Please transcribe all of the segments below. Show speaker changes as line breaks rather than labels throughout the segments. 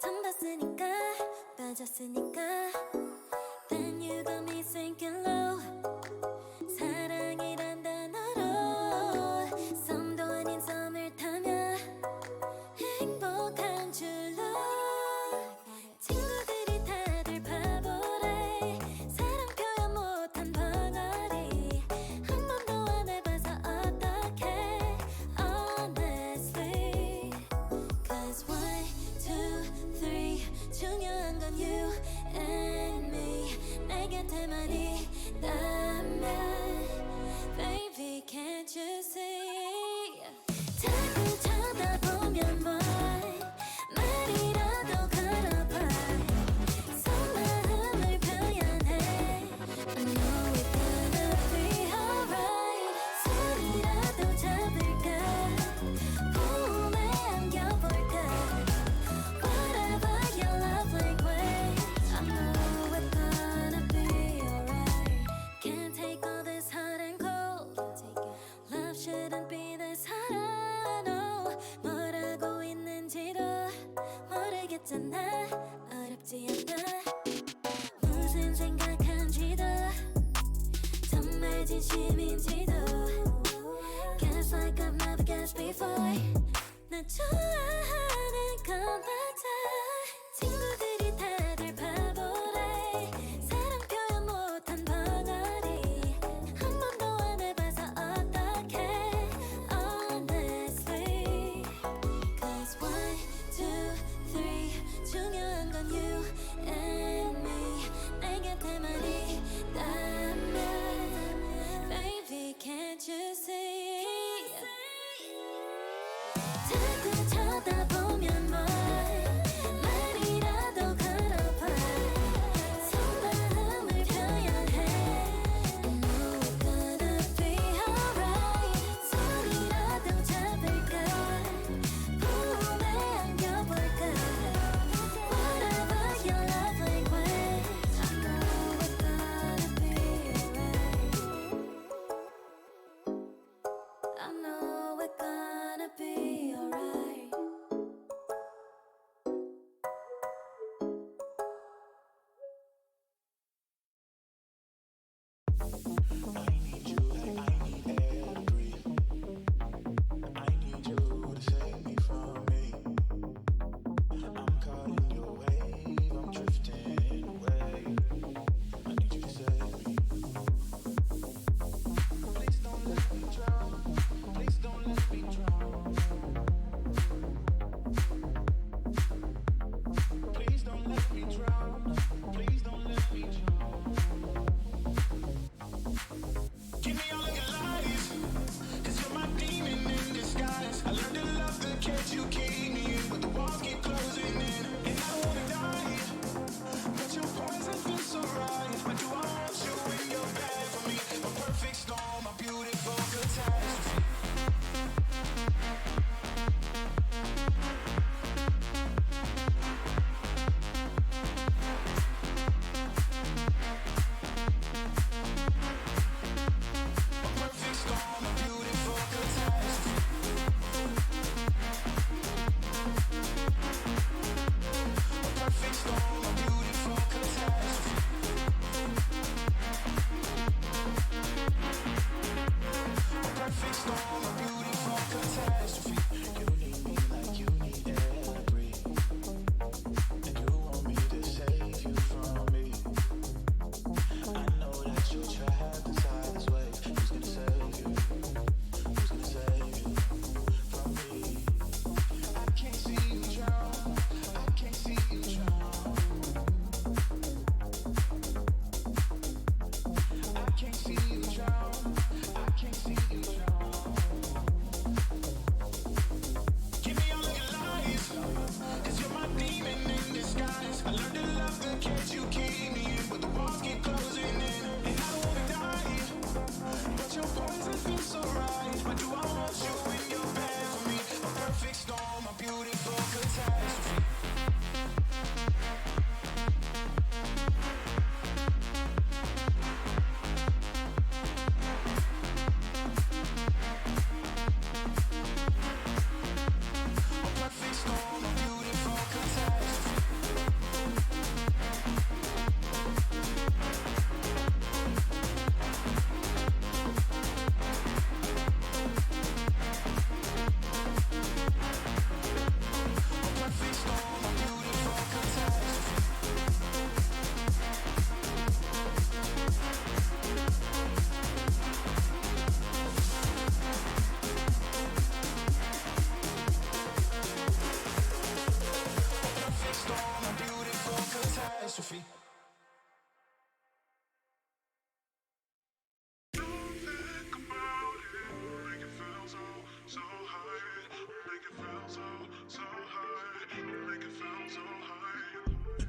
처음 봤으니까 빠졌으니까 Then you got me sinking low 사랑이란 단어로 썸도 아닌 썸을 타며 행복한 줄로 친구들이 다들 바보래 사랑 표현 못한 벙어리 한 번도 안 해봐서 어떡해 Honestly Cause 1, 2, 3 중요한 건 you and me 내 곁에만 있다면 Baby can't you see 자꾸 쳐다보면 뭐해 말이라도 걸어봐 속마음을 표현해 I know it's gonna be alright 손이라도 잡을까 봄에 안겨볼까 Whatever your love language I know it's gonna be alright Can't take all this hot and cold Love shouldn't be this hard I know 뭐라고 있는지도 모르겠잖아 어렵지 않아 무슨 생각한지도 정말 진심인지도 Guess like I've never guessed before 나 좋아하는 건 맞아 친구들이 다들 바보래 사랑 표현 못한 벙어리 한 번도 안 해봐서 어떡해 Honestly Cause 1, 2, 3 중요한 건 you and me 내 곁에만 있다면 Baby can't you see 자꾸 쳐다보면 뭐해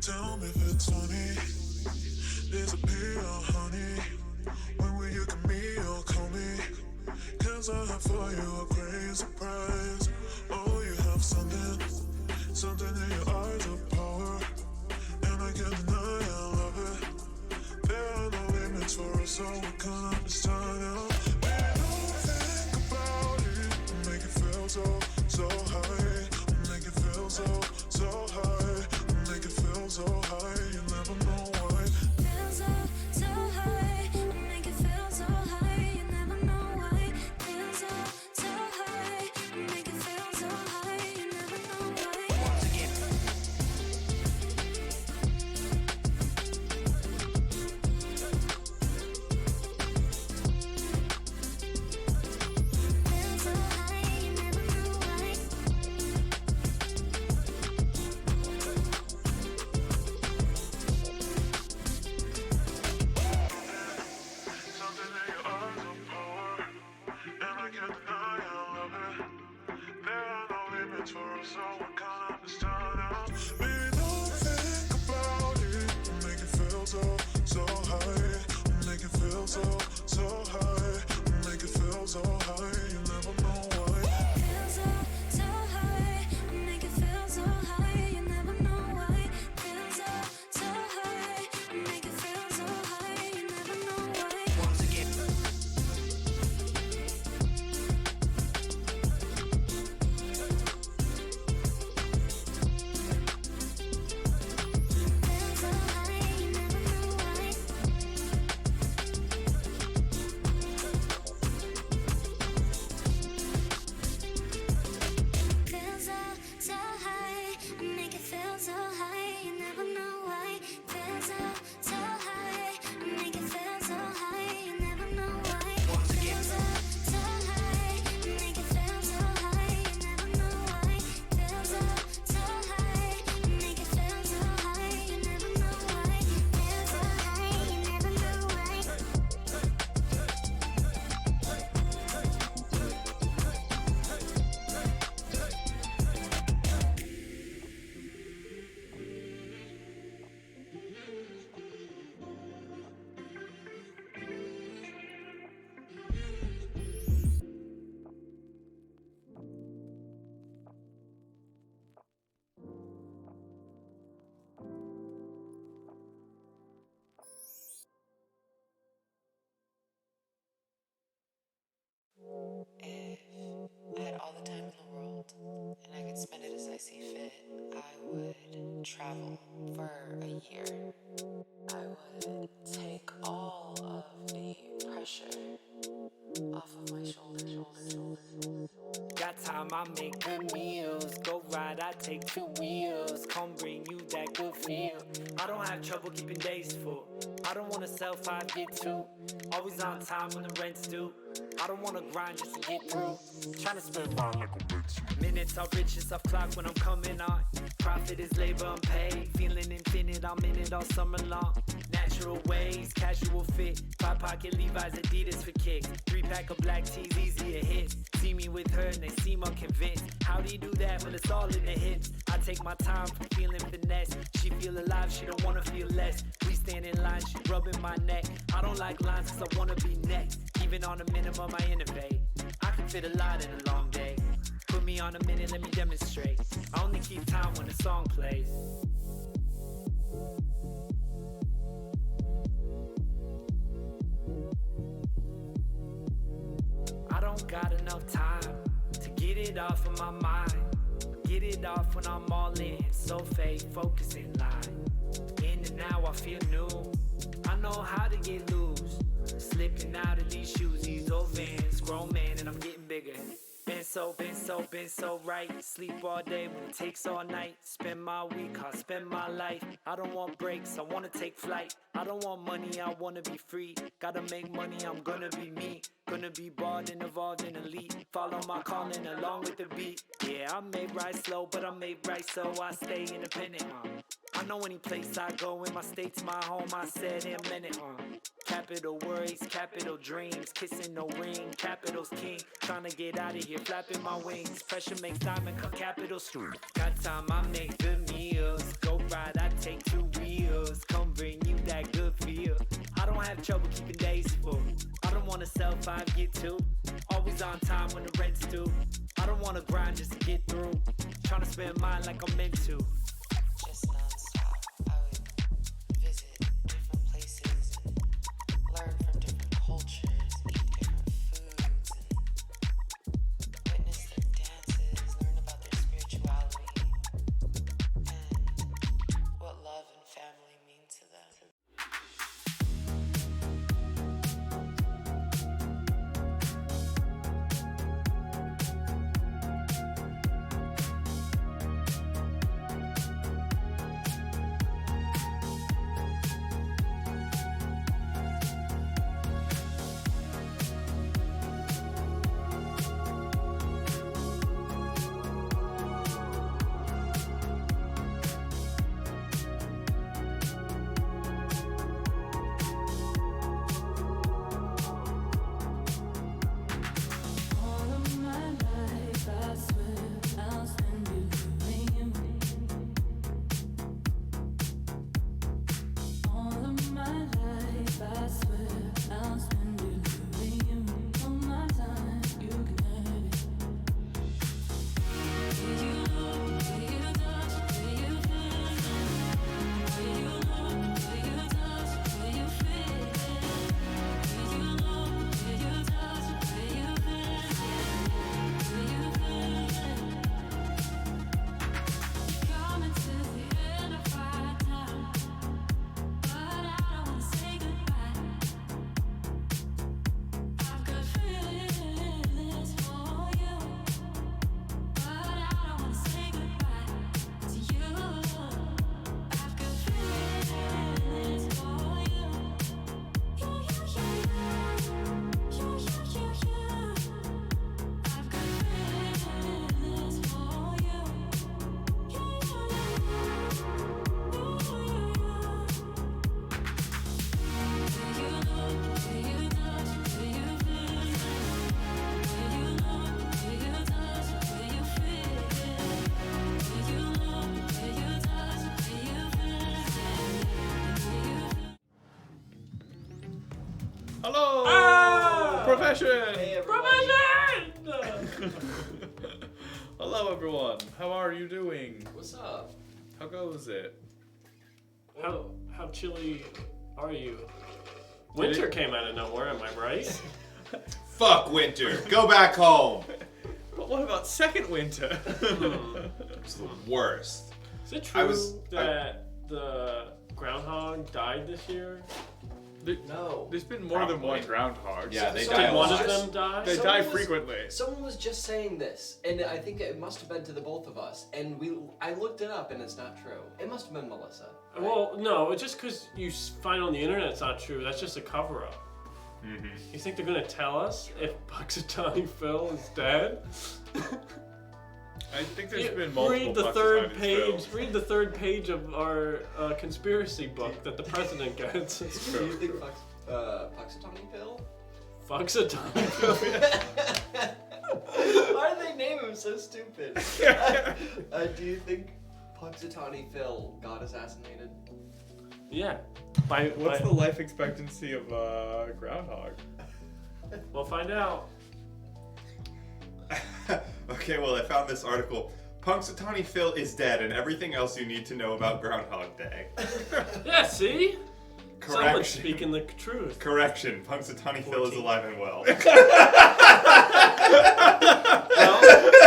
Tell me if it's funny. Disappear, honey. When will you give me or call me? 'Cause I have for you a great surprise. Oh, you have something in your eyes of power. And I can't deny I love it. There are no limits for us, so we can't understand now. Baby, don't think about it. Make it feel so high. Make it feel so high. Make it feel so high. You never know why.
Feel so high. Make it feel so high. You never know why. Feel so high. Make it feel so high. You never know why.
Once again.
Feel so high. You never know why.
Something in your eyes of power. And I can't deny I love it. There are no limits for us, so we can't understand now. Baby, don't think about it. Make it feel so high. Make it feel so high. Make it feel so high. You never know why.
Feel so high. Make it feel so high. You never know why. Feel so high. Make it feel so high. You never know why.
Once again.
Feel so high. You never know why. Feel so high. Make it feel so high. You never know why. Feel so high. Make it feel so high. You never know why.
Once again.
Feel so high. Make it feel so high. You never know why. Feel so high. Make it feel so high. You never know why. Feel so high. You never know why.
If I had all the time in the world and I could spend it as I see fit, I would travel for a year. I would take all of the pressure off of my shoulders.
Got time, I make good meals. Go ride, I take 2 wheels. Come bring you that good feel. I don't have trouble keeping days full. I don't wanna sell 5, get 2. Always on time when the rent's due. I don't wanna grind just to get through. Tryna spend mine like a bitch. Minutes are riches off clock when I'm coming on. Profit is labor unpaid. Feeling infinite, I'm in it all summer long. Natural ways, casual fit. 5 pocket Levi's, Adidas for kicks. 3-pack of black tees, easy to hit. See me with her and they seem unconvinced. How do you do that when it's all in the hips? I take my time for feeling finesse. She feel alive, she don't wanna feel less. We stand in line, she rubbing my neck. I don't like lines cause I wanna be next. Even on a minimum, I innovate. I can fit a lot in a long day. Put me on a minute, let me demonstrate. I only keep time when the song plays. I don't got enough time to get it off of my mind. Get it off when I'm all in. So fake, focus in line. In and out, I feel new. I know how to get loose. Slipping out of these shoes, these old Vans. Grown man and I'm getting bigger. Been so right. Sleep all day when it takes all night. Spend my week, I spend my life. I don't want breaks, I wanna take flight. I don't want money, I wanna be free. Gotta make money, I'm gonna be me. Gonna be bald and evolved and elite. Follow my calling along with the beat. Yeah, I may ride slow, but I may right so I stay independent. I know any place I go in my state's my home, I said in a minute. Capital worries, capital dreams. Kissing no ring, capital's king. Trying to get out of here, flapping my wings. Pressure makes diamond cut capital street. Got time, I make good meals. Go ride, I take 2 have trouble keeping days full. I don't wanna sell 5, get 2. Always on time when the rent's due. I don't wanna grind just to get through. Tryna spend mine like I'm meant to.
Just nonstop. I would visit different places and learn from different cultures, eat different foods, and witness their dances, learn about their spirituality, and what love and family mean to them.
All of my life, I swear I'll spend it dreaming. All of my life, I swear I'll spend it dreaming. All my time, you can have it. Will you look? Will you touch? Will you feel it? Will you look? Will you touch? Will you feel it? Will you look? Will you touch? Will you feel it? Will you feel it? Coming to the end of our time, but I don't wanna say goodbye. I've got feelings for you, but I don't wanna say goodbye to you. I've got feelings for you. You. I've got feelings for you.
Hello! Profession!
Profession!
Hello, everyone. How are you doing?
What's up?
How goes it?
How chilly are you? Winter came out of nowhere, am I right?
Fuck winter. Go back home.
But what about second winter?
It's the worst.
Is it true that the groundhog died this year?
No.
There's been more than one groundhog.
Yeah, they
So-
die
Did
a
one
lot.
of them die?
They
Someone
die
was-
frequently.
Someone was just saying this, and I think it must have been to the both of us. And I looked it up, and it's not true. It must have been Melissa. right?
Well, no, just because you find on the internet it's not true, that's just a cover-up.
Mm-hmm.
You think they're gonna tell us if Puxatawny Phil is dead?
I think there's
Yeah,
been multiple
read the
Puxatawny
third page.
Phils.
Read the third page of our conspiracy book that the president gets.
Do you think Puxatawny Phil?
Puxatawny Phil.
Why do they name him so stupid? Do you think Puxatawny Phil got assassinated?
Yeah.
What's the life expectancy of a groundhog?
We'll find out.
Okay, well, I found this article. Punxsutawney Phil is dead, and everything else you need to know about Groundhog Day.
Yeah, see? Someone's
Correction.
speaking the truth.
Correction. Punxsutawney Phil is
14.
alive and well.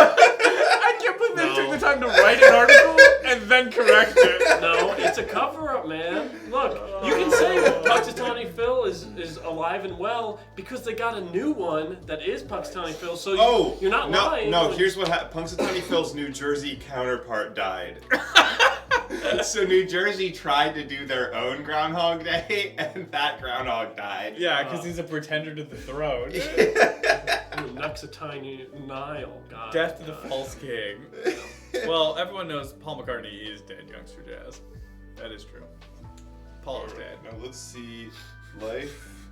I can't believe they took the time to write an article and then correct it.
No, it's a cover-up, man. Look, you can say that Puxatawny Phil is alive and well because they got a new one that is Puxatawny Phil, so you're not lying.
No, here's what happened. Punxsutawney Phil's New Jersey counterpart died. So New Jersey tried to do their own Groundhog Day, and that groundhog died.
Yeah, because he's a pretender to the throne.
Nuxatiny Nile guy.
Death to the false king. Well, everyone knows Paul McCartney is dead, youngster jazz. That is true. Paul is dead.
Now let's see. Life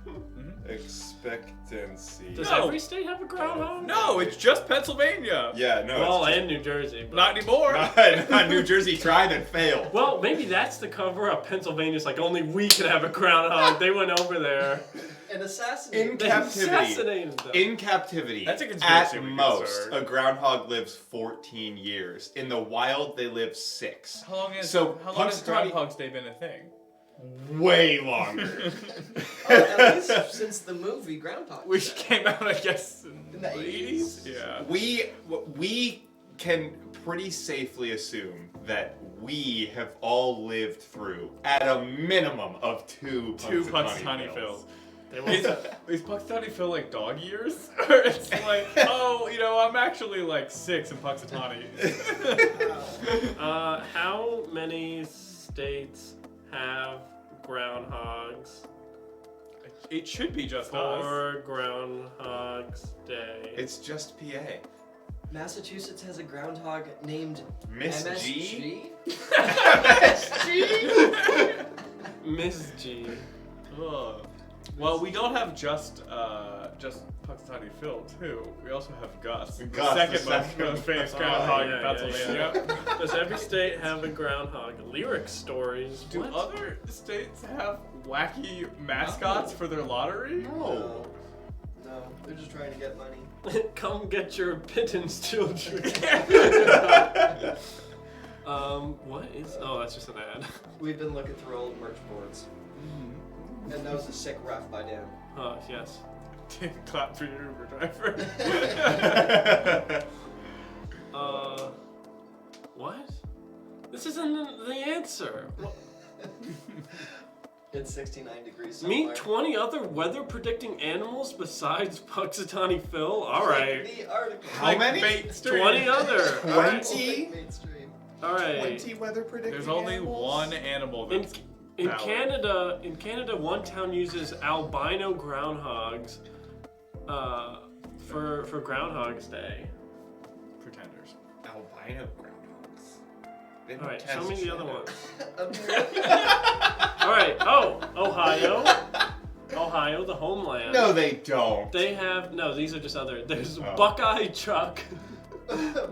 Expectancy.
Does
No.
every state have a groundhog?
No, it's just Pennsylvania.
Yeah, no.
Well,
it's
and New Jersey. But...
Not anymore.
not New Jersey tried and failed.
Well, maybe that's the cover up. Pennsylvania's like, only we can have a groundhog. They went over there.
And assassinated.
In
They
captivity.
assassinated them.
In captivity,
That's a conspiracy
at
we can
most,
start.
a groundhog lives 14 years. In the wild, they live 6.
How long has
Punxsutawney-
Groundhog's Day been a thing?
Way longer.
At least since the movie Groundhog
Which
Day.
came out, I guess, in
the 80s?
Yeah.
we can pretty safely assume that we have all lived through, at a minimum of two
Punxsutawney
Phils.
Phils.
They
Is,
won't-
is Punxsutawney Phil like dog years? Or it's like, oh, I'm actually like 6 in Punxsutawney.
How many states have groundhogs
It should be just us.
for Groundhog's Day?
It's just PA.
Massachusetts has a groundhog named
Miss
MSG.
Miss G.
Ugh. Well, we don't have just Punxsutawney Phil too. We also have Gus,
Gus,
the second
the
most
second.
famous groundhog
yeah,
in
yeah,
Pennsylvania.
Does every state have a groundhog? Lyric stories.
Do
What?
other states have wacky mascots for their lottery?
No.
No, they're just trying to get money.
Come get your pittance, children. What is? Oh, that's just an ad.
We've been looking through old merch boards. And that was a sick ref by Dan.
Oh, yes.
Clap for your Uber driver.
What? This isn't the answer.
It's 69 degrees somewhere.
Meet 20 other weather predicting animals besides Punxsutawney Phil? All
Like
right.
the article.
How many?
Bait stream.
20 other.
20?
Mainstream.
All right.
20 weather predicting
There's only
animals?
one animal
In,
that's
in
valid.
Canada, one town uses albino groundhogs for Groundhog's Day.
Pretenders.
Albino groundhogs. They don't
All right,
test
show me the
shit
other
out.
one. All right. Oh, Ohio. Ohio, the homeland.
No, they don't.
They have these are just other. There's
Oh.
Buckeye Chuck.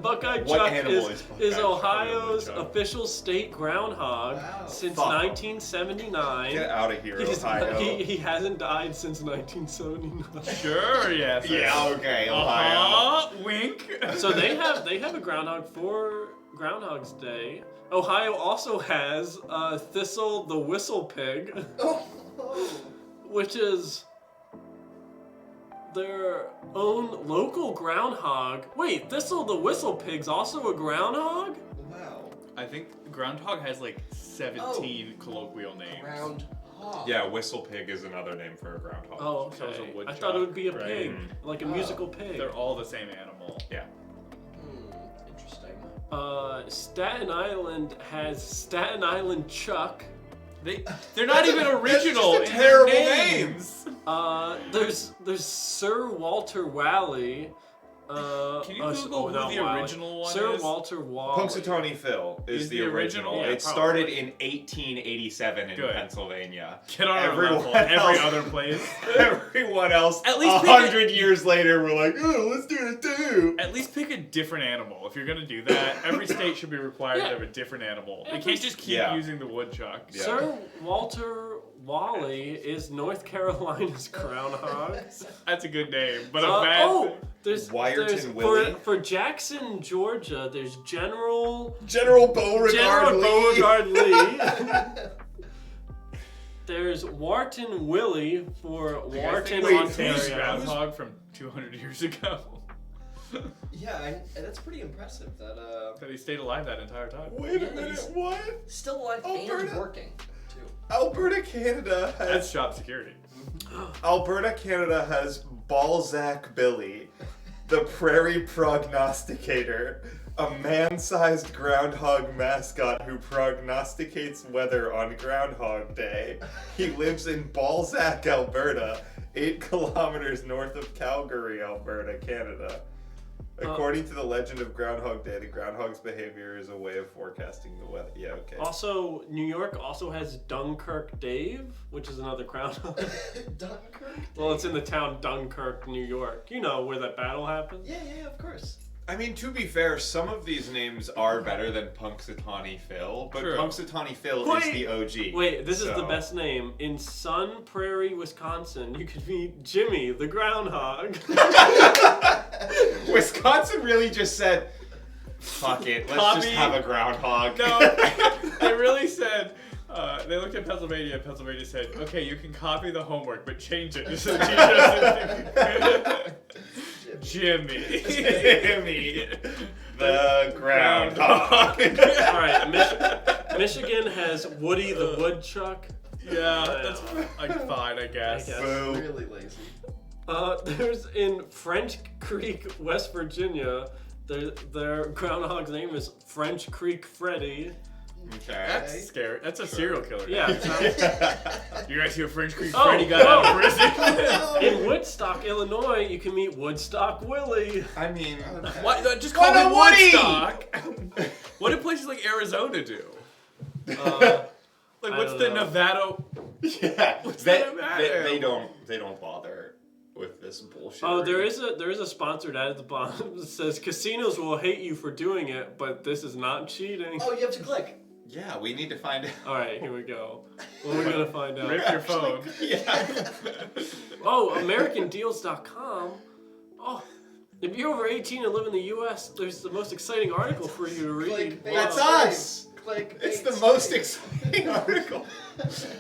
Buckeye
What
Chuck
animal is Buckeye
is
Chuck?
Ohio's
Chuck.
official state groundhog
Wow.
since
Fuck 'em.
1979.
Get out of here, Ohio.
He hasn't died since 1979.
Sure, yes.
Yeah, okay, Ohio.
Wink.
So they have a groundhog for Groundhog's Day. Ohio also has Thistle the Whistle Pig,
Oh.
which is their own local groundhog. Wait, Thistle the Whistle Pig's also a groundhog?
Wow.
I think groundhog has like 17 colloquial names.
Groundhog.
Yeah, whistle pig is another name for a groundhog.
Oh,
So it's a
okay. I
woodchuck,
thought it would be a
right?
pig, like a musical pig.
They're all the same animal.
Yeah.
Interesting.
Staten Island has Staten Island Chuck.
They're not even original
just a
in their
terrible
names.
There's Sir Walter Wally.
Can you Google who
not
the
Wally.
original one
Sir
is?
Walter Wally.
Punxsutawney Phil is
Is
the
the
original.
original?
Yeah,
It started
probably.
in 1887 in
Good.
Pennsylvania.
Get on our
Everyone
level. Every
else-
other place.
Everyone else,
At least pick
100 years later, we're like, oh, let's do it too.
At least pick a different animal. If you're gonna do that, every state should be required
Yeah.
to have a different animal. They
Every
can't just keep
Yeah.
using the woodchuck.
Yeah.
Sir Walter Wally is North Carolina's groundhog.
That's a good name, but a bad.
There's
Wyerton Willie.
for Jackson, Georgia. There's General
General Beauregard Lee.
Beauregard Lee. There's Wharton Willie for Wharton,
Wait,
Ontario.
who's groundhog from 200 years ago?
Yeah, that's pretty impressive.
That he stayed alive that entire time.
Wait a
Yeah,
minute,
he's-
what?
Still alive
Alberta.
and working too.
Alberta, Canada
That's
has
job security.
Balzac Billy, the prairie prognosticator, a man-sized groundhog mascot who prognosticates weather on Groundhog Day. He lives in Balzac, Alberta, 8 kilometers north of Calgary, Alberta, Canada. According to the legend of Groundhog Day, the groundhog's behavior is a way of forecasting the weather. Yeah, okay.
Also, New York also has Dunkirk Dave, which is another groundhog.
Dunkirk?
Well, it's in the town Dunkirk, New York. You know where that battle happened?
Yeah, of course.
I mean, to be fair, some of these names are better than Punxsutawney Phil, but
True.
Punxsutawney Phil is the OG.
Wait, this is the
so-
best name. In Sun Prairie, Wisconsin, you could meet Jimmy the groundhog.
Wisconsin really just said, fuck it, let's just
Copy-
have a groundhog.
No, they really said. They looked at Pennsylvania, and Pennsylvania said, "Okay, you can copy the homework, but change it." So the teacher Jimmy,
the groundhog.
All right, Michigan has Woody the woodchuck.
Yeah, that's like fine, I guess.
I guess.
Boo.
Really lazy.
There's in French Creek, West Virginia. Their groundhog's name is French Creek Freddy.
Okay.
That's scary. That's a serial killer.
Yeah. it
name. You guys hear French Creek
Oh,
Freddy got out of prison?
In Woodstock, Illinois, you can meet Woodstock Willie.
I mean,
Why? Just call
What
it
a Woody!
Woodstock. What do places like Arizona do? Like, what's
don't
the
know.
Nevada?
yeah,
What's
they,
the matter?
they don't bother with this bullshit.
Oh, there is a sponsored ad at the bottom that says casinos will hate you for doing it, but this is not cheating.
Oh, you have to click.
Yeah, we need to find out.
All right, here we go. What are we gonna find out?
Rip your phone.
Yeah.
Oh, AmericanDeals.com. Oh, if you're over 18 and live in the U.S., there's the most exciting article for you to read.
Clickbait.
That's
Wow.
us.
Click.
It's the most exciting article.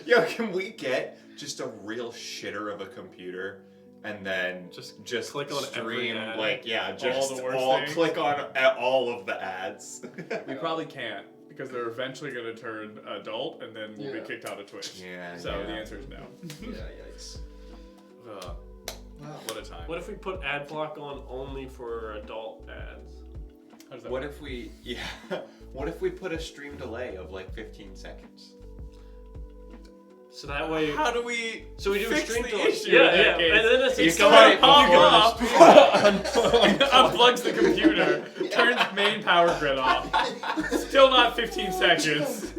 Yo, can we get just a real shitter of a computer and then
Just
click
click on every
stream
ad.
like just
the worst things.
click on all of the ads.
We probably can't because they're eventually going to turn adult and then we'll be
Yeah.
kicked out of Twitch.
Yeah,
So
yeah.
the answer is no.
Yeah, yikes.
Ugh, what a time.
What if we put ad block on only for adult ads?
How does that
What
work?
if we what if we put a stream delay of like 15 seconds?
So that way.
How do we?
So we do a
fix
stream
the
delay.
issue
Yeah,
in that
yeah.
case?
And then it's
You
still
cut
gonna
it
pop
before
off.
Unplugs the computer, turns main power grid off. Still not 15 seconds.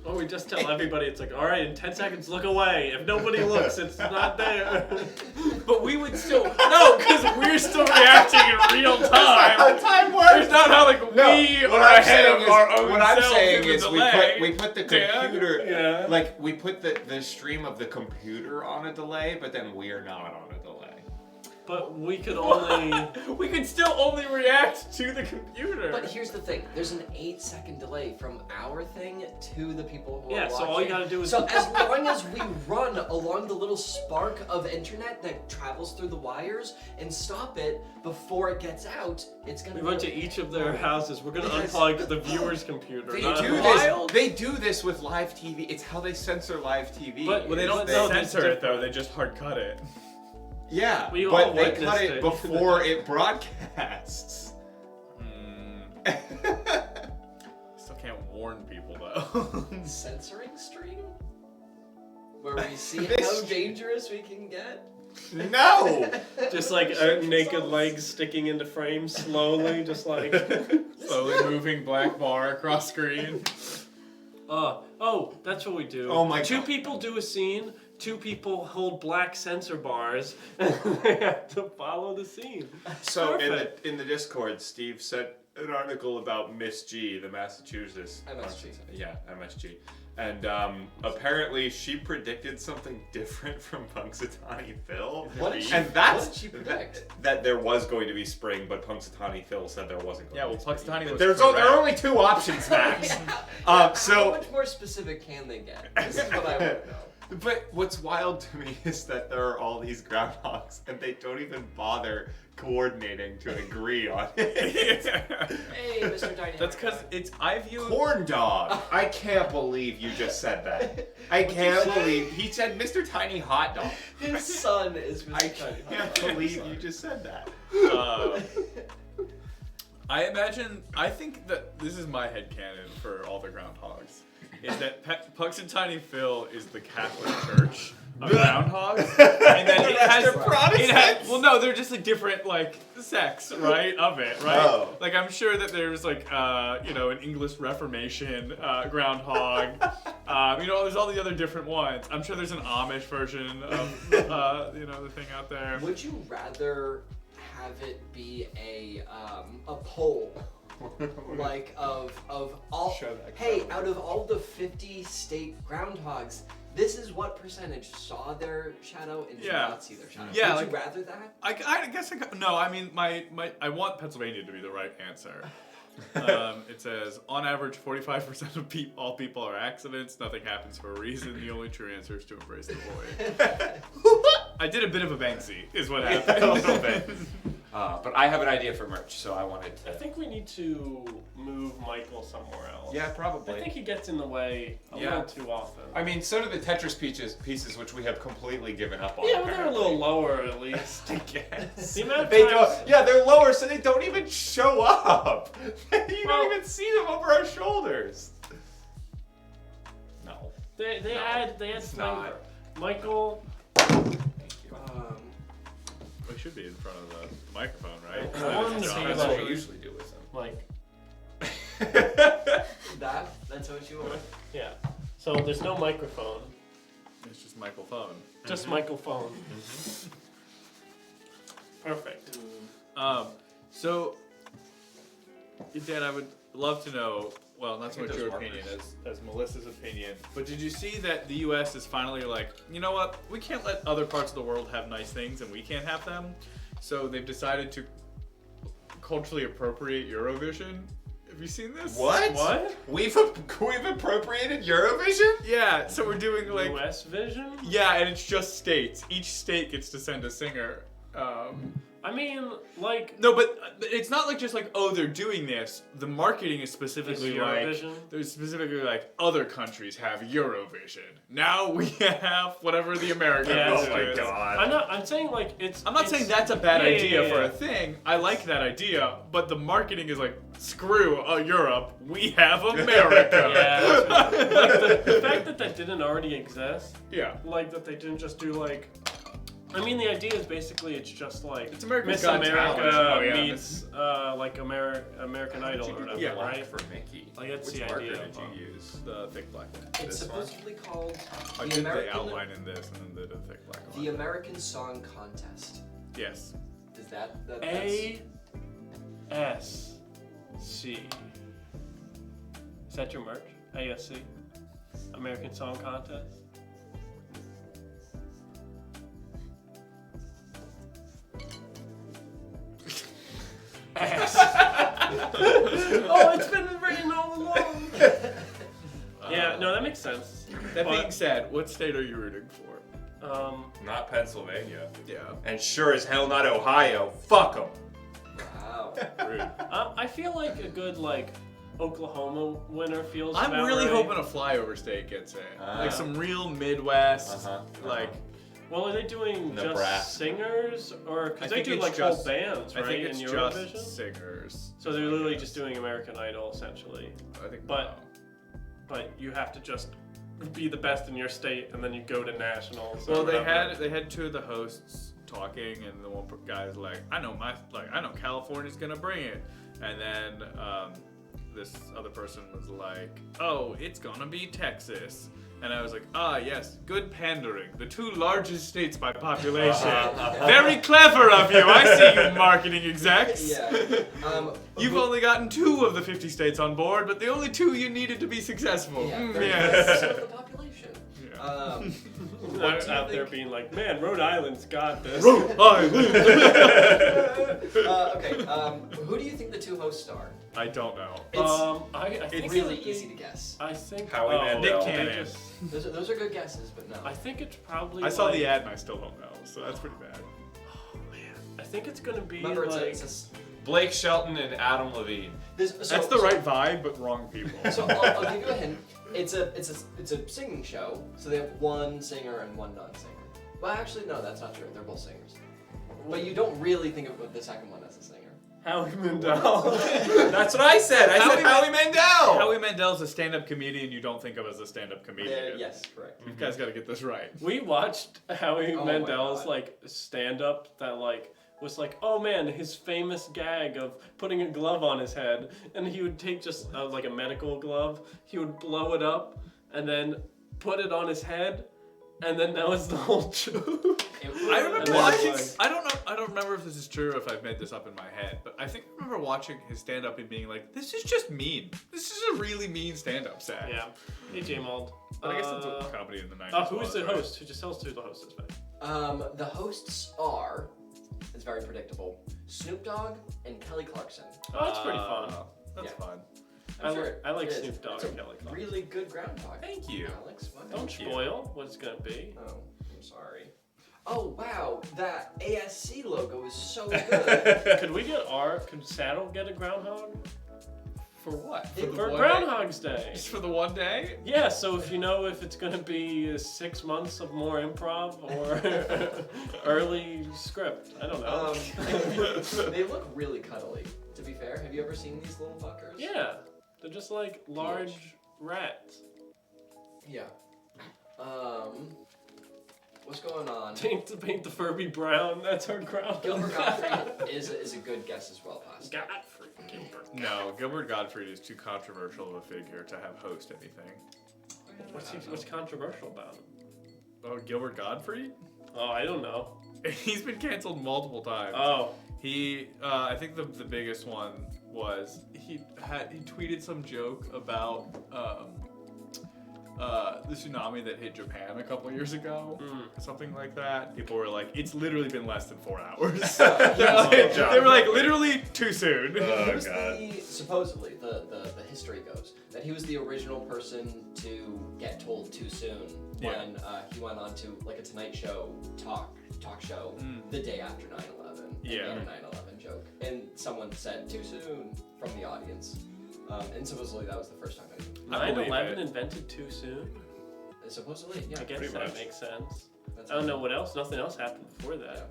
Or we just tell everybody it's like, all right, in 10 seconds, look away. If nobody looks, it's not there.
But we would still no, because we're still reacting in real time.
How time works.
It's not how like we
what
are
I'm
ahead
saying
of
is,
our own
what I'm
selves
saying
in the
is
delay.
we put the
Dan.
computer
Yeah.
like we put the stream of the computer on a delay, but then we are not on a delay.
But we could only.
We could still only react to the computer.
But here's the thing: there's an 8-second delay from our thing to the people who are
Yeah,
watching.
so all you gotta do is.
So as long as we run along the little spark of internet that travels through the wires and stop it before it gets out, it's gonna.
We
be
went to
okay.
each of their houses. We're gonna
Because
unplug the viewer's computer.
They
not-
do
Wild.
this. They do this with live TV. It's how they censor live TV.
But-
well, they don't
No, that's
censor it though.
different.
They just hard cut it.
Yeah,
We all
but they
witnessed
cut it
it.
before it broadcasts.
Still can't warn people though.
censoring stream, where we see
This-
how dangerous we can get.
No.
Just like naked legs sticking into frame slowly, just like.
Slowly moving black bar across screen.
Oh, that's what we do.
Oh my
Two
God.
people do a scene, 2 people hold black sensor bars, and they have to follow the scene.
So
Perfect.
in the Discord, Steve sent an article about Miss G, the Massachusetts.
MSG.
Yeah, MSG. And apparently she predicted something different from Punxsutawney Phil.
What did she-
And that's
what did she predict?
that there was going to be spring, but Punxsutawney Phil said there wasn't going
Yeah,
to
well,
be spring.
Punxsutawney was
There
correct.
are only 2 options, Max.
How
So,
much more specific can they get? This is what I want to know.
but what's wild to me is that there are all these groundhogs and they don't even bother coordinating to agree on it.
Hey, Mr. Tiny.
That's because I view.
Corn dog. I can't believe you just said that. I can't believe he said Mr. Tiny Hot Dog.
His son is Mr.
I
Tiny.
can't believe you just said that.
I think that this is my headcanon for all the groundhogs. is that Punxsutawney Phil is the Catholic Church of groundhogs, and then it has well, no, they're just a different like sects, right, of it, right?
Oh.
Like I'm sure that there's like an English Reformation groundhog. There's all the other different ones. I'm sure there's an Amish version of the thing out there.
Would you rather have it be a poll? Like of all, hey, out of all the 50 state groundhogs, this is what percentage saw their shadow and did not see their shadow.
Yeah,
Would you rather that?
I guess no. I mean, I want Pennsylvania to be the right answer. It says on average 45% of all people are accidents. Nothing happens for a reason. The only true answer is to embrace the void. I did a bit of a Banksy, is what happened.
A little bit. But I have an idea for merch, so I wanted to.
I think we need to move Michael somewhere else.
Yeah, probably.
I think he gets in the way a little too often.
I mean, so do the Tetris pieces, which we have completely given up on.
Yeah, but they're a little lower at least.
I guess.
The amount of
They
times-
don't. Yeah, they're lower, so they don't even show up. You don't even see them over our shoulders. No.
They add flavor. Michael.
We should be in front of the microphone, right?
That's what we usually do with them.
Like.
That's what you want?
Yeah. So there's no microphone.
It's just Michael phone.
Just microphone. Perfect.
So, Dan, I would love to know. Well, not so much your opinion as Melissa's opinion, but did you see that the U.S. is finally like, you know what? We can't let other parts of the world have nice things, and we can't have them. So they've decided to culturally appropriate Eurovision. Have you seen this?
What? We've appropriated Eurovision?
Yeah. So we're doing like
US Vision?
Yeah, and it's just states. Each state gets to send a singer.
I mean, like...
No, but it's not like just like, oh, they're doing this. The marketing is specifically like...
Eurovision?
There's specifically like, other countries have Eurovision. Now we have whatever the American
Yes.
is.
Oh my god.
I'm saying like it's...
I'm not saying that's a bad idea for
yeah.
a thing. I like that idea, but the marketing is like, screw Europe. We have America.
Yeah. Like the fact that didn't already exist.
Yeah.
Like that they didn't just do like... I mean, the idea is basically it's just like
It's America's
Miss
Got
America
Talent. Oh, yeah,
meets like American Idol or whatever,
Yeah.
right?
For Mickey.
Like that's
Which
the
marker
idea.
did you use?
The thick black one.
It's
This one?
supposedly called
I
the
did the
American
outline in this and then the thick black one.
the American Song Contest.
Yes.
Is that's
ASC. Is that your merch? ASC? American Song Contest? Oh, it's been written all along. Yeah, no, that makes sense.
That
But-
being said, what state are you rooting for?
Not Pennsylvania.
Yeah.
And sure as hell not Ohio. Fuck them.
wow.
Rude.
I feel like a good like Oklahoma winner feels.
I'm
about
really
right.
hoping a flyover state gets in. Like some real Midwest, like...
Well, are they doing
Nebraska.
just singers, or
I
because they
think
do
it's
like
just-
whole bands, right?
I think it's
in
just
Eurovision.
singers.
So they're literally just doing American Idol essentially,
I think,
but you have to just be the best in your state, and then you go to nationals. or
well, they
whatever.
had two of the hosts talking, and the one guy's like, I know California's gonna bring it, and then this other person was like, oh, it's gonna be Texas. And I was like, ah, yes, good pandering. The two largest states by population. Very clever of you. I see you, marketing execs.
Yeah.
You've only gotten 2 of the 50 states on board, but the only 2 you needed to be succcessful.
Yeah,
Mm,
30%
yes.
of the population.
Yeah.
What do you
out there
think-
being like, man, Rhode Island's got this.
Rhode Island.
Okay. Who do you think the two hosts are?
I don't know.
I think
It's
it
really
would be-
easy to guess.
I think
Howie Mandel.
Nick
they
Cannon.
just-
Those are good guesses, but no.
I think it's probably.
I saw
like,
the ad and I still don't know, so that's pretty bad.
I think it's gonna be
Remember,
like.
it's
Blake Shelton and Adam Levine.
That's the right vibe, but wrong people.
So I'll give you a hint. It's a singing show. So they have one singer and one non-singer. Well, actually, no, that's not true. They're both singers. But you don't really think of the second one as a singer.
Howie Mandel.
That's what I said. I said Howie Mandel.
Howie Mandel's a stand-up comedian you don't think of as a stand-up comedian.
Yes, correct.
You guys got to get this right.
We watched Howie
Oh my
Mandel's
God.
like stand-up that like was like, oh man, his famous gag of putting a glove on his head, and he would take just like a medical glove, he would blow it up, and then put it on his head, and then that was the whole joke.
I remember
And then
watching.
it's
I don't know. I don't remember if this is true or if I've made this up in my head, but I think I remember watching his stand-up and being like, "This is just mean. This is a really mean stand-up set."
Yeah. Hey, J-Mold.
But I guess that's what comedy in the 90s.
Oh, who's
was,
the
right?
host? Who just tells us who the host is, man?
The hosts are, it's very predictable, Snoop Dogg and Kelly Clarkson.
Oh, that's pretty fun.
That's
Yeah.
fun.
I like
it is.
Snoop Dogg
It's a
and Kelly Clarkson.
Really good groundhog.
Thank you.
Alex. Wow.
Don't spoil what it's gonna be.
Oh, I'm sorry. Oh wow, that ASC logo is so good.
Could Saddle get a groundhog?
For what?
For
the
For
one
Groundhog's Day.
Day? Just for the one day?
Yeah, so if you know if it's gonna be 6 months of more improv or early script, I don't know.
They look really cuddly. To be fair, have you ever seen these little fuckers?
Yeah, they're just like large rats.
Yeah. What's going on?
Paint the Furby brown. That's our ground.
Gilbert Gottfried is a good guess as well, possibly.
Godfrey Gilbert.
No, Gilbert Gottfried is too controversial of a figure to have host anything.
What's controversial about him?
Oh, Gilbert Gottfried?
Oh, I don't know.
He's been canceled multiple times.
Oh,
He, I think the biggest one was he tweeted some joke about the tsunami that hit Japan a couple years ago, something like that. People were like, "It's literally been less than 4 hours." They were like, "Literally too soon."
He was supposedly the history goes that he was the original person to get told too soon when he went on to like a Tonight Show talk show the day after 9/11.
Yeah.
And made a 9/11 joke, and someone said too soon from the audience, and supposedly that was the first time.
9/11 invented too soon?
Supposedly, yeah.
I guess
pretty
that
much.
makes sense.
That's
I don't know what else. Nothing else happened before that.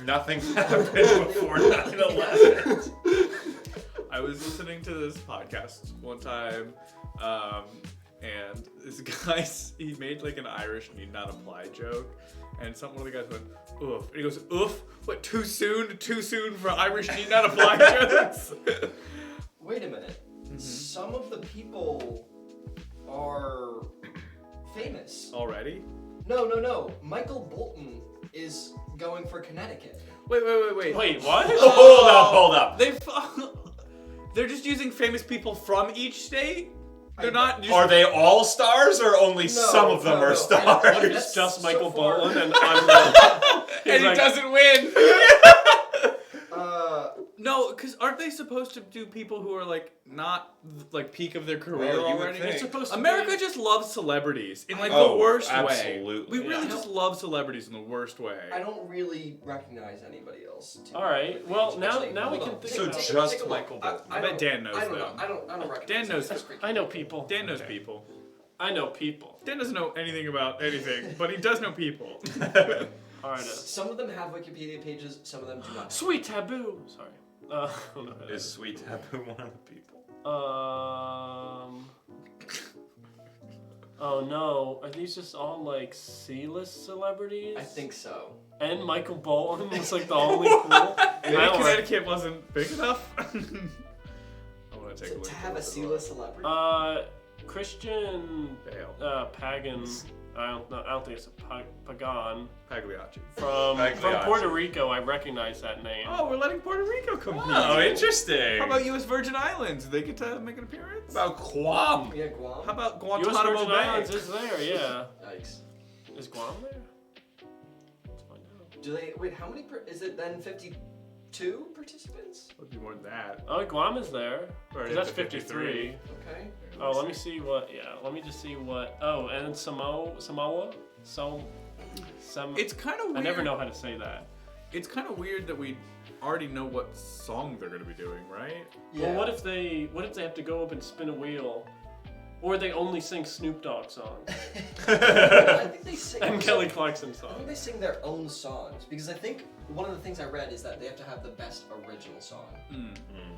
Nothing happened before 9/11.
I was listening to this podcast one time, and this guy, he made like an Irish need not apply joke, and one of the guys went, "Oof," and he goes, "Oof? What? Too soon? Too soon for Irish need not apply jokes?"
Wait a minute. Some of the people are famous.
Already?
No. Michael Bolton is going for Connecticut.
Wait.
Wait, what?
Hold up.
They're just using famous people from each state. They're not. Just,
Are they all stars or only some of them are
What
stars?
if it's just Michael
so far.
Bolton and I'm the...
and he
like-
doesn't win. No, because aren't they supposed to do people who are like not like peak of their career
Well, you would
already?
think.
It's supposed to
America
be...
just loves celebrities in like
Oh,
the worst way.
absolutely.
We really
Yeah.
just love celebrities in the worst way.
I don't really recognize anybody else.
All right. Well, now we
hold
can
on.
think
So
about
just
Take a look.
Michael Bolton.
I bet Dan knows
I don't
them.
know. I don't recognize
Dan knows
them.
them.
I know people.
Dan knows people.
I know people.
Dan doesn't know anything about anything, but he does know people.
All right.
Some of them have Wikipedia pages, some of them do not.
Sweet Taboo. Sorry.
Is Sweet Taboo one of the people?
Oh no, are these just all like C-list celebrities?
I think so.
And Michael Bolton was like the only cool.
Maybe
I don't
Connecticut wasn't big enough. I want to take a look.
To
at
have a
this as
C-list celebrity?
Christian
well. Bale.
Pagan. I don't think it's a Pagan.
Pagliacci.
From
Pagliacci.
Puerto Rico, I recognize that name.
Oh, we're letting Puerto Rico compete.
Oh, interesting.
How about U.S. Virgin Islands? Do they get to make an appearance?
about Guam?
Yeah, Guam.
How about
U.S.
Guantanamo
Virgin
Bay?
Islands is there, yeah.
Yikes.
Is Guam there? Let's find out.
Do they, wait, how many, is it then 52 participants?
Would be more than that.
Oh, Guam is there.
Or
'Cause that's
up to
53.
Okay.
Oh, let me see what. Yeah, let me just see what. Oh, and then Samoa.
It's kind of weird.
I never know how to say that.
It's kind of weird that we already know what song they're going to be doing, right?
Yeah.
Well, what if they have to go up and spin a wheel, Or they only sing Snoop Dogg songs.
I think they sing.
And Kelly Clarkson
I think
songs.
they sing their own songs because I think one of the things I read is that they have to have the best original song.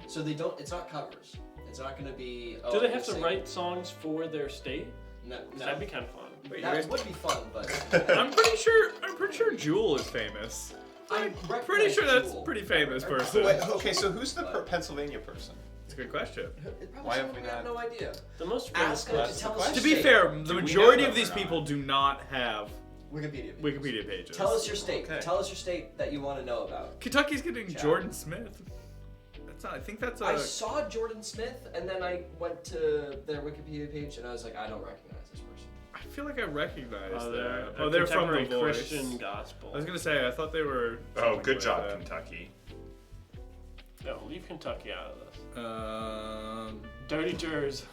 So they don't. It's not covers. It's not going to be. Oh,
Do they have
you
to
sing-
write songs for their state?
No,
'Cause
no.
that'd be kind of fun.
Wait,
That would be fun, but
I'm pretty sure Jewel is famous.
I'm
Pretty sure that's a pretty famous person.
Wait, okay, so who's the Pennsylvania person?
That's a good question.
Why have we
have
not-
no idea?
The most famous
Ask them to
class.
tell us.
To
your
be
state.
fair, the
Do we
majority
know
of
them
these
or not?
people do not have
Wikipedia. pages.
Wikipedia pages.
Tell us your state.
Okay.
Tell us your state that you want to know about.
Kentucky's getting
Chad.
Jordan Smith. That's not. I think that's a.
I saw Jordan Smith, and then I went to their Wikipedia page, and I was like, I don't recognize this person.
I feel like I recognize
Oh,
that.
they're,
They're from The
contemporary
Voice.
Christian gospel.
I was gonna say I thought they were.
Oh,
something
good
like
job,
that.
Kentucky.
No, leave Kentucky out of this.
Dirty
Jersey.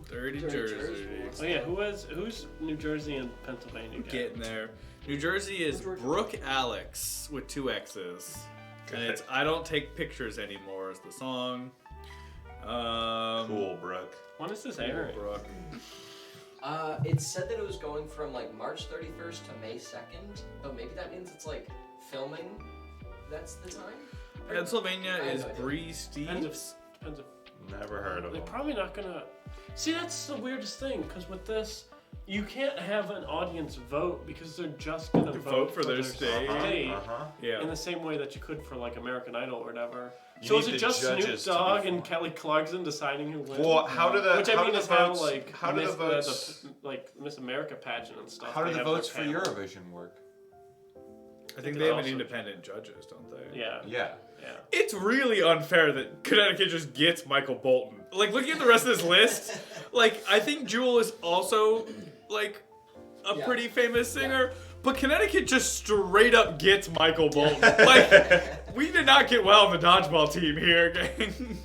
Dirty
Jersey.
Jersey.
Oh yeah, who's New Jersey and Pennsylvania? guy?
Getting there. New Jersey is Brooke Alex with 2 X's. And it's I Don't Take Pictures Anymore is the song.
Cool, Brooke.
When is this airing?
Brooke.
It said that it was going from like March 31st to May 2nd, but maybe that means it's like filming. That's the time.
Pennsylvania
I have
is
no idea.
Bree Steves.
Depends if
Never heard of
they're
them.
probably not gonna. See, that's the weirdest thing, because with this, you can't have an audience vote because they're just gonna
Vote for their state.
Uh-huh.
Yeah.
in the same way that you could for like American Idol or whatever.
You
So
need
is it
the
just Snoop
judges to be
Dogg and
formed.
Kelly Clarkson deciding who wins?
Well, how do the
Which I
how
mean
do
is
the votes
how like
how do the
Miss-
votes
like Miss America pageant and stuff.
how do
they
the
have their
votes for
panel.
Eurovision work?
I think
they
they have an
also-
independent judges, don't they?
Yeah.
Yeah.
Yeah.
It's really unfair that Connecticut just gets Michael Bolton. Like, looking at the rest of this list, like, I think Jewel is also, like, a
Yeah.
pretty famous singer, but Connecticut just straight up gets Michael Bolton. Like, we did not get well on the dodgeball team here, gang.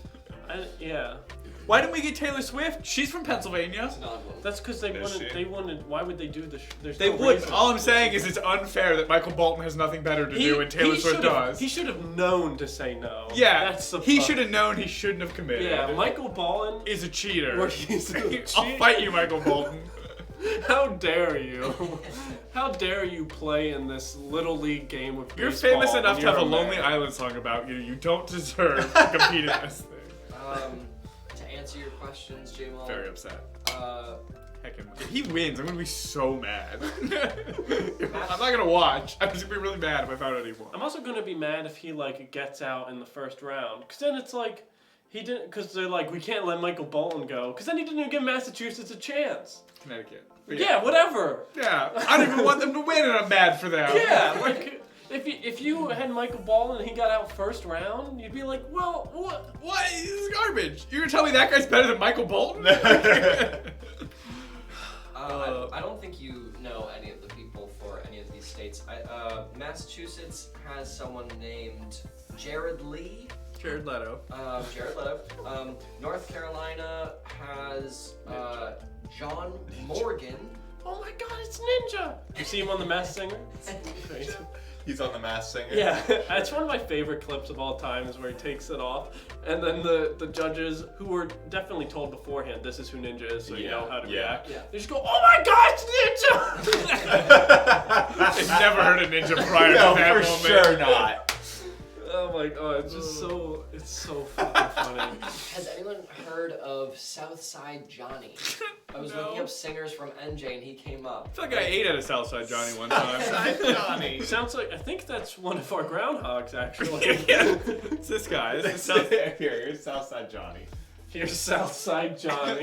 Yeah.
Why didn't we get Taylor Swift? She's from Pennsylvania.
It's an odd one.
That's because they
Is
wanted.
she?
They wanted. Why would they do this? There's
They
no
would.
reason.
All I'm saying is it's unfair that Michael Bolton has nothing better to do and Taylor Swift does.
He should have known to say no.
Yeah,
That's the
he
fuck.
should have known he shouldn't have committed.
Yeah, Michael Ballin.
is a cheater.
Well, he's a
I'll
cheat-
fight you, Michael Bolton.
How dare you? How dare you play in this little league game of
You're
baseball
famous
when
enough to
you're
have a
man?
Lonely Island song about you. You don't deserve to compete in this thing.
To answer your questions, Jamal.
Very upset.
Heck,
If he wins, I'm gonna be so mad. I'm not gonna watch. I'm just gonna be really mad if I found out he won.
I'm also gonna be mad if he like gets out in the first round, because then it's like he didn't. Because they're like, we can't let Michael Bolton go, because then he didn't even give Massachusetts a chance.
Connecticut. But
Yeah, whatever.
Yeah. I don't even want them to win, and I'm mad for them.
Yeah, like if you had Michael Ballin and he got out first round, you'd be like, well, what?
What? This is garbage. You're gonna tell me that guy's better than Michael Bolton?
I don't think you know any of the people for any of these states. Massachusetts has someone named Jared Lee.
Jared Leto.
Jared Leto. North Carolina has John Morgan.
Oh my God, it's Ninja! You see him on The Masked Singer?
He's on the Masked Singer.
Yeah, that's one of my favorite clips of all time is where he takes it off, and then the judges, who were definitely told beforehand, this is who Ninja is, so you know how to react.
Yeah.
They just go, oh my God, it's Ninja!
I've never heard a ninja prior
No,
to that
for
moment.
sure not.
Oh my God, it's just so, it's so fucking funny.
Has anyone heard of Southside Johnny? I was
No.
looking up singers from NJ and he came up.
I feel like I ate at a Southside Johnny one time.
Johnny.
Sounds like, I think that's one of our groundhogs, actually.
Yeah. It's this guy. This is South.
Here, here's Southside Johnny.
Here's Southside Johnny.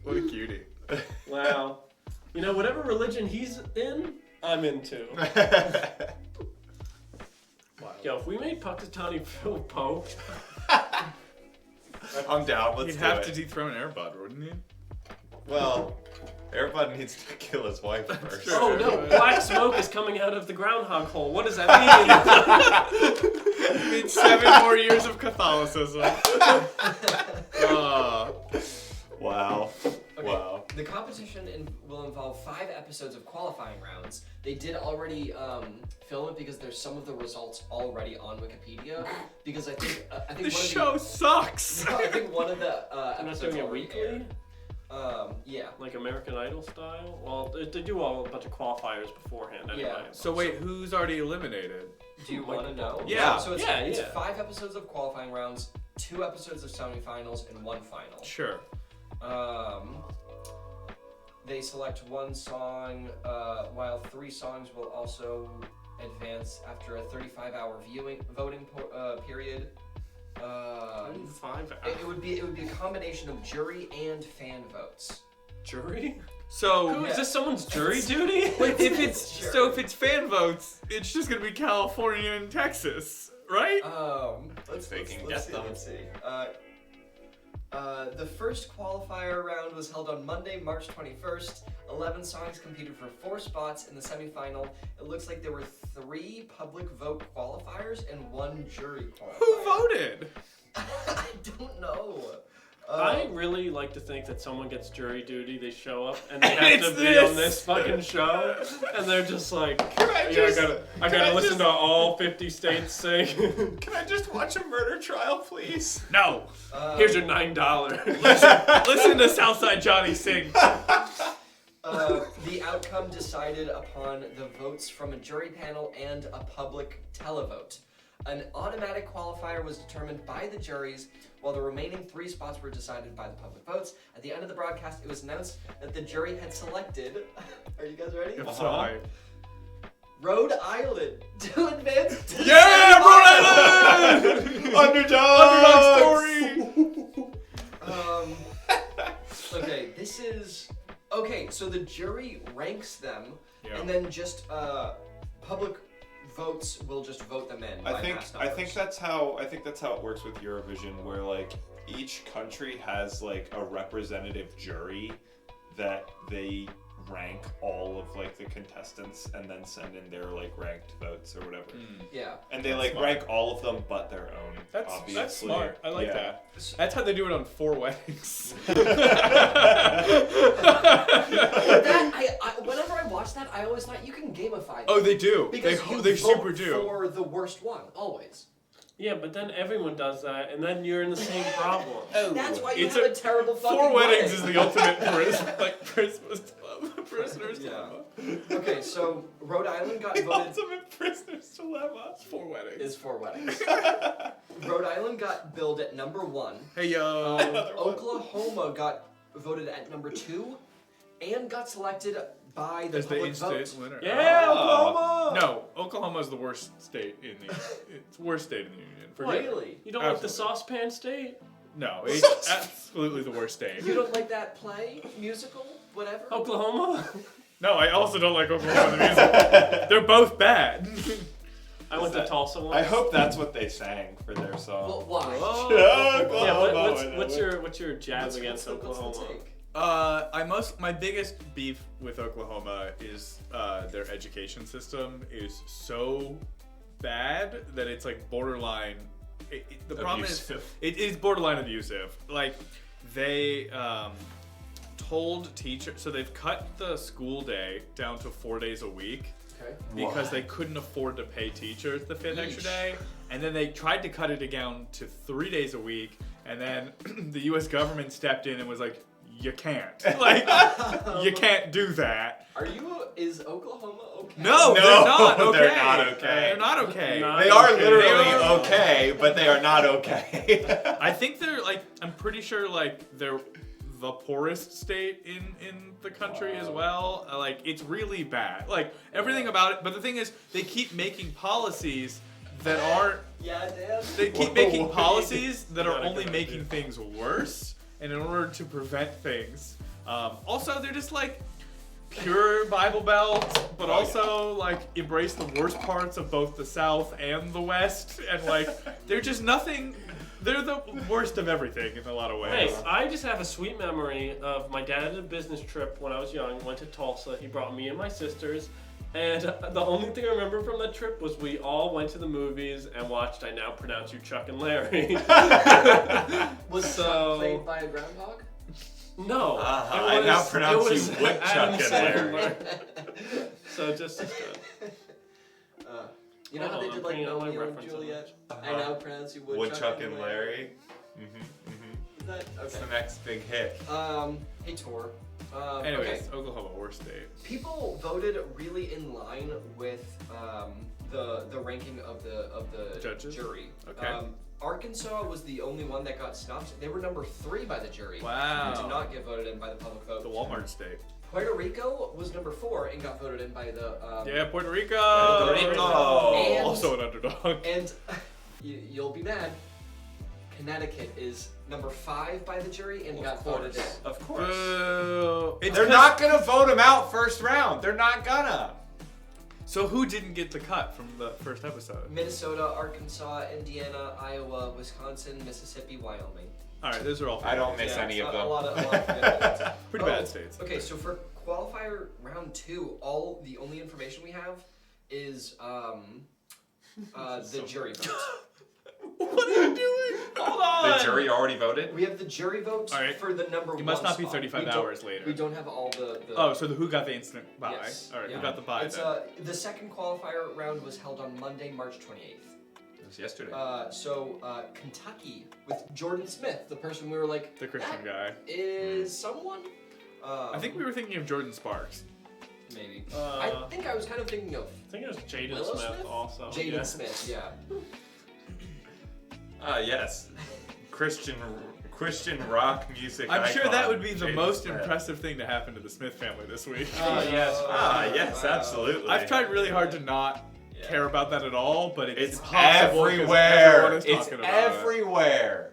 What a cutie.
Wow. You know, whatever religion he's in, I'm into. Yo, if we made Pakistani Phil Pope,
I'm down. Let's
He'd
do
have
it.
to dethrone Airbud, wouldn't he?
Well, Airbud needs to kill his wife first.
Sure.
oh no, black smoke is coming out of the groundhog hole. What does that mean?
It means 7 more years of Catholicism.
Wow.
Okay.
Wow.
The competition production will involve 5 episodes of qualifying rounds. They did already film it because there's some of the results already on Wikipedia. Because I think
The show sucks.
I think one of the
They're not
episodes
doing it
already
weekly?
aired. Yeah.
Like American Idol style? Well, they do a bunch of qualifiers beforehand anyway.
Yeah.
So wait, who's already eliminated?
Do you want to know?
Yeah.
So it's,
Yeah,
it's
yeah.
5 episodes of qualifying rounds, 2 episodes of semifinals, and 1 final.
Sure.
They select 1 song, while 3 songs will also advance after a 35-hour voting period.
5 hours.
It would be a combination of jury and fan votes.
Jury?
So
Who is this? Someone's jury duty?
if it's fan votes, it's just gonna be California and Texas, right?
Let's
Faking
see.
death
Let's see. The first qualifier round was held on Monday, March 21st. 11 songs competed for 4 spots in the semifinal. It looks like there were 3 public vote qualifiers and 1 jury qualifier.
Who voted?
I don't know.
I really like to think that someone gets jury duty, they show up, and they have to
It's
be on
this.
this fucking show, and they're just like,
I
gotta listen
just-
to all 50 states sing.
Can I just watch a murder trial, please?
No.
Here's your $9.
Listen to Southside Johnny sing.
The outcome decided upon the votes from a jury panel and a public televote. An automatic qualifier was determined by the juries, while the remaining 3 spots were decided by the public votes. At the end of the broadcast, it was announced that the jury had selected. Are you guys ready?
I'm sorry.
Rhode Island to advance to the
Yeah,
semifinals.
Rhode Island!
Underdog
story!
Okay, this is... Okay, so the jury ranks them,
Yeah.
and then just public votes will just vote them in. by mass
I think
numbers.
that's how it works with Eurovision, where like each country has like a representative jury that they rank all of like the contestants and then send in their like ranked votes or whatever.
Yeah.
And they like
smart.
rank all of them but their own.
That's
obviously.
smart. I like
Yeah.
that. That's how they do it on 4 weddings.
Whenever I watch that, I always thought you can gamify that.
Oh, they do.
Because
They
you
super
vote
do.
for the worst one, always.
Yeah, but then everyone does that, and then you're in the same problem.
That's why you
It's
have
a-
a terrible fucking
4 weddings
wedding.
is the ultimate Christmas prisoner's
Yeah.
dilemma.
Okay, so Rhode Island got
The
voted...
ultimate prisoner's dilemma. 4 weddings.
is 4 weddings. Rhode Island got billed at number 1.
Hey yo.
Oklahoma got voted at number 2 and got selected by the
As the
public
in-state
vote.
winner.
Yeah, Oklahoma!
No, Oklahoma's the worst state in the. It's the worst state in the union. Forget it.
Really?
You don't like the
Absolutely.
saucepan state?
No, it's absolutely the worst state.
You don't like that play, musical, whatever?
Oklahoma?
No, I also don't like Oklahoma the music. They're both bad.
I went to Tulsa once.
I hope that's what they sang for their song.
Well, why?
Yeah, what's your jab
What's-
against
what's the
Oklahoma?
take?
My biggest beef with Oklahoma is their education system is so bad that it's like borderline. The problem
Abusive.
is it is borderline abusive. Like they told teachers, so they've cut the school day down to 4 days a week.
Okay.
Because they couldn't afford to pay teachers the 5th extra day, and then they tried to cut it down to 3 days a week, and then the U.S. government stepped in and was like, "You can't, like, you can't do that."
Is Oklahoma okay?
No, they're not okay.
They're not okay.
They're not okay.
Not
They are
okay.
literally
They are-
okay, but they are not okay.
I think they're like, I'm pretty sure like they're the poorest state in the country as well. Like it's really bad. Like everything about it. But the thing is, they keep making policies that aren't.
Yeah, Dan.
They keep
Whoa,
making
what?
policies that are
Not a
only
good
making
idea.
things worse, and in order to prevent things. Also, they're just like pure Bible Belt, but also like embrace the worst parts of both the South and the West, and like they're just nothing. They're the worst of everything in a lot of ways.
Hey, I just have a sweet memory of my dad at a business trip when I was young, went to Tulsa. He brought me and my sisters. And the only thing I remember from that trip was we all went to the movies and watched I Now Pronounce You Chuck and Larry.
Was
So-
Chuck played by a groundhog?
No.
I now pronounce you Woodchuck
Adam
and Larry.
Sandler. So just as good.
You know how they did like Romeo and Juliet? I now pronounce you
Woodchuck and Larry.
Is that
That's
okay?
the next big hit.
Hey Tor.
Anyways,
Okay.
Oklahoma, worst state.
People voted really in line with the ranking of the
Judges?
jury.
Okay.
Arkansas was the only one that got snuffed. They were number 3 by the jury.
Wow.
Did not get voted in by the public vote.
The Walmart state.
Puerto Rico was number 4 and got voted in by the.
Yeah, Puerto Rico.
Puerto Rico.
And-
Also an underdog.
And you'll be mad. Connecticut is number 5 by the jury and got voted in.
Of course.
Boo.
They're not gonna vote him out first round. They're not gonna.
So who didn't get the cut from the first episode?
Minnesota, Arkansas, Indiana, Iowa, Wisconsin, Mississippi, Wyoming.
All right, those are all.
I don't miss
Yeah,
any of
a
them.
lot of good ones.
Pretty bad states.
Okay, so for qualifier round 2, the only information we have is the jury vote.
What are you doing? Hold on.
The jury already voted?
We have the jury vote
All right.
for the number 1
It must not be
spot.
35
We don't-
hours later.
We don't have all the
Oh, so who got the instant buy?
Yes.
All right,
Yeah.
who got the buy
It's
then?
the second qualifier round was held on Monday, March 28th.
It was yesterday.
Kentucky with Jordan Smith, the person we were like,
The Christian
that
guy.
is someone.
I think we were thinking of Jordan Sparks.
Maybe. I think I was kind of thinking of
I think it was Jaden
Willow
Smith also.
Jaden
Yeah.
Smith. Yeah.
Yes. Christian rock music.
I'm sure that
icon,
would be the
Jaden
most
Smith.
impressive thing to happen to the Smith family this week.
Yes.
Yes, absolutely.
I've tried really hard to not care about that at all, but it's
It's
impossible 'cause everyone
everywhere.
is
It's
talking about it.
everywhere.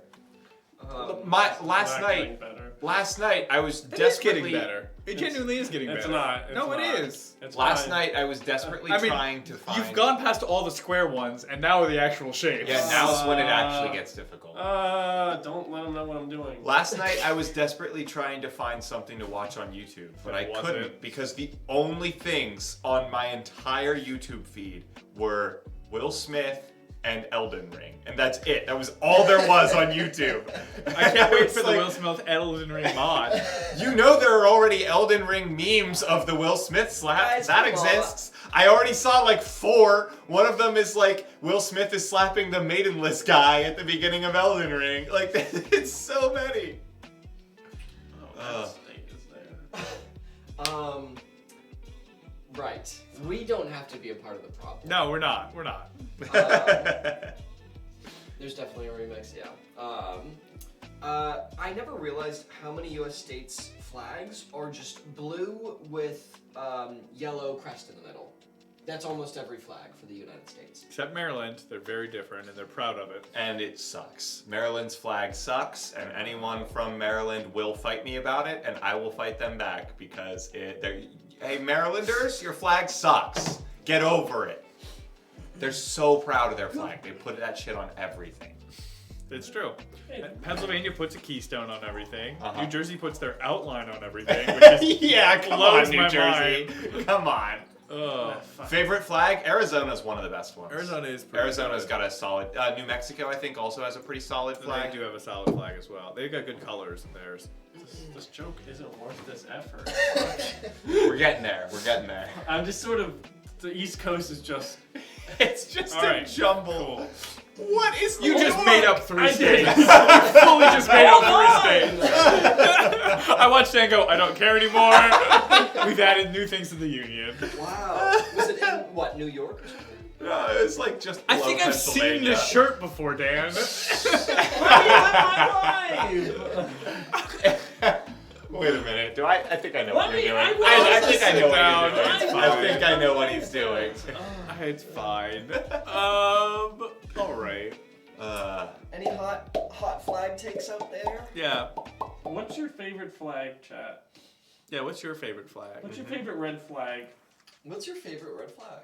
Last night I was
It is
desperately
getting better. It genuinely is getting
It's
better.
not. It's
No,
not.
it is.
It's
Last
fine.
night I was desperately
I mean,
trying to find.
You've gone past all the square ones, and now are the actual shapes.
Yeah, now's when it actually gets difficult.
Don't let them know what I'm doing.
Last night I was desperately trying to find something to watch on YouTube, but I
Was
couldn't
it?
because the only things on my entire YouTube feed were Will Smith and Elden Ring, and that's it. That was all there was on YouTube.
I can't wait for
It's
the
like,
Will Smith Elden Ring mod.
You know there are already Elden Ring memes of the Will Smith slap.
Guys,
That
come on.
exists. I already saw like 4. One of them is like Will Smith is slapping the maidenless guy at the beginning of Elden Ring. Like it's so many.
That state is there.
Right. We don't have to be a part of the problem.
No, we're not. We're not.
There's definitely a remix, yeah. I never realized how many U.S. states' flags are just blue with yellow crest in the middle. That's almost every flag for the United States.
Except Maryland, they're very different, and they're proud of it.
And it sucks. Maryland's flag sucks, and anyone from Maryland will fight me about it, and I will fight them back because hey, Marylanders, your flag sucks. Get over it. They're so proud of their flag. They put that shit on everything.
It's true. Pennsylvania puts a keystone on everything.
Uh-huh.
New Jersey puts their outline on everything, which is
Yeah, come
blows
on, New
my
Jersey. Come on.
Ugh.
Favorite flag? Arizona's one of the best ones.
Arizona is pretty
Arizona's
good.
got a solid. New Mexico, I think, also has a pretty solid flag.
They do have a solid flag as well. They've got good colors in theirs.
This joke isn't worth this effort.
We're getting there. We're getting there.
I'm just sort of. The East Coast is just.
It's just
All
a
right,
jumble.
cool.
What is
You
New
just
York?
made up 3
I
states.
did.
You fully just made up 3 states. I watched Dan go, I don't care anymore. We've added new things to the union.
Wow. Was it in, what, New York or something?
It's like just.
I
below
think I've seen
Pennsylvania.
this shirt before, Dan.
Wait a minute. I think I know what
Let
you're
me-
doing.
I will
I think I know
sit down.
what you're
It's
doing. I
fine.
think I know what he's doing.
It's fine. All right.
Any hot flag takes out there?
Yeah.
What's your favorite flag, chat?
Yeah, what's your favorite flag?
What's your favorite red flag?
What's your favorite red flag?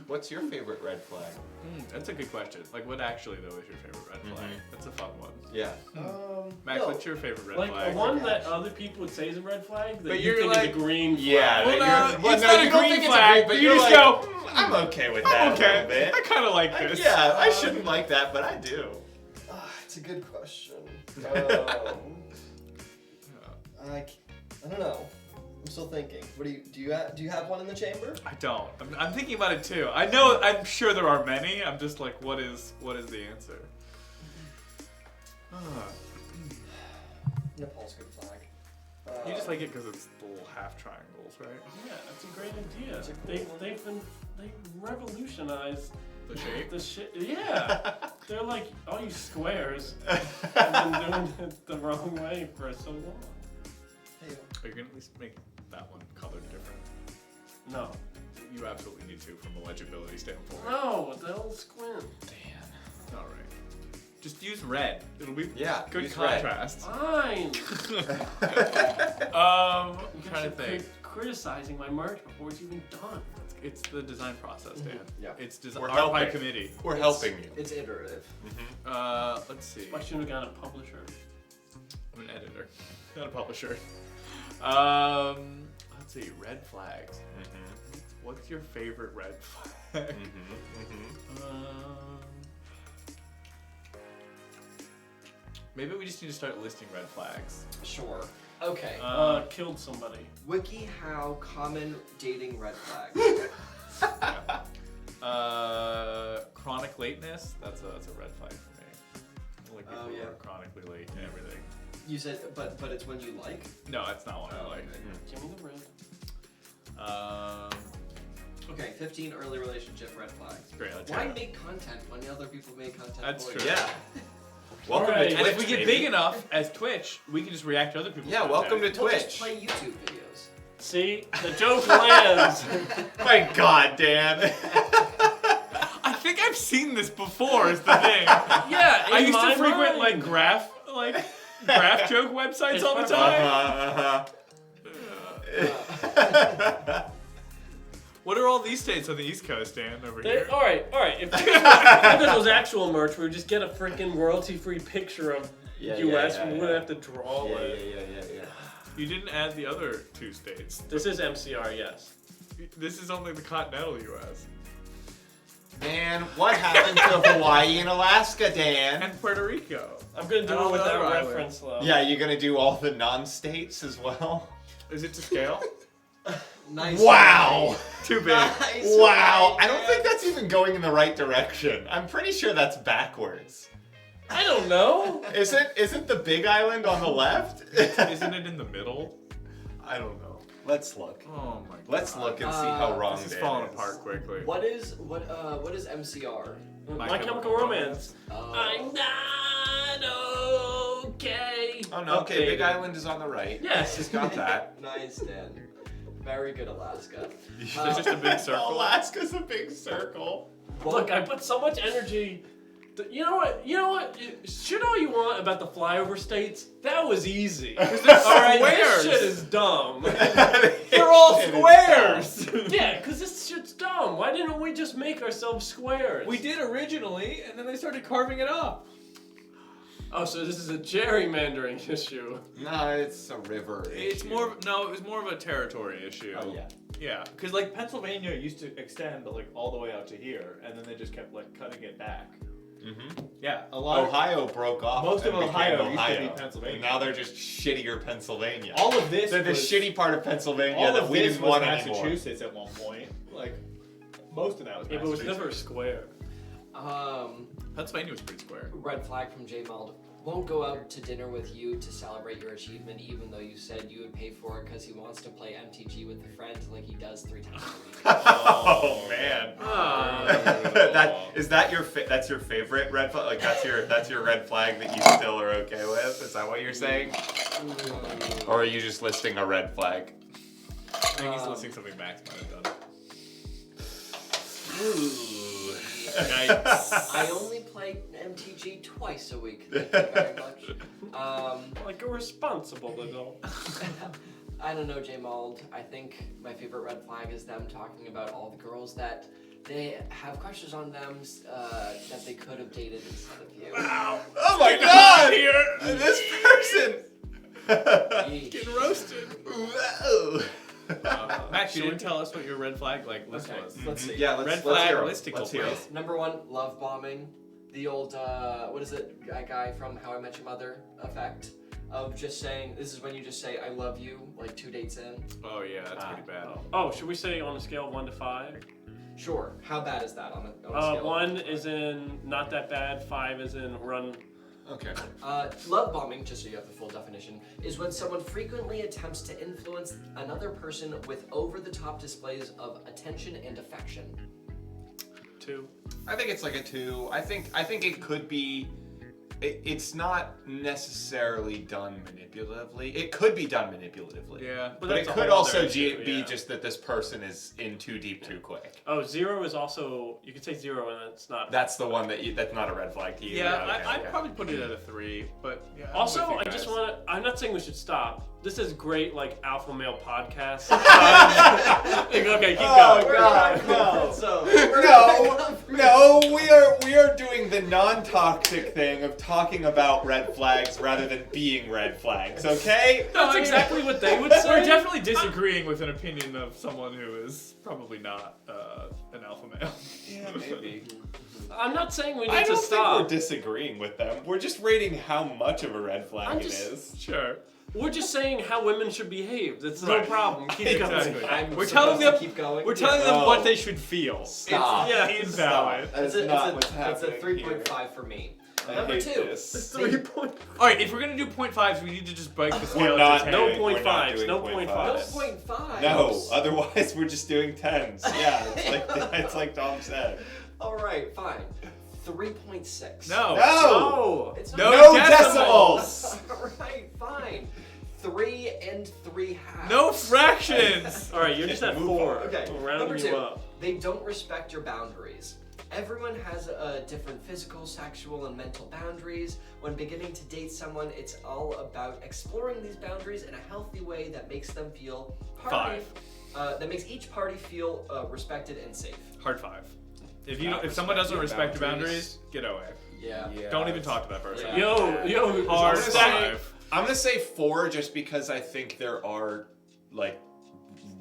What's your favorite red flag?
That's a good question. Like, what actually, though, is your favorite red flag? That's a fun one.
Yeah.
Max,
no.
what's your favorite red
Like
flag?
one that other people would say is a red flag, that
But
you
you're
think
like-
is a green flag.
Yeah.
Well,
that
no, it's not a
you don't
green
think it's
flag,
but
you
you're
just
like,
go,
I'm okay with
I'm
that a
okay.
little bit.
I kind of like this.
Yeah, I shouldn't like that, but I do.
It's a good question. I don't know. I'm still thinking. What do you have one in the chamber?
I don't. I'm thinking about it too. I know. I'm sure there are many. I'm just like, what is the answer?
Nepal's good flag.
You just like it because it's the little half triangles, right?
Yeah, that's a great idea.
It's a cool
They revolutionized
The shape.
the shit. Yeah, they're like, all you squares have been doing it the wrong way for so long.
Hey,
Are you gonna at least make that one colored different?
No.
You absolutely need to from a legibility standpoint.
No, they'll squint.
All right. Just use red. It'll be good
use red.
contrast.
Fine.
I'm
You
trying to
guys are
think.
criticizing my merch before it's even done.
It's the design process, Dan.
Yeah.
It's
We're
art by
helping.
committee.
We're helping you.
It's iterative.
Let's see.
I should have gotten a publisher.
I'm an editor, not a publisher. Let's see. Red flags. What's your favorite red flag? Maybe we just need to start listing red flags.
Sure. Okay.
Killed somebody.
WikiHow common dating red flags.
Chronic lateness. That's a red flag for me. Like people who
yeah.
are chronically late and everything.
You said, but it's when you like.
No, that's not what I like.
Give me the red.
Okay, 15 early relationship red flags.
Great. Let's
Why
hear it.
make content when other people make content
That's
for
true.
you?
Yeah. Welcome
Alright.
to
And
Twitch,
if we get
baby.
big enough as Twitch, we can just react to other people's
Yeah, welcome to
content.
We'll just
Twitch.
play YouTube videos.
See, the joke lands.
My God, Dan.
I think I've seen this before. Is the thing.
Yeah,
I
in
used
my
to frequent
mind.
graph joke websites
It's
all the
perfect.
time. What are all these states on the East Coast, Dan, over here?
All right. If this was actual merch, we would just get a freaking royalty-free picture of U.S. We wouldn't have to draw it.
Yeah.
You didn't add the other two states.
This is MCR, yes.
This is only the continental U.S.
Man, what happened to Hawaii and Alaska, Dan?
and Puerto Rico.
I'm gonna do
And
it
all
with
the
that
other islands.
reference, though.
Yeah, you're gonna do all the non-states as well?
Is it to scale?
Nice.
Wow!
Too big.
Nice.
Wow!
Right,
I don't think that's even going in the right direction. I'm pretty sure that's backwards.
I don't know.
Isn't the big island on the left?
Isn't it in the middle?
I don't know. Let's look.
Oh my god.
Let's look and see how wrong
This is
Dan
falling
is.
apart quickly.
What is MCR?
My Chemical Romance.
Oh.
I'm not okay.
Oh no, okay, Big
Updated.
Island is on the right.
Yes.
Just got that.
Nice, Dan. Very good, Alaska.
It's just a big circle.
Alaska's a big circle.
Look, I put so much energy. You know what? Shoot all you want about the flyover states. That was easy. All right, this
squares.
shit is dumb.
They're all squares.
Yeah, because this shit's dumb. Why didn't we just make ourselves squares?
We did originally, and then they started carving it up.
Oh, so this is a gerrymandering issue.
No, it's a river.
It was more of a territory issue.
Oh yeah.
Yeah, because like Pennsylvania used to extend like all the way out to here, and then they just kept like cutting it back.
Mm-hmm.
Yeah, a lot.
Ohio broke off.
Most of
and became
Ohio used to
Ohio.
be Pennsylvania.
And now they're just shittier Pennsylvania.
All of this.
They're the
was,
shitty part of Pennsylvania
all
that
of
we
this
didn't
was
want anymore.
Massachusetts at one point. Like most of that was
Yeah, but it was
Massachusetts.
never a square.
Pennsylvania was pretty square.
Red flag from J Mald. Won't go out to dinner with you to celebrate your achievement, even though you said you would pay for it because he wants to play MTG with a friend like he does 3 times a week.
Oh man. That's your favorite red flag? Like that's your red flag that you still are okay with? Is that what you're saying? Or are you just listing a red flag?
I think he's listing something Max might have done.
Ooh.
Yikes.
I only play MTG twice a week. Thank you very much.
Like a responsible adult.
I don't know, J Mald. I think my favorite red flag is them talking about all the girls that they have crushes on them that they could have dated instead of you.
Wow.
Oh my
Getting
god!
hot here.
This person!
Yeesh.
Getting roasted.
Whoa.
Max, you didn't tell us what your red flag list
Okay,
was.
let's see.
Yeah,
Red
let's
flag
hear 'em.
listicle,
Let's hear 'em.
please.
Number 1, love bombing. the old what is it? That guy from How I Met Your Mother effect of just saying this is when you just say I love you like 2 dates in.
Oh yeah, that's pretty bad.
Oh, should we say on a scale of 1 to 5?
Sure. How bad is that on a scale?
1 is in not that bad. 5 is in run.
Okay.
Love bombing, just so you have the full definition, is when someone frequently attempts to influence another person with over-the-top displays of attention and affection.
2.
I think it's like a 2. I think it could be. It's not necessarily done manipulatively. It could be done manipulatively.
Yeah.
But
that's
it
a
could
whole
also
other issue,
be
yeah.
just that this person is in too deep too quick.
Oh, 0 is also, you could say 0 and it's not.
That's the one that's not a red flag to you.
Yeah,
okay,
I'd
okay.
probably put it at a 3, but yeah. I'm
Also,
with you
I
guys.
just want to, I'm not saying we should stop. This is great, like, alpha male podcast. Okay, keep
Oh
going.
God, no!
So
No, we are doing the non-toxic thing of talking about red flags rather than being red flags. Okay?
That's exactly what they would say.
We're definitely disagreeing with an opinion of someone who is probably not an alpha male.
Yeah, maybe.
I'm not saying we need
I
to
don't think
stop.
we're disagreeing with them. We're just rating how much of a red flag
I'm
it
just-
is.
Sure.
We're just saying how women should behave. That's no
Right.
problem. Keep going.
Exactly.
I'm
We're
supposed
telling
to
them.
keep going.
We're telling them
No.
what they should feel.
Stop.
Yeah,
It's
Stop.
invalid.
That is
It's
not
a,
what's
it's
happening
a 3.5 for me.
here. I
Number
hate
2.
this.
3 point.
All right, if we're gonna do 0.5s, we need to just break the scale
not
to 10.
No
doing- we're not
0.5s.
doing
No
0.5s.
0.5s.
No, otherwise we're just doing 10s. Yeah, it's like Tom said.
All right, fine. 3.6.
No.
No!
It's
No
not.
decimals.
All right, fine. 3 3/2.
No fractions.
All right, you're just at 4.
Okay.
We're rounding
Number
you
2.
up.
They don't respect your boundaries. Everyone has a different physical, sexual, and mental boundaries. When beginning to date someone, it's all about exploring these boundaries in a healthy way that makes them feel that makes each party feel respected and safe.
Hard 5. If
Not
someone doesn't
respect
respect
your
your boundaries, get away.
Yeah.
Don't even talk to that person.
Yeah.
Yo,
Hard
is
that-
5.
I'm gonna say 4 just because I think there are like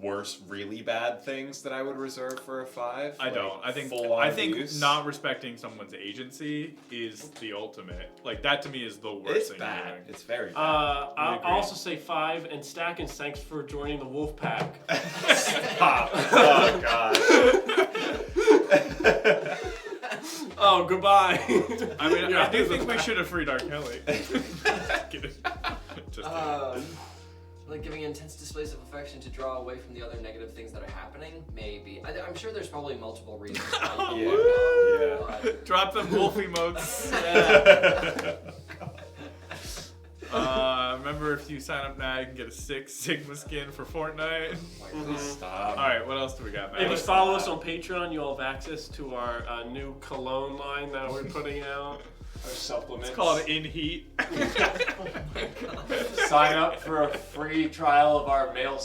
worse, really bad things that I would reserve for a 5.
I don't. I think
full-on
not
abuse.
respecting someone's agency is the ultimate. Like that to me is the worst
It's
thing.
bad.
you're doing.
It's very bad.
I'll
agree.
also say 5, and Stack and thanks for joining the wolf pack.
Stop. Oh God.
Oh, goodbye.
I mean,
Yeah,
I do
the
think we
pack.
should have freed R. Kelly. Kidding. Just kidding.
Like giving intense displays of affection to draw away from the other negative things that are happening? Maybe. I'm sure there's probably multiple reasons why you
Yeah.
would, but-
Drop them wolf emotes. Remember, if you sign up now, you can get a 6 Sigma skin for Fortnite.
Stop.
All right, what else do we got, man?
If you follow us on Patreon, you'll have access to our new cologne line that we're putting out.
Our supplements.
It's called In Heat.
Sign up for a free trial of our male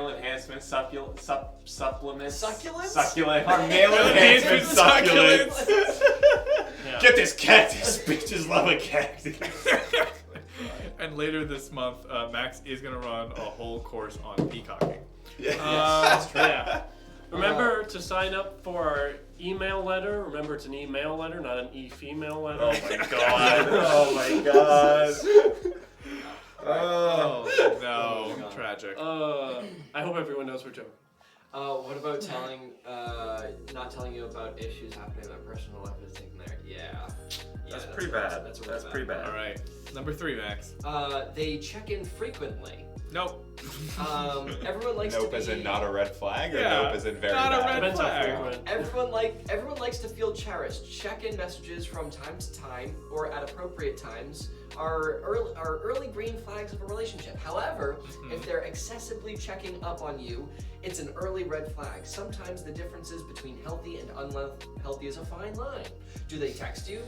enhancement supplements.
Succulents?
Succulent. Our male enhancement
Enhancement
succulents.
Yeah.
Get this cactus. Bitches love a cactus.
And later this month, Max is going to run a whole course on peacocking.
Yeah. Remember to sign up for our email letter. Remember, it's an email letter, not an e-female letter.
Oh my God. Oh my God.
Oh, no. Tragic.
I hope everyone knows we're joking.
What about not telling you about issues happening in their personal life is taken there? Yeah.
That's pretty bad.
That's
That's pretty bad.
All right. Number 3, Max.
They check in frequently.
Nope.
Everyone likes to
Nope
be.
as in not a red flag, or
Yeah,
nope as in very
not a
bad?
red
Depends how
flag.
frequent.
Everyone likes to feel cherished. Check-in messages from time to time or at appropriate times are early green flags of a relationship. However, if they're excessively checking up on you, it's an early red flag. Sometimes the differences between healthy and unhealthy is a fine line. Do they text you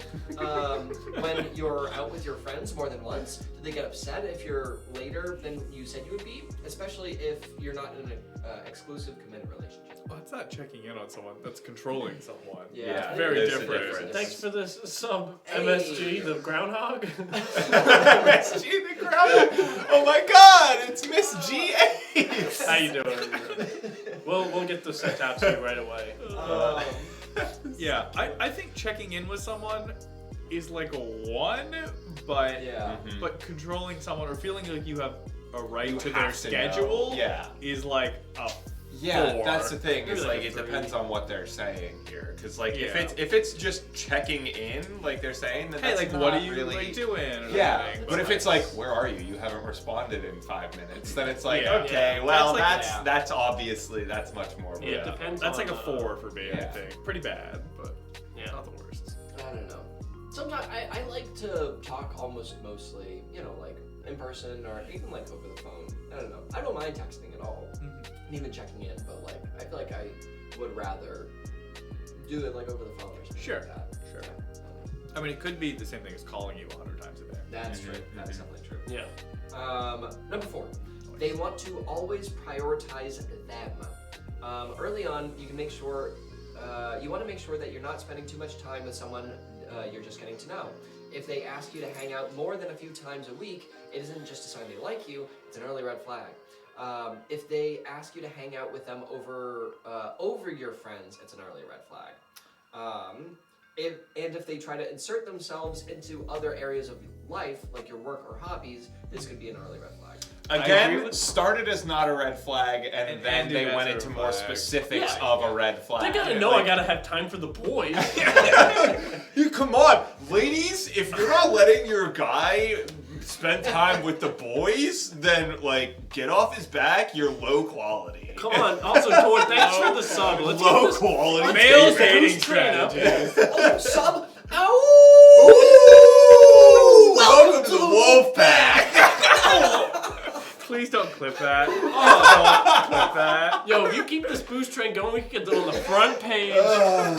when you're out with your friends more than once? Do they get upset if you're later than you said you would be? Especially if you're not in an exclusive committed relationship.
Well, that's not checking in on someone. That's controlling someone.
Yeah.
It's very
There's a
different.
difference.
Thanks for this sub,
Hey.
MSG, the groundhog.
MSG the crowd. Oh my God, it's Miss G8.
How you doing? We'll get this sent out to you right away.
Yeah, I think checking in with someone is like a 1, but
Yeah.
but controlling someone or feeling like you have a right
You
to
have
their
to
schedule
know. Yeah.
is like a
Yeah,
4.
that's the thing.
Maybe
It's
like
like
a
it
3.
depends on what they're saying here. Because like
Yeah.
if it's just checking in, like they're saying, then
Hey,
that's
like
not
what are you
really
like doing? Or
Yeah,
anything,
but if it's like, where are you? You haven't responded in 5 minutes. Then it's like,
Yeah.
okay,
Yeah.
well,
That's like-
that's obviously that's much more.
yeah,
It depends
that's
on,
like a 4 for me. I
yeah.
think pretty bad, but
Yeah.
not the worst.
I don't know. Sometimes I like to talk mostly, like in person or even like over the phone. I don't know. I don't mind texting at all, and even checking in. But like, I feel like I would rather do it like over the phone or something
Sure,
like that.
sure.
Yeah.
I mean, it could be the same thing as calling you 100 times a day.
That's true. That's definitely true.
Yeah.
Number 4, they want to always prioritize them. Early on, you can make sure you want to make sure that you're not spending too much time with someone you're just getting to know. If they ask you to hang out more than a few times a week, it isn't just a sign they like you; it's an early red flag. If they ask you to hang out with them over your friends, it's an early red flag. If they try to insert themselves into other areas of life, like your work or hobbies, this could be an early red flag.
Again, started as not a red flag, and then
ended
they
as
went
a
into
red
more
flag.
specifics
Yeah.
of a red flag.
They gotta know I gotta have time for the boys.
You come on, ladies! If you're not letting your guy spend time with the boys, then like get off his back. You're low quality.
Come on. Also, Tor, thanks for the sub. Let's
Low
get this
quality
Male
dating.
dating strategies.
Oh, sub! Ow!
Ooh! Welcome to the wolf pack.
Please don't clip that. Don't clip that.
Yo, if you keep this boost train going, we can get that on the front page.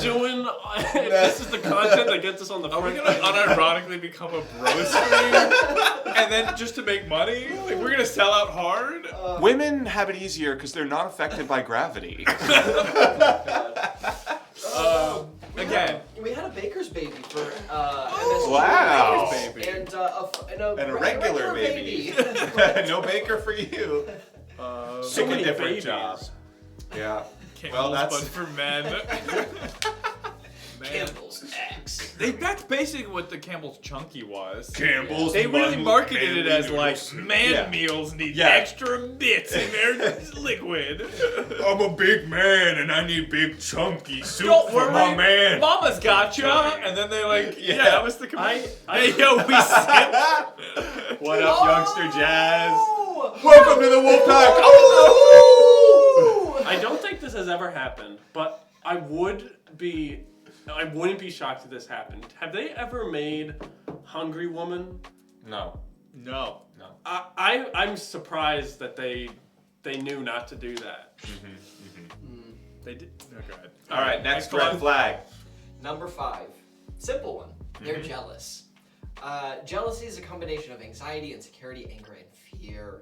Doing this is the content that gets us on the
Are we
front
gonna
page.
unironically become a bro stream? And then just to make money? Like we're gonna sell out hard?
Women have it easier because they're not affected by gravity.
Again.
We had a baker's baby for
Wow.
MSG
Baby.
and a
regular baby. No baker for you.
So
Pick
many
a different
babies.
job. Yeah.
Campbell's,
that's-
but for men. Man.
Campbell's X.
That's basically what the Campbell's Chunky was.
Campbell's.
They really marketed it as like man
Yeah.
meals need
Yeah.
extra bits in their liquid.
I'm a big man and I need big chunky soup
Don't
for
worry,
my man.
Mama's gotcha. And then they like, yeah,
Yeah.
that was the commercial. Hey, yo, we sipped.
What up, youngster Jazz?
Oh!
Welcome to the Wolfpack.
Oh!
I don't think this has ever happened, but I wouldn't be shocked if this happened. Have they ever made Hungry Woman?
No.
No.
I'm surprised that they knew not to do that.
They did. No, go ahead.
All right, next
one.
red flag.
Number 5. Simple one. They're jealous. Jealousy is a combination of anxiety, insecurity, anger, and fear.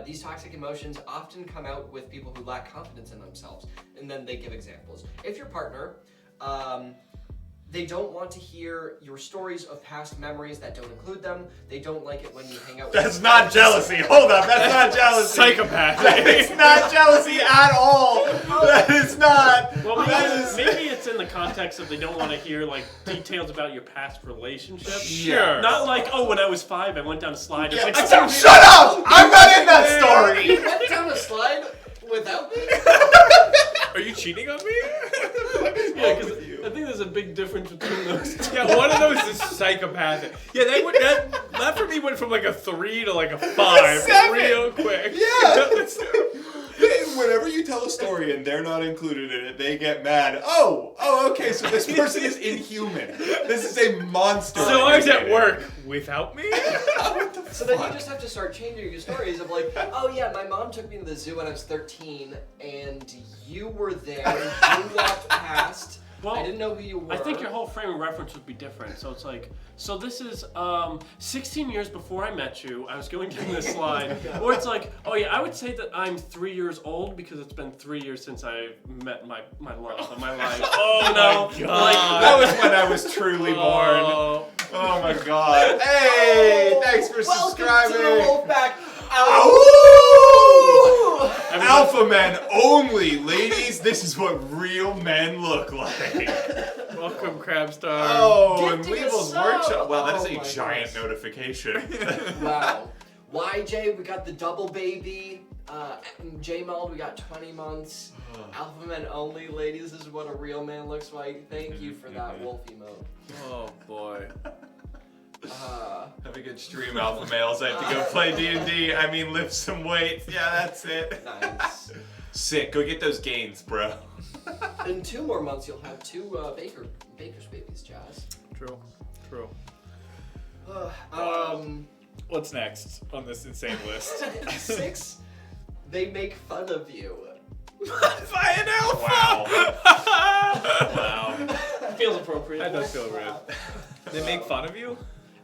These toxic emotions often come out with people who lack confidence in themselves, and then they give examples. If your partner, they don't want to hear your stories of past memories that don't include them. They don't like it when you hang out with
That's not jealousy. Hold up, that's not jealousy.
Psychopathic.
It's not jealousy at all. That is not.
Well,
That
maybe it's in the context of they don't want to hear like details about your past relationship.
Sure.
Not like, oh, when I was 5, I went down a slide. It's like,
Shut up! I'm not in that story.
You went down a slide without me?
Are you cheating on me?
yeah, because I think there's a big difference between those two.
Yeah, one of those is psychopathic. Yeah, that for me went from like a 3 to like a 5
7.
real quick.
Yeah. Whenever you tell a story and they're not included in it, they get mad. Oh, okay, so this person is inhuman. This is a monster.
So I was at work without me?
So then you just have to start changing your stories of like, oh yeah, my mom took me to the zoo when I was 13, and you were there, and you walked past.
Well,
I didn't know who you were.
I think your whole frame of reference would be different. So it's like, so this is 16 years before I met you, I was going down this slide. Or it's like, oh yeah, I would say that I'm 3 years old because it's been 3 years since I met my love of my life.
Oh
my
God.
That was when I was truly born. Oh my god. Hey, thanks for subscribing.
Welcome to the Wolfpack.
Ow! Alpha men only, ladies. This is what real men look like.
Welcome, Crabstar.
Oh, and
Gifting a
Weevil's
sub.
Well, that is
Oh
a
my
giant
goodness.
notification.
Wow. YJ, we got the double baby. J-Meld, we got 20 months. Alpha men only, ladies, this is what a real man looks like. Thank you for that wolf emote.
Oh boy.
Have a good stream, alpha males. I have to go play D&D. I mean, lift some weights. Yeah, that's it.
Nice.
Sick. Go get those gains, bro.
In 2 more months, you'll have 2 Baker's babies, Jazz.
True. True.
What's
next on this insane list?
6, they make fun of you.
By an alpha!
Wow.
Feels appropriate.
That does feel weird. They make fun of you?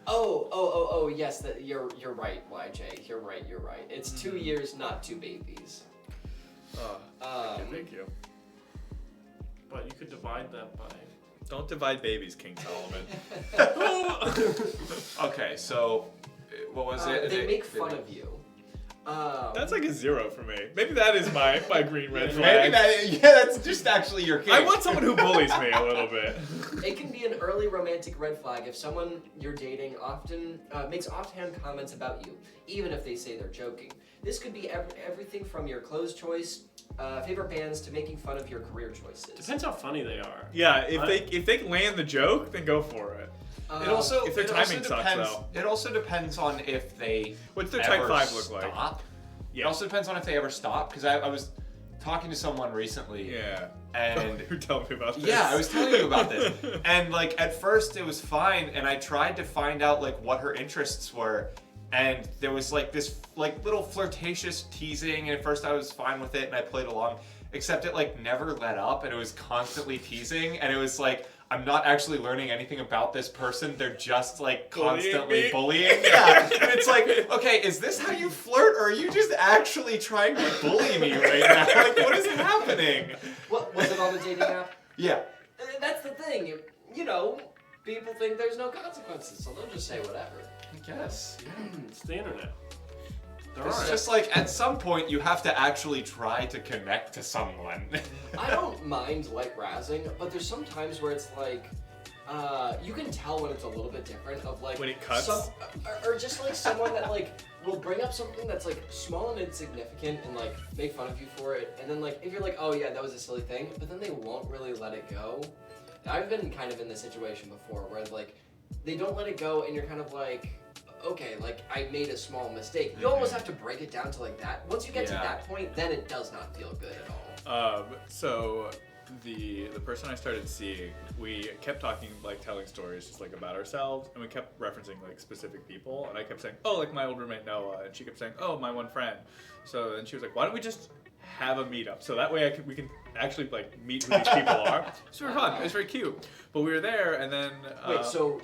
Oh, yes, you're right, YJ. You're right. It's 2 years, not 2 babies.
Thank you.
But you could divide that by.
Don't divide babies, King Solomon.
Okay, so what was it?
They make fun of you.
That's like a 0 for me. Maybe that is my green red
Maybe
flag.
that's just actually your king.
I want someone who bullies me a little bit.
It can be an early romantic red flag if someone you're dating often makes offhand comments about you, even if they say they're joking. This could be everything from your clothes choice, favorite bands, to making fun of your career choices.
Depends how funny they are.
Yeah, if they land the joke, then go for it.
It also
if their
it
timing
also
sucks,
depends.
though.
It also depends on if they.
What's their
ever
type 5 look like?
stop.
Yeah.
It also depends on if they ever stop. Because I was talking to someone recently.
Yeah.
And
who told me about this?
yeah, I was telling you about this. And like at first it was fine, and I tried to find out like what her interests were. And there was like this like little flirtatious teasing, and at first I was fine with it and I played along, except it like never let up, and it was constantly teasing, and it was like, I'm not actually learning anything about this person, they're just like constantly bullying. Yeah. And it's like, okay, is this how you flirt, or are you just actually trying to bully me right now? Like, what is happening?
What was it on the dating app?
Yeah.
That's the thing. You know, people think there's no consequences, so they'll just say whatever.
I guess. Yeah.
It's the internet.
It's just like at some point you have to actually try to connect to someone.
I don't mind light razzing, but there's some times where it's like, you can tell when it's a little bit different of like
when it cuts,
or just like someone that like will bring up something that's like small and insignificant and like make fun of you for it, and then like if you're like, oh yeah, that was a silly thing, but then they won't really let it go. I've been kind of in this situation before where like they don't let it go, and you're kind of like, okay, like I made a small mistake. You almost have to break it down to like that. Once you get to that point, then it does not feel good at all.
So the person I started seeing, we kept talking, like telling stories just like about ourselves, and we kept referencing like specific people, and I kept saying, oh, like my old roommate Noah, and she kept saying, oh, my one friend. So then she was like, why don't we just have a meetup, so that way we can actually like meet who these people are. It's super fun. It was very cute. But we were there, and then
wait, so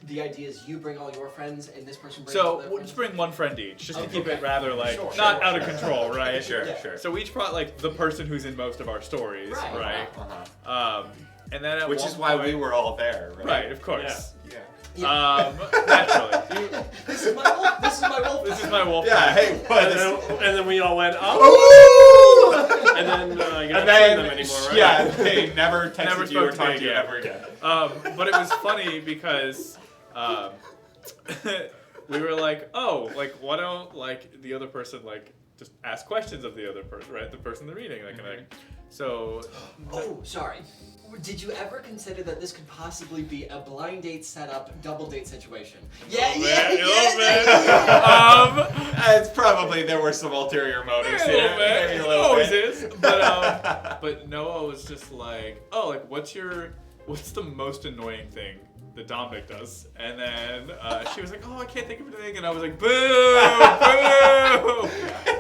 the idea is you bring all your friends and this person brings
so
all their
we'll
friends?
just bring one friend each, just to keep
Okay.
it rather like
Sure,
not
sure,
out of
sure.
control, right?
Sure.
So we each brought like the person who's in most of our stories, right? And then at
Which
one
is why
point,
we were all there, right?
right, of course.
Yeah.
Naturally.
This is my wolf. This is my wolf.
This is my wolf.
Yeah. Hey, but
And then we all went, oh! And then you're not seeing them anymore, right?
Yeah, they never texted
Never
you or
spoke to
talked
me
to you
again.
ever again.
But it was funny because we were like, oh, like why don't like the other person like just ask questions of the other person, right? The person they're reading, like, so.
Oh, sorry. Did you ever consider that this could possibly be a blind date setup, double date situation? Yeah.
It's probably there were some ulterior motives.
A little bit.
Maybe a little
Always
bit.
is. But Noah was just like, oh, like what's the most annoying thing that Dominic does? And then she was like, oh, I can't think of anything. And I was like, boo, boo.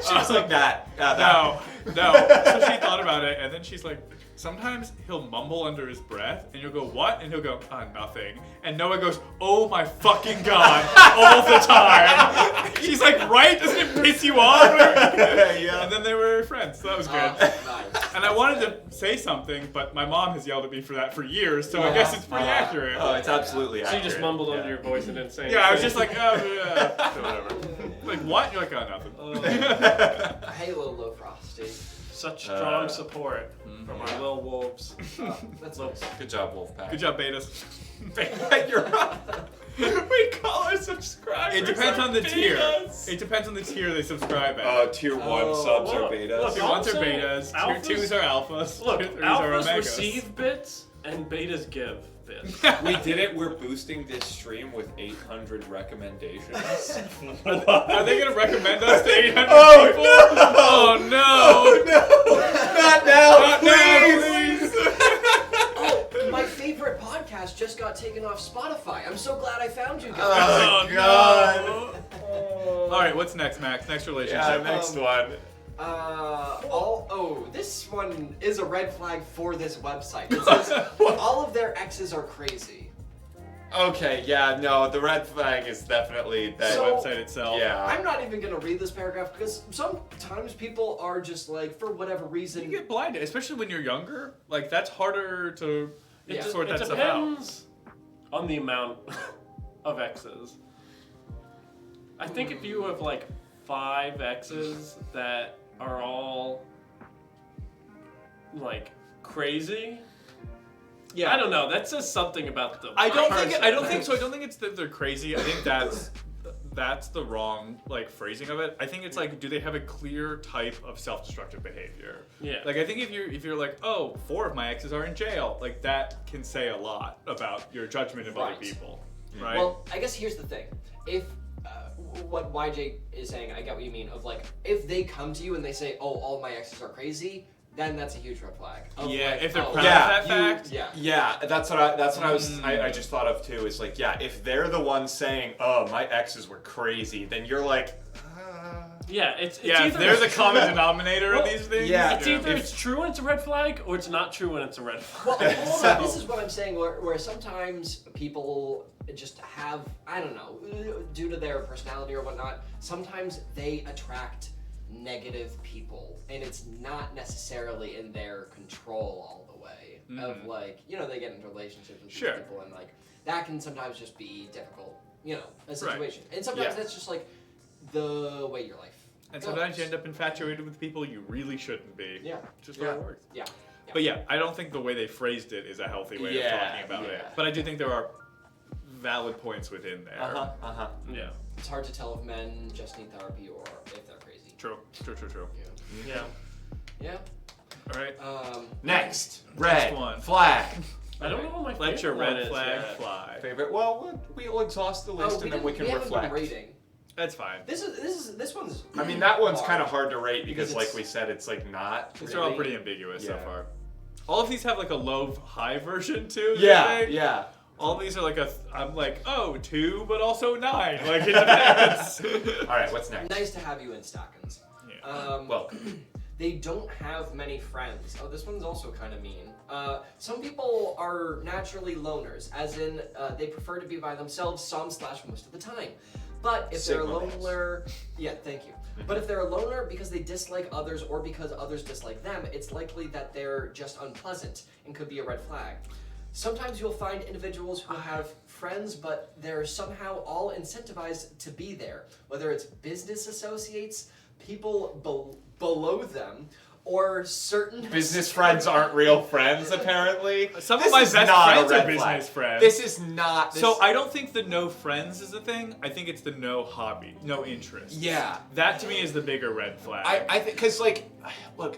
She was like that.
No. So she thought about it, and then she's like, sometimes he'll mumble under his breath, and you'll go, what? And he'll go, nothing. And Noah goes, oh my fucking God, all the time. She's like, right? Doesn't it piss you off?
Yeah.
And then they were friends, so that was good.
Nice.
And I wanted to say something, but my mom has yelled at me for that for years, so I guess it's pretty accurate.
Oh, it's absolutely
So
accurate.
you just mumbled under your voice and didn't say
Yeah, I was
anything.
just like, oh, yeah. Whatever. Like, what? And you're like, oh, nothing.
Hey, little Frosty.
Such strong support from our little wolves.
That's nice.
Good job, Wolfpack.
Good job, Betas.
You're right.
It depends on the tier.
Betas.
It depends on the tier they subscribe at.
Tier 1
Oh.
subs
Well,
are betas.
look,
Tier 1s
also,
are betas,
alphas-
tier 2s are alphas,
Look,
tier 3s are
alphas
omegas.
receive bits and betas give bits.
We did it. We're boosting this stream with 800 recommendations.
Are they gonna recommend us to 800
Oh,
people?
no!
Oh no!
Not now!
Not now, please!
Oh, my favorite podcast just got taken off Spotify. I'm so glad I found you guys.
Oh, God.
no. All right, what's next, Max? Next relationship.
Yeah, next one.
This one is a red flag for this website. It says all of their exes are crazy.
Okay, yeah, no, the red flag is definitely that.
The
So-
website itself.
Yeah.
I'm not even gonna read this paragraph because sometimes people are just like, for whatever
You
reason.
get blinded, especially when you're younger. Like that's harder to
Yeah.
sort
It
that stuff out.
depends on the amount of exes. I think if you have like 5 exes that are all like crazy,
Yeah.
I don't know. That says something about the.
I don't
person.
think. I don't think so. I don't think it's that they're crazy. I think that's the wrong like phrasing of it. I think it's like, do they have a clear type of self-destructive behavior?
Yeah.
Like I think if you're like, oh, 4 of my exes are in jail, like that can say a lot about your judgment of other
Right.
people, right?
Well, I guess here's the thing. If what YJ is saying, I get what you mean. Of like, if they come to you and they say, "Oh, all my exes are crazy," then that's a huge red flag. Of
yeah,
like,
if they're
oh,
proud
yeah,
of that fact.
Yeah.
Yeah, that's what I was I just thought of too. Is like, yeah, if they're the ones saying, "Oh, my exes were crazy," then you're like,
Yeah, it's
Yeah, if
either
they're the
it's
common
true-
denominator
Well,
of these things.
yeah,
It's either it's true and it's a red flag, or it's not true and it's a red flag.
Well, hold on, this is what I'm saying, where sometimes people just have, I don't know, due to their personality or whatnot, sometimes they attract negative people, and it's not necessarily in their control all the way. Of like, they get into relationships with
Sure.
these people, and like, that can sometimes just be difficult, a situation. And sometimes
Yeah.
that's just like the way your life
And
goes.
sometimes you end up infatuated with people you really shouldn't be.
Yeah.
Just the way it works.
Yeah.
But yeah, I don't think the way they phrased it is a healthy way of talking about it.
yeah.
But I do think there are valid points within there.
Yeah.
It's hard to tell if men just need therapy or if they're crazy.
True.
Yeah.
Yeah.
All right.
next,
Next
red
one.
flag.
I don't know what my favorite
Let your
one
red
is
flag
yet.
fly.
Favorite. Well, we'll exhaust the list and then we can
haven't been
reflect.
rating.
That's fine.
This one's.
I mean, that one's
hard.
kind of hard to rate because,
Because
like
it's-
we said, it's like not.
These
really.
are all pretty ambiguous so
Yeah.
far. All of these have like a low high version too.
Yeah, yeah.
All these are like I'm like, oh, 2, but also 9. Like it depends.
All right, what's next?
Nice to have you in Stackins.
Yeah.
Welcome.
They don't have many friends. Oh, this one's also kind of mean. Some people are naturally loners, as in they prefer to be by themselves most of the time. But if they're a
Sigma males.
loner, yeah, thank you. But if they're a loner because they dislike others or because others dislike them, it's likely that they're just unpleasant and could be a red flag. Sometimes you'll find individuals who have friends, but they're somehow all incentivized to be there, whether it's business associates, people below them, or certain
Business friends aren't real friends, apparently.
Some
This
of my
is
best
not a
friends are
red
business
flag.
friends.
This is not. This,
So I don't think the no friends is the thing. I think it's the no hobby, no interest.
yeah,
That to me is the bigger red flag.
I think because like, look,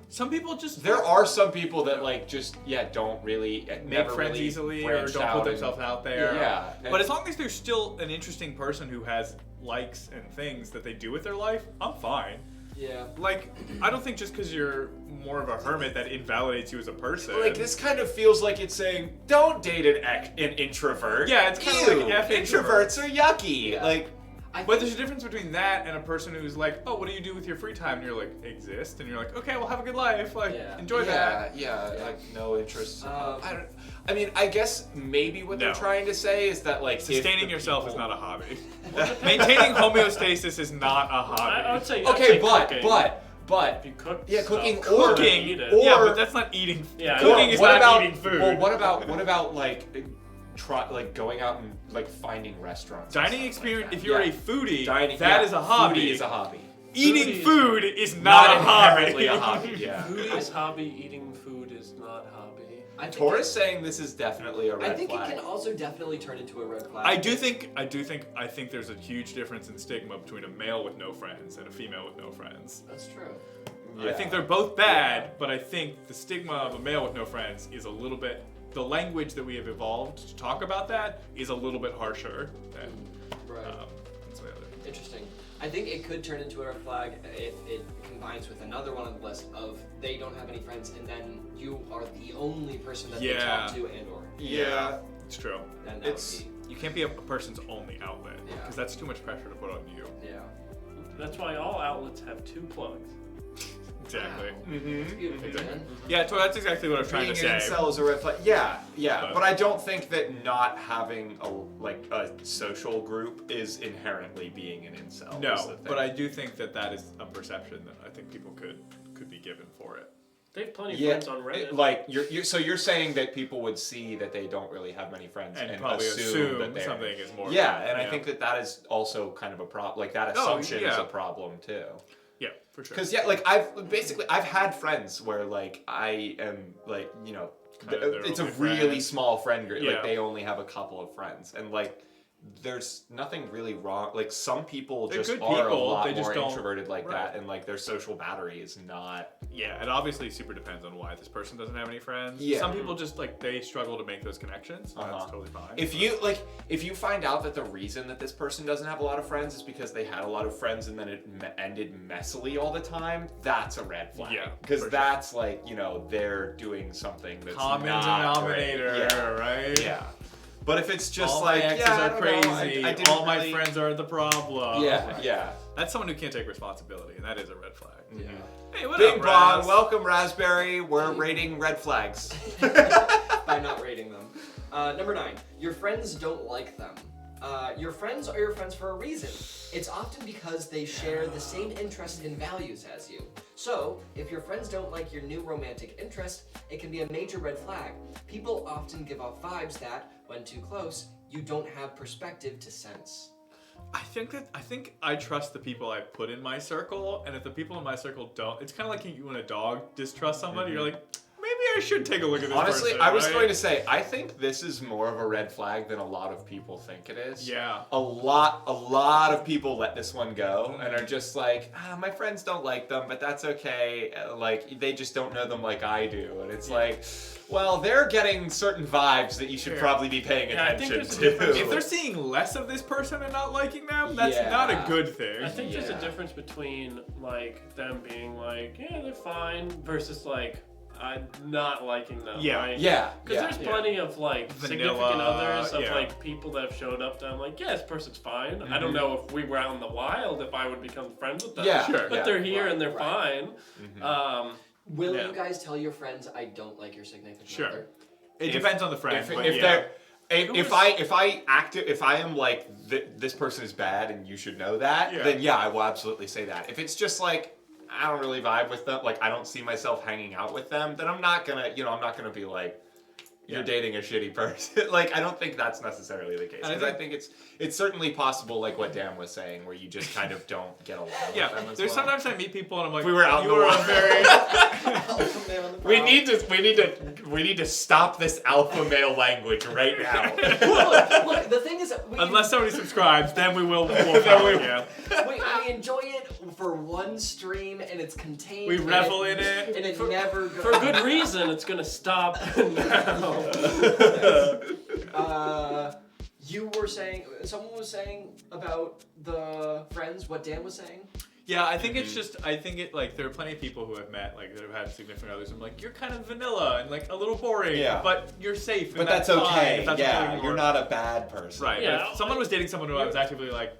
Some people just
there are some people that like just don't really
make
never
friends
really
easily or
branched
don't
out
put
and-
themselves out there.
Yeah,
But as long as there's still an interesting person who has likes and things that they do with their life, I'm fine.
Yeah.
Like, I don't think just because you're more of a hermit that invalidates you as a person.
Like this kind of feels like it's saying, don't date an introvert.
Yeah, it's kinda
Ew,
like F
introverts are yucky.
Yeah.
Like,
But there's a difference between that and a person who's like, oh, what do you do with your free time? And you're like, exist. And you're like, okay, well, have a good life. Like,
Yeah.
enjoy that.
yeah, like no interest.
Um,
I mean, I guess maybe what they're
No.
trying to say is that like if
Sustaining
the
yourself is
people-
not a hobby. Maintaining homeostasis is not a hobby.
I would say.
Okay,
I'd say cooking.
but
If you cook.
yeah, cooking
stuff,
or
Cooking,
eat it.
or-
yeah, but that's not eating.
Yeah,
Cooking is
what
not
about,
eating food.
Well, what about like going out and like finding restaurants? and
Dining
stuff
experience.
like
If
that?
you're
Yeah.
a foodie,
Dining,
that
yeah,
is a hobby.
Foodie is a hobby.
Eating
Foodie
food is not a hobby.
inherently a hobby. Yeah.
Food is hobby. Eating food is not hobby.
Taurus saying this is definitely a red flag.
I think it can also definitely turn into a red flag.
I think there's a huge difference in stigma between a male with no friends and a female with no friends.
That's true.
I think they're both bad, but I think the stigma of a male with no friends is a little bit. The language that we have evolved to talk about that is a little bit harsher than.
Right.
That's the other.
Interesting. I think it could turn into a red flag if it combines with another one on the list of they don't have any friends and then you are the only person that they talk to and or.
Yeah, it's true.
Then that would be,
you can't be a person's only outlet
Yeah.
because that's too much pressure to put on you.
yeah.
That's why all outlets have 2 plugs.
Exactly.
It's beautiful, man.
Yeah, so that's exactly what I was trying
Being
to say.
an incel is a red flag. Yeah,
But-
but I don't think that not having a social group is inherently being an incel. is the
No,
thing.
but I do think that is a perception that I think people could be given for it.
They have plenty of friends on Reddit.
Like you're saying that people would see that they don't really have many friends
And
and
probably
assume that they're
something is more.
Yeah, and I think that is also kind of a problem. Like that assumption is
yeah.
a problem too.
Yeah, for sure.
Because like I've had friends where like I am like it's a
only
really
friend.
small friend group.
Yeah.
Like they only have a couple of friends, and like there's nothing really wrong. Like some people
They're
just
good
are a
people,
lot
they just
more
don't-
introverted like
right.
that, and like their social battery is not.
Yeah, it obviously super depends on why this person doesn't have any friends.
Yeah.
Some people just like they struggle to make those connections. And
Uh-huh.
That's totally fine.
If you find out that the reason that this person doesn't have a lot of friends is because they had a lot of friends and then it ended messily all the time, that's a red flag.
Yeah,
because
for
that's like they're doing something that's
common
not
denominator,
great. Yeah.
right?
Yeah. But if it's just
all
like
my exes
I
are
don't know,
crazy,
I didn't
all my
really-
friends are the problem.
Yeah,
Right.
yeah.
That's someone who can't take responsibility, and that is a red flag.
Yeah.
Hey, what
Bing
up,
bong,
Raz?
welcome Raspberry. We're rating red flags.
By not rating them. Number 9. Your friends don't like them. Your friends are your friends for a reason. It's often because they share the same interests and values as you. So, if your friends don't like your new romantic interest, it can be a major red flag. People often give off vibes that, when too close, you don't have perspective to sense.
I think I trust the people I put in my circle, and if the people in my circle don't, it's kind of like when a dog distrusts somebody. You're like, maybe I should take a look at this
Honestly,
person.
I was
right?
going to say, I think this is more of a red flag than a lot of people think it is.
Yeah.
A lot of people let this one go and are just like, my friends don't like them, but that's okay. Like, they just don't know them like I do. And it's like, well, they're getting certain vibes that you should probably be paying
Yeah, I think
attention
there's a
to.
difference.
If they're seeing less of this person and not liking them, that's
Yeah.
not a good thing.
I think there's a
Yeah.
difference between like them being like, yeah, they're fine, versus like not liking them.
Yeah.
Right?
Yeah.
Because there's plenty of like significant
Vanilla,
others of
yeah.
like people that have showed up that I'm like, yeah, this person's fine. I don't know if we were out in the wild if I would become friends with them.
Yeah,
Sure.
But
yeah.
they're here
Right,
and they're
right.
fine.
Will
Yeah.
you guys tell your friends I don't like your significant
Sure.
other?
It depends on the friend.
If,
but
if
yeah.
they're if I am like this person is bad and you should know that,
Yeah.
then yeah, I will absolutely say that. If it's just like I don't really vibe with them, like I don't see myself hanging out with them, then I'm not gonna be like you're
Yeah.
dating a shitty person. Like I don't think that's necessarily the case.
And I
Because I think it's certainly possible, like what Dan was saying, where you just kind of don't get along with them
Yeah,
as
there's
well.
sometimes I meet people and I'm like,
We were out in
you
the
are
wild."
a very
Alpha male on the prowl.
we need to stop this alpha male language right now.
Look, the thing is, we,
unless somebody subscribes, then we will. Yeah.
we enjoy it for one stream and it's contained.
We
and
revel in it.
and it never goes.
For good reason, it's gonna stop now.
You were saying, someone was saying about the friends, what Dan was saying.
Yeah, I think it's just, I think it, like, there are plenty of people who have met, like, that have had significant others. I'm like, you're kind of vanilla and, like, a little boring,
Yeah.
but you're safe. And
But that's
fine,
okay.
if that's what
Yeah,
you
you're
want.
not a bad person.
Right.
Yeah,
But if someone was dating someone who I was actively like,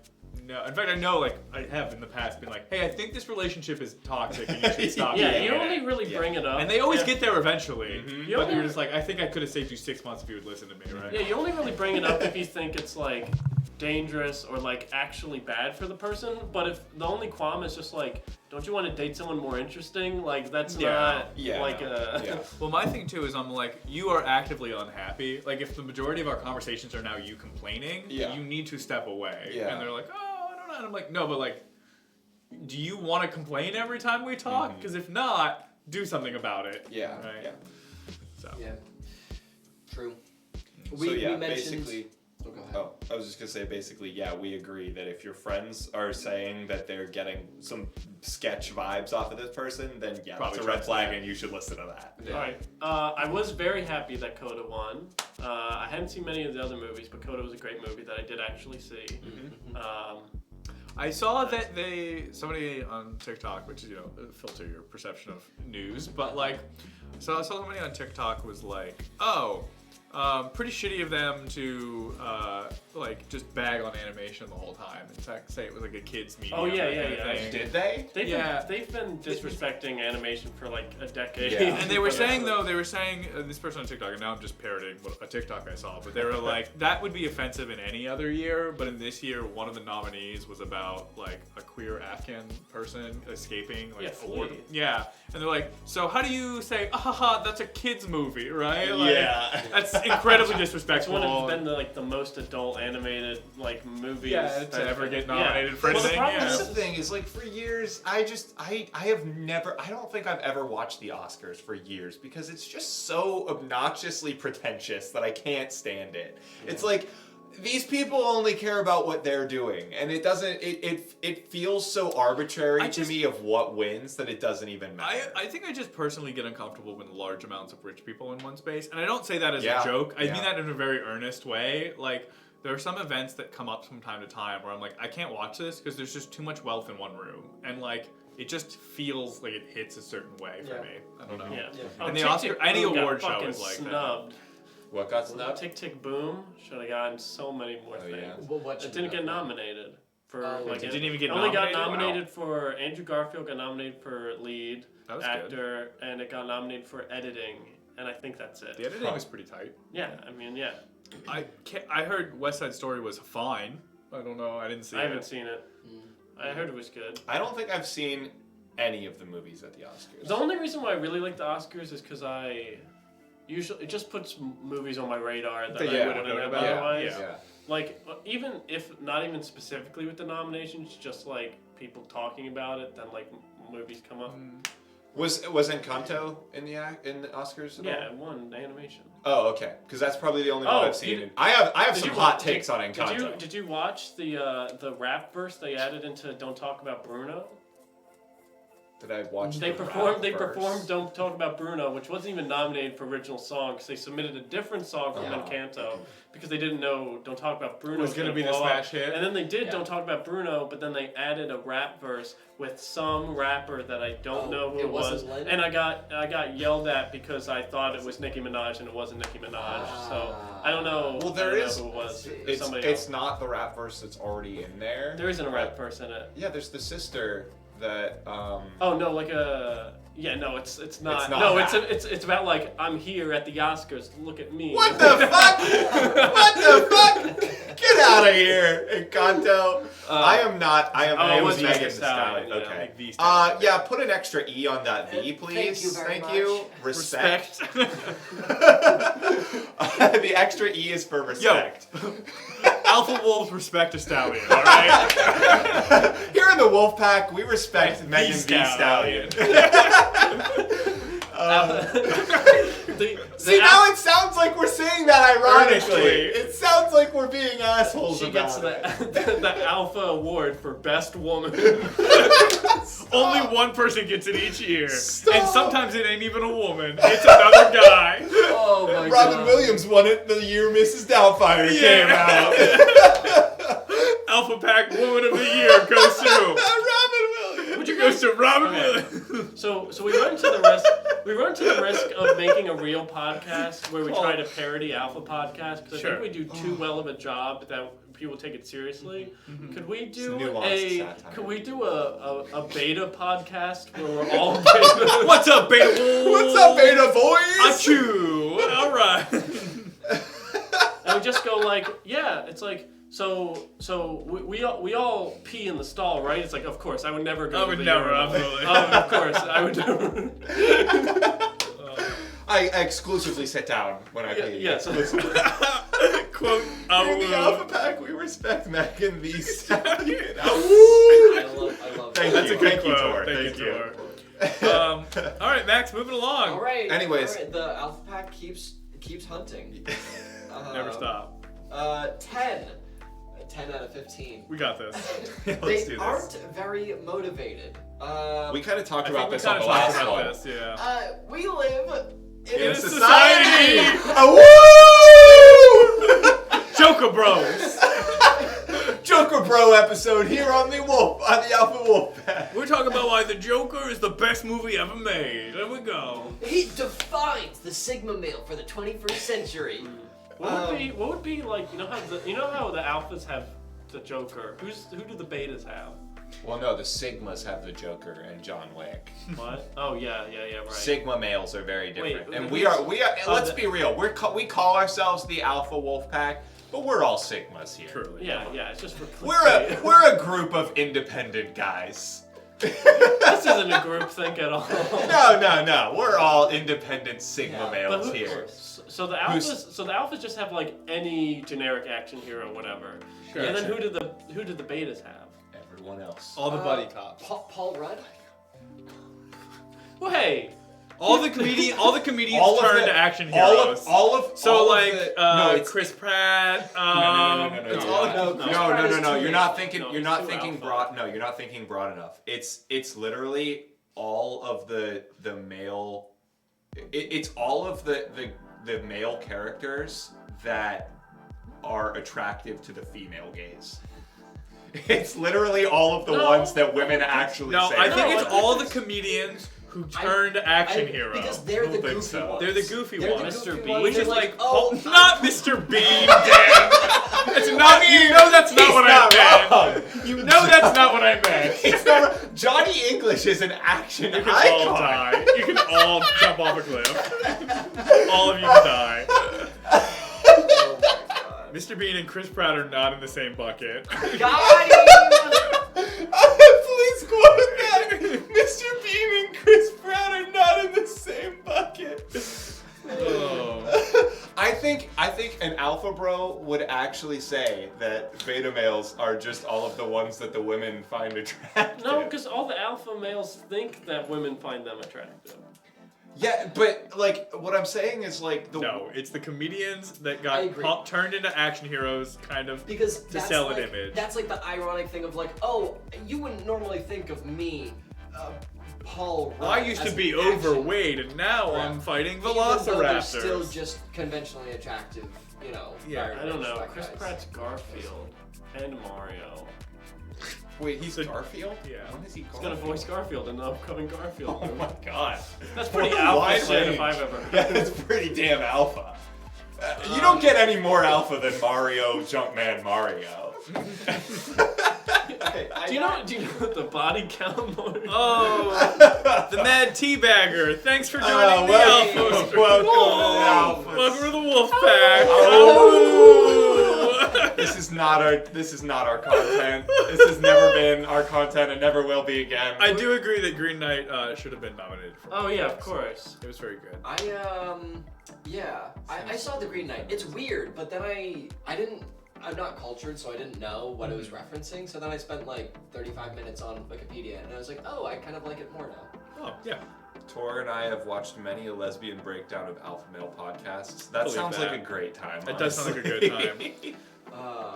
no. In fact, I know, like, I have in the past been like, hey, I think this relationship is toxic and you should stop
Yeah,
being
you
in
only
it.
really bring it up.
And they always
Yeah.
get there eventually.
You
But
only-
you're just like, I think I could have saved you 6 months if you would listen to me, right?
Yeah, you only really bring it up if you think it's like dangerous or like actually bad for the person. But if the only qualm is just like, don't you want to date someone more interesting? Like that's not like a.
Yeah.
Well, my thing too is I'm like, you are actively unhappy. Like, if the majority of our conversations are now you complaining,
Yeah.
you need to step away.
Yeah.
And they're like, oh, I don't know. And I'm like, no, but like, do you want to complain every time we talk? Because if not, do something about it.
Yeah.
Right.
Yeah.
So.
Yeah. True.
So
We
yeah,
mentioned.
basically.
Oh, go ahead.
Oh, I was just gonna say basically, yeah, we agree that if your friends are saying that they're getting some sketch vibes off of this person, then yeah,
Probably
that's a red
trust
flag,
that.
and you should listen to that.
Yeah.
Alright, I was very happy that Coda won. I hadn't seen many of the other movies, but Coda was a great movie that I did actually see.
I saw that somebody on TikTok, which is, filter your perception of news, but like, so I saw somebody on TikTok was like, oh, pretty shitty of them to like just bag on animation the whole time. In fact, say it was like a kids media.
Oh, yeah,
kind of
yeah.
thing.
Did they?
They've been disrespecting animation for like a decade.
Yeah.
And they were saying this person on TikTok, and now I'm just parroting a TikTok I saw, but they were like, that would be offensive in any other year, but in this year, one of the nominees was about like a queer Afghan person escaping like a war.
Flea.
Yeah, and they're like, so how do you say, haha, that's a kids movie, right? Like,
Yeah.
that's incredibly
It's
disrespectful.
one of been the most adult animated like movies
to ever get nominated for
Well, the
anything.
problem
Yeah.
That's the thing is, like, for years, I have never, I don't think I've ever watched the Oscars for years because it's just so obnoxiously pretentious that I can't stand it. It's like, these people only care about what they're doing, and it doesn't, it feels so arbitrary to me of what wins that it doesn't even matter.
I think I just personally get uncomfortable with large amounts of rich people in one space. And I don't say that as
Yeah.
a joke. I
Yeah.
mean that in a very earnest way. Like, there are some events that come up from time to time where I'm like, I can't watch this because there's just too much wealth in one room. And like, it just feels like it hits a certain way for
Yeah.
me. I don't know.
Yeah.
And the
Tick,
Oscar,
Tick,
any
Boom got
award show
fucking
is like
snubbed.
What got snubbed?
Tick Tick Boom should have gotten so many more things.
yeah.
Well, what
It
should
didn't
we
get
know?
nominated for like
It didn't even get
only
nominated?
got nominated
Wow.
for Andrew Garfield got nominated for lead
That was good.
actor and it got nominated for editing and I think that's it.
The editing was pretty tight.
Yeah, I mean yeah.
I heard West Side Story was fine. I don't know. I didn't see it.
I haven't seen it. I heard it was good.
I don't think I've seen any of the movies at the Oscars.
The only reason why I really like the Oscars is because it just puts movies on my radar that I wouldn't have otherwise.
Yeah.
Like even if not even specifically with the nominations, just like people talking about it, then like movies come up.
Was Encanto in the Oscars at all?
Yeah, it won animation.
Oh, okay. Because that's probably the only one I've seen.
you-
I have
Did
some
you
hot
wa-
takes on Encanto.
Did you watch the rap verse they added into "Don't Talk About Bruno"?
Did I watch?
They
the
performed. They
rap verse?
performed "Don't Talk About Bruno," which wasn't even nominated for original song because they submitted a different song from Encanto because they didn't know "Don't Talk About Bruno"
Was gonna be the
blow up.
smash hit?
And then they did "Don't Talk About Bruno," but then they added a rap verse with some rapper that I don't know who
it
it was,
wasn't Lin?
and I got yelled at because I thought it was Nicki Minaj and it wasn't Nicki Minaj. So I don't know.
Well, there
I don't
is.
know who it was.
It's
Somebody
it's
else.
not the rap verse that's already in there.
There isn't a rap verse in it.
Yeah, there's the sister that.
Oh no, like a no, it's not.
It's not
no,
that.
it's about like I'm here at the Oscars. Look at me.
What the fuck? What the fuck? Get out of here, Encanto. I am not. I am.
it
I
was
was Megan
Megan
Thee Stallion.
Stallion, yeah,
Okay.
like the Stallion.
Yeah. Put an extra E on that V,
Thank
please.
you very
Thank you.
much.
Respect. The extra E is for respect.
Alpha Wolves respect a stallion, all right?
Here in the Wolf Pack, we respect
The
Megan Thee
Stallion.
Stallion. See, now it sounds like we're saying that ironically.
Earnestly.
It sounds like we're being assholes
She
about
gets
it.
the Alpha Award for Best Woman.
Only one person gets it each year.
Stop.
And sometimes it ain't even a woman. It's another guy.
Oh my
Robin
god.
Williams won it the year Mrs. Doubtfire came out.
Alpha Pack Woman of the Year goes to.
Robin Williams.
Would you goes to Robin
Okay.
Williams?
So we run to the risk. We run to the risk of making a real podcast where we try to parody Alpha podcast because I
Sure.
think we do too well of a job that people take it seriously. Could we do
nuanced satire.
Could we do a beta podcast where we're all beta?
What's up, Beta Wolves?
What's up, Beta Boys?
Achoo! All right.
And we just go like, yeah, it's like. So we all pee in the stall, right? It's like, of course, I would never go.
I
to
would
the
never,
urinal.
absolutely.
Of course, I would never.
I exclusively sit down when I pee.
Yes.
Quote,
In the Alpha Pack, we respect Megan Thee Stallion.
I love
Thank
that.
That's a
you.
good
Thank you,
quote.
Tor.
Thank
Thank
you,
you.
Tor. All right, Max, moving along.
All right.
Anyways.
all right, the Alpha Pack keeps It keeps hunting.
Never stop.
10. 10 out of 15.
We got this.
Let's
They
do this.
aren't very motivated.
We kind of talked
I
about
think we
this on
kind
the
of talked
last
about
one.
this, yeah.
We live
In
a
a
society!
Woo!
Joker Bros!
Joker Bro episode here on the Alpha Wolf Pack.
We're talking about why the Joker is the best movie ever made. There we go.
He defines the Sigma male for the 21st century.
What would be like? You know how the alphas have the Joker. Who do the betas have?
Well, no, the Sigmas have the Joker and John Wick.
What? Oh yeah, right.
Sigma males are very different,
Wait,
and
who's-
we are. Let's
the-
be real. We call ourselves the Alpha Wolf Pack, but we're all Sigmas here.
Truly.
Yeah, it's just for
We're a group of independent guys.
This isn't a group think at all.
No. We're all independent Sigma
But
males
who-
here.
So the alphas just have like any generic action hero, whatever.
Sure.
And then who did the betas have?
Everyone else.
All the buddy cops.
Paul Rudd?
Well, hey,
All the comedians
All of
turn
the-
to action heroes.
all of the, no, it's
Chris Pratt.
No.
It's all the
No. You're not thinking.
No,
You're
it's
not
too
thinking
alpha.
broad. No, you're not thinking broad enough. It's literally all of the male. It's all of the male characters that are attractive to the female gaze. It's literally all of the ones that women actually
No,
say.
I think
No,
it's all the comedians who turn to action heroes.
Because they're the
think
goofy
so.
ones.
They're the goofy
They're the
ones.
goofy
Mr. Bean.
ones.
Which
They're
is like, not Mr. Bean, Dan. It's not. You know that's not what I meant. You know that's not what I meant.
It's not, Johnny English is an action
You can all
icon.
die. You can all jump off a cliff. All of you can die.
Oh my god.
Mr. Bean and Chris Pratt are not in the same bucket.
Got him!
Please quote that. Mr. Bean and Chris Pratt are not in the same bucket.
Oh.
I think an alpha bro would actually say that beta males are just all of the ones that the women find attractive.
no, because all the alpha males think that women find them attractive.
Yeah, but like what I'm saying is like the
No, it's the comedians that
I
got
agree.
turned into action heroes, kind of
Because
to
that's
sell
like,
an image.
That's like the ironic thing of like, oh, you wouldn't normally think of me, Paul Rudd,
I used to
as
be
an action-
overweight, and now
Yeah.
I'm fighting
Even though they're
velociraptors.
still just conventionally attractive, you know.
Yeah,
very
I don't
rich
know.
black
Chris
guys.
Pratt's Garfield and Mario.
Wait, he's Garfield?
Yeah.
When is he
He's gonna voice Garfield in the upcoming Garfield.
Oh my god.
That's pretty
What a
alpha
wide
shit if
range.
I've ever heard.
Yeah, that's pretty damn alpha. You don't get any more alpha than Mario, Jumpman Mario.
Do you know the body count?
Oh, the Mad Teabagger. Thanks for joining the Alpha. Welcome to the Wolf Pack. Oh.
This is not our content. This has never been our content and never will be again.
I do agree that Green Knight should have been nominated for.
Oh yeah, of course.
It was very good.
I saw the Green Knight. It's weird, but then I'm not cultured, so I didn't know what it was referencing. So then I spent like 35 minutes on Wikipedia, and I was like, oh, I kind of like it more now.
Oh, yeah.
Tor and I have watched many a lesbian breakdown of alpha male podcasts. That
Believe
sounds
that.
like a great time.
It does sound like a good time.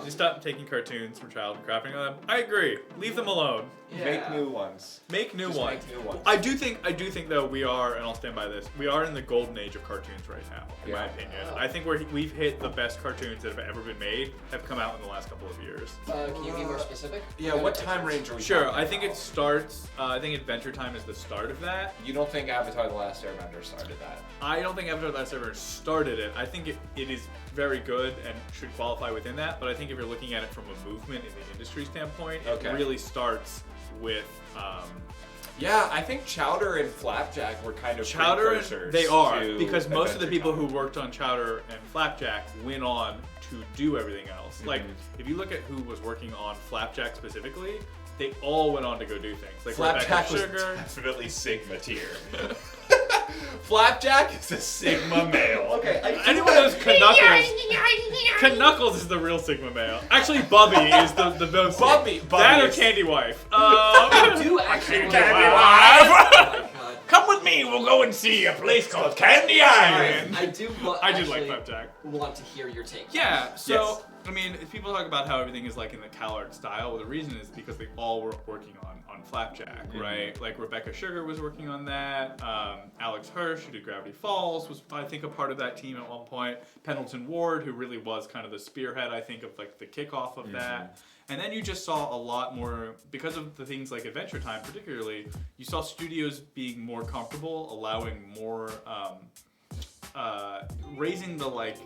Just stop taking cartoons from child and crapping on them. I agree. Leave them alone.
Make new ones.
Make new
Just
ones.
make new ones.
I do think though we are, and I'll stand by this. We are in the golden age of cartoons right now, in my opinion. I think we've hit the best cartoons that have ever been made have come out in the last couple of years.
Can you be more specific?
Yeah, what time range are we
Sure,
talking
I think
about?
it starts. I think Adventure Time is the start of that.
You don't think Avatar: The Last Airbender started that?
I don't think Avatar: The Last Airbender started it. I think it is very good and should qualify within that. But I think if you're looking at it from a movement in the industry standpoint,
Okay.
it really starts with.
Yeah, I think Chowder and Flapjack were kind of
Chowder,
precursors
they are,
to
because most of the
Adventure
people
Time.
who worked on Chowder and Flapjack went on to do everything else. Like, if you look at who was working on Flapjack specifically, they all went on to go do things. Like
Flapjack
Rebecca
was
Sugar.
definitely Sigma tier. Flapjack is a Sigma male.
Okay,
Anyone knows Knuckles? Knuckles is the real Sigma male. Actually, Bubby is the most.
Bubby
That or
is-
Candy Wife.
I do actually.
Candy
Oh
Wife.
my god.
Come with me me, we'll go and see a place called Candy Island.
I do.
I did like
actually
Flapjack.
Want to hear your take?
Yeah, so,
Yes.
I mean, if people talk about how everything is like in the CalArts style, well, the reason is because they all were working on Flapjack, right? Like Rebecca Sugar was working on that. Alex Hirsch, who did Gravity Falls, was, I think, a part of that team at one point. Pendleton Ward, who really was kind of the spearhead, I think, of like the kickoff of that. And then you just saw a lot more, because of the things like Adventure Time particularly, you saw studios being more comfortable, allowing more, raising the like,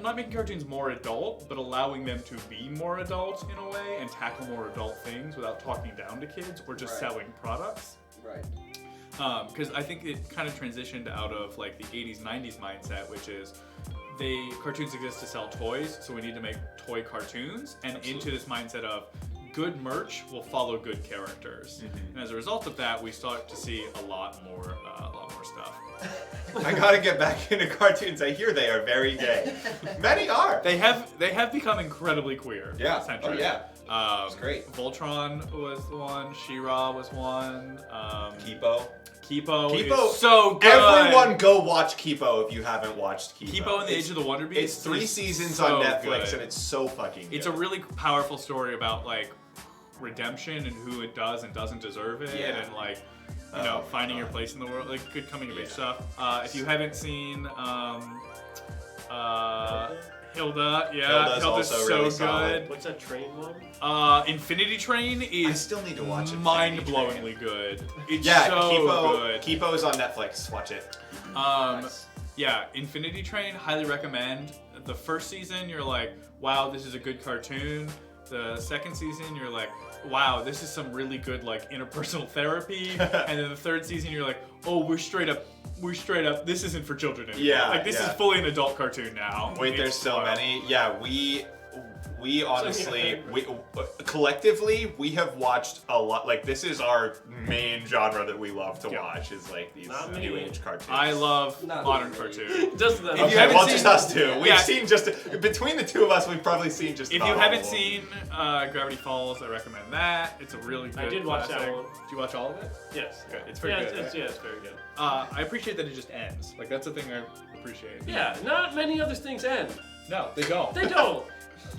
not making cartoons more adult, but allowing them to be more adult in a way and tackle more adult things without talking down to kids or just selling products.
Right.
Because I think it kind of transitioned out of like the 80s, 90s mindset, which is cartoons exist to sell toys, so we need to make toy cartoons, and into this mindset of good merch will follow good characters. And as a result of that, we start to see a lot more stuff.
I gotta get back into cartoons. I hear they are very gay. Many are.
They have become incredibly queer.
Yeah.
Essentially.
Oh yeah. It's great.
Voltron was one. She-Ra was one.
Kipo.
Kipo
Kipo
is so good.
Everyone go watch Kipo if you haven't watched Kipo.
Kipo and the Age of the Wonder Beasts.
It's 3 seasons
so
on Netflix
good.
and it's so fucking good.
It's a really powerful story about like redemption and who it does and doesn't deserve it, and like finding your place in the world, like good coming of age stuff. If you haven't seen Hilda,
Hilda's also
so
really
good.
Solid. What's that train one?
Infinity Train is
I still need to watch it.
mind-blowingly good. It's
Yeah,
so
Kipo.
good.
Kipo is on Netflix. Watch it.
Yeah, Infinity Train, highly recommend. The first season, you're like, wow, this is a good cartoon. The second season, you're like, wow, this is some really good like interpersonal therapy. And then the third season, you're like, oh, we're straight up, this isn't for children anymore.
Yeah,
like this is fully an adult cartoon now.
Wait, there's so many. Yeah, we honestly, collectively, we have watched a lot. Like, this is our main genre that we love to watch, is like these new age cartoons.
I love modern cartoons.
Just the
just us two. We've seen between the two of us, we've probably seen just
If you haven't seen Gravity Falls, I recommend that. It's a really good
I did watch that one.
Did you watch all of it?
Yes.
Good. It's very good.
It's very good.
I appreciate that it just ends. Like, that's the thing I appreciate.
Yeah, not many other things end.
No, they don't.
They don't.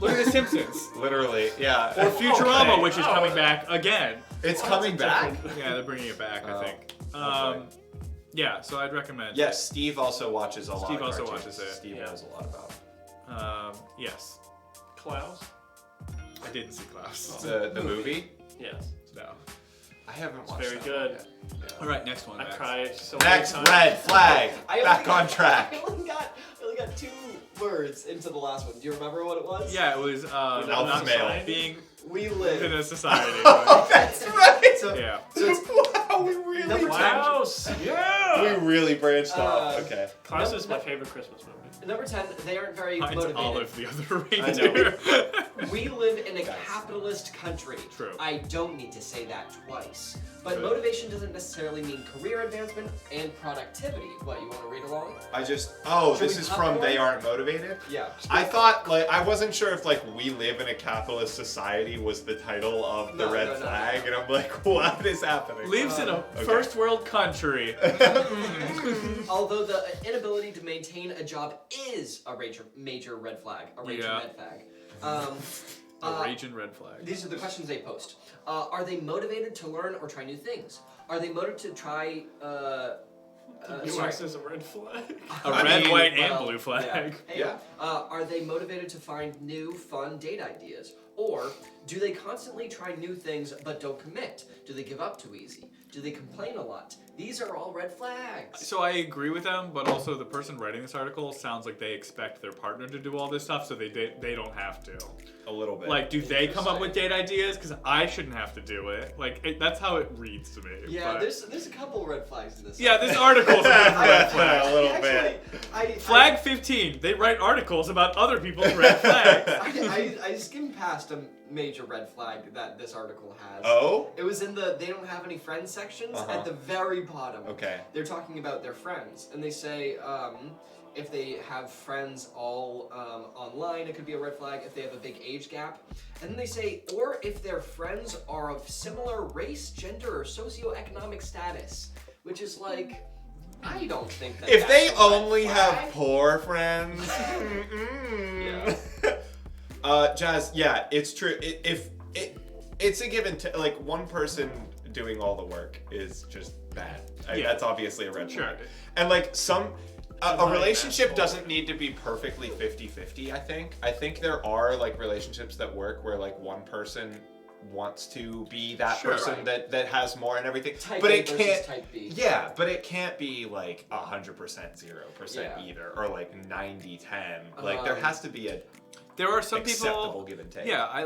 Look at The Simpsons.
Literally, yeah.
Or Futurama, which is coming back again.
It's coming back?
Yeah, they're bringing it back, I think. Yeah, so I'd recommend.
Yes, Steve also watches a lot of
Steve also
cartoons.
watches it.
Steve knows a lot about it.
Yes.
Klaus?
I didn't see Klaus.
The movie?
Yes.
No.
I haven't watched
Very
that
good.
one yet.
All right, next one.
I
Max.
cried so
Next,
many times.
red flag. Back on
I
track.
only got 2 words into the last one. Do you remember what it was?
Yeah, it was
Alpha male.
being
We
in
live.
a society.
Oh, that's right.
So,
Yeah.
so it's
Wow, we really
Number
Klaus! Yeah!
We really branched off. Okay.
Klaus is my favorite Christmas movie.
number 10. They aren't very
Heinz
motivated.
Olive, the other
I know.
reindeer.
We live in a capitalist country.
True.
I don't need to say that twice. But
Good.
motivation doesn't necessarily mean career advancement and productivity. What, you want to read along?
This
we
is
pop
from
one?
They Aren't Motivated?
Yeah.
I thought, I wasn't sure if, we live in a capitalist society was the title of the
No,
red
no, no,
flag,
no.
and I'm like, what is happening?
Lives in a first world country.
Although the inability to maintain a job is a major red flag. A major
Yeah.
red flag.
A raging red flag.
These are the questions they post. Are they motivated to learn or try new things? Are they motivated to try...
US is a red flag.
A red, white, and
well,
blue flag.
Yeah. Are they motivated to find new, fun date ideas? Or do they constantly try new things but don't commit? Do they give up too easy? Do they complain a lot? These are all red flags.
So I agree with them, but also the person writing this article sounds like they expect their partner to do all this stuff, so they don't have to.
A little bit.
Like, do they come up with date ideas? Because I shouldn't have to do it. Like, that's how it reads to me.
Yeah,
but...
there's a couple red flags in this.
Yeah, this article's a bit of a red
A
flag.
little bit.
Flag 15. They write articles about other people's red flags.
I skimmed past a major red flag that this article has.
Oh?
It was in the they don't have any friends sections at the very bottom.
Okay.
They're talking about their friends, and they say if they have friends all online, it could be a red flag. If they have a big age gap, and then they say, or if their friends are of similar race, gender, or socioeconomic status, which is like, I don't think that.
If they
that's a red
only
flag.
have poor friends. Jazz, yeah, it's true. It's a given. Like one person doing all the work is just bad. That's obviously a red flag. And like a relationship doesn't need to be perfectly 50-50, I think there are like relationships that work where like one person wants to be that person that has more and everything.
Type
but
A
it
versus
can't
type B.
Yeah, but it can't be like 100% 0% either, or like 90-10. Like there has to be a
there are some
acceptable
people
give and take.
Yeah, I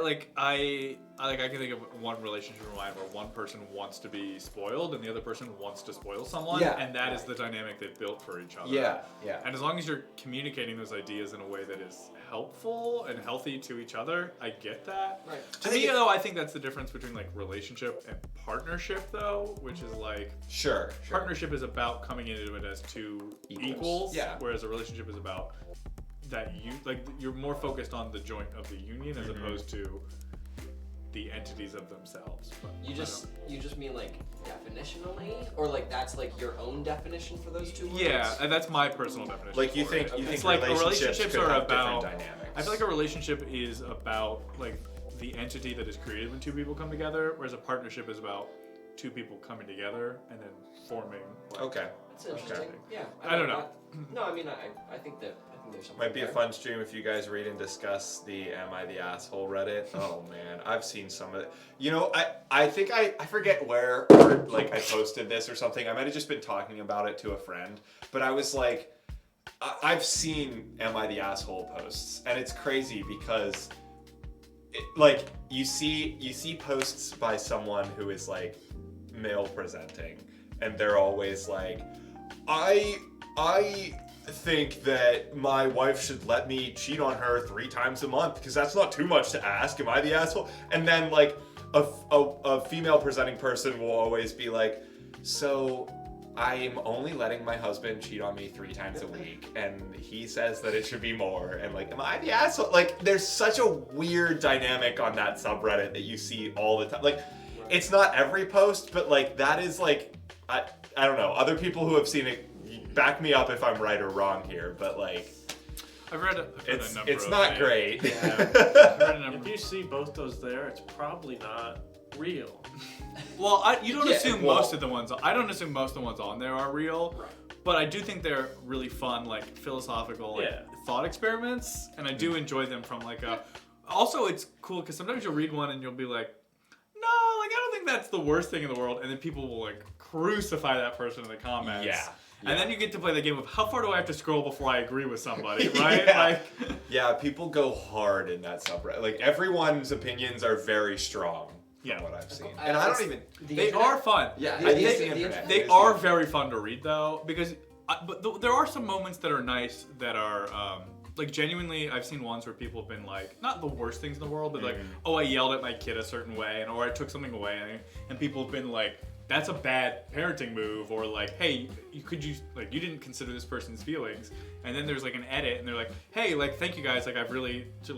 can think of one relationship in mind where one person wants to be spoiled and the other person wants to spoil someone, and that is the dynamic they've built for each other.
Yeah.
And as long as you're communicating those ideas in a way that is helpful and healthy to each other, I get that.
Right.
To me, though, I think that's the difference between like relationship and partnership, though, which is like
Sure.
partnership is about coming into it as two equals, whereas a relationship is about that you're more focused on the joint of the union as opposed to the entities of themselves. But
You just mean like definitionally, or like that's like your own definition for those two words?
Yeah, and that's my personal definition.
Like you
for
think
it.
you
It's
think
like
relationships could
are
have
about
different dynamics.
I feel like a relationship is about like the entity that is created when two people come together, whereas a partnership is about two people coming together and then forming. Like,
Okay.
That's interesting. Yeah.
I don't know.
No, I mean I think there's something.
Might be a
there.
fun stream if you guys read and discuss the Am I the Asshole Reddit. Oh man, I've seen some of it. You know, I think I forget where, or like I posted this or something. I might have just been talking about it to a friend, but I was like, I've seen Am I the Asshole posts, and it's crazy because like you see posts by someone who is like male presenting, and they're always like, I think that my wife should let me cheat on her 3 times a month because that's not too much to ask. Am I the asshole? And then like a female presenting person will always be like, so I'm only letting my husband cheat on me 3 times a week, and he says that it should be more. And like, am I the asshole? Like, there's such a weird dynamic on that subreddit that you see all the time. Like, it's not every post, but like that is like, I don't know. Other people who have seen it, back me up if I'm right or wrong here, but like,
I've read a number.
It's
of
not
things.
great.
If you see both those there, it's probably not real.
Well, you don't assume most of the ones. I don't assume most of the ones on there are real, but I do think they're really fun, like philosophical thought experiments, and I do enjoy them from like a. Also, it's cool because sometimes you'll read one and you'll be like, no, like I don't think that's the worst thing in the world, and then people will like crucify that person in the comments.
Yeah.
And then you get to play the game of how far do I have to scroll before I agree with somebody, right?
Yeah.
Like,
yeah, people go hard in that subreddit. Like everyone's opinions are very strong. From what I've seen, and I don't even.
They are fun.
Yeah,
I think
the internet.
They are very fun to read though, because there are some moments that are nice that are like genuinely. I've seen ones where people have been like, not the worst things in the world, but like, oh, I yelled at my kid a certain way, or I took something away, and people have been like, that's a bad parenting move, or like, hey, you didn't consider this person's feelings, and then there's like an edit, and they're like, hey, like, thank you guys, like, I've really took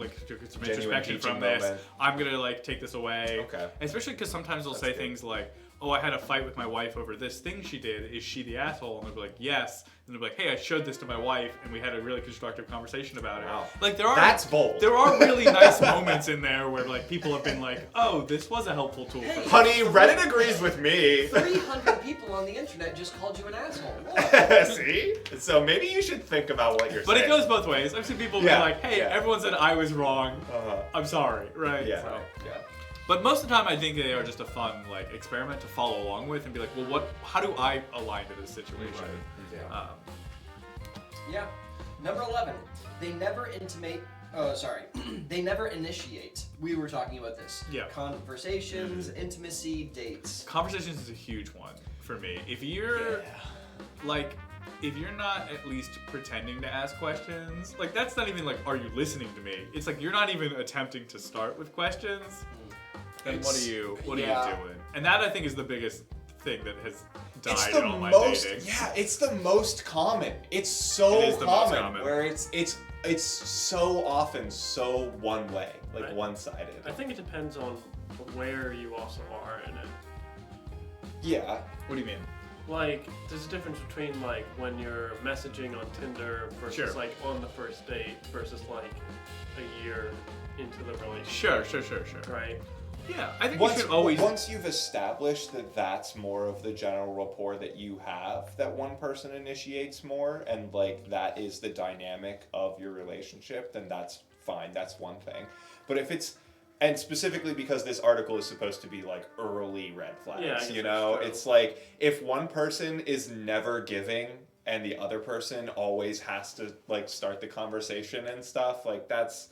some introspection from this.
Moment.
I'm gonna like take this away.
Okay.
Especially because sometimes they'll say things like, oh, I had a fight with my wife over this thing she did. Is she the asshole? And they'll be like, yes. And they'll be like, hey, I showed this to my wife, and we had a really constructive conversation about it.
Wow.
Like
That's bold.
There are really nice moments in there where like people have been like, oh, this was a helpful tool for me.
Honey, Reddit agrees with me.
300 people on the internet just called you an asshole.
See? So maybe you should think about what you're
But
saying.
it goes both ways. I've seen people be like, hey, everyone said I was wrong. I'm sorry, right?
Yeah.
So.
Yeah.
But most of the time, I think they are just a fun like experiment to follow along with and be like, well, how do I align to this situation?
Yeah.
Yeah. Number 11. They never intimate. Oh, sorry. They never initiate. We were talking about this.
Yeah.
Conversations, intimacy, dates.
Conversations is a huge one for me. If you're if you're not at least pretending to ask questions, like that's not even like, are you listening to me? It's like you're not even attempting to start with questions. Then what are you doing? And that I think is the biggest thing that has died in all my dating.
Yeah, it's the most common. It's so
It is the most
common,
common.
where it's so often so one way, like one-sided.
I think it depends on where you also are in it.
Yeah.
What do you mean?
like, there's a difference between, like, when you're messaging on Tinder versus,
Sure.
like, on the first date versus, like, a year into the relationship.
Sure.
Right?
Yeah, I think you should always.
Once you've established that that's more of the general rapport that you have, that one person initiates more, and like that is the dynamic of your relationship, then that's fine. That's one thing. But if it's, and specifically because this article is supposed to be like early red flags,
Yeah, I guess
you
that's
know,
true.
it's like if one person is never giving and the other person always has to like start the conversation and stuff, like that's.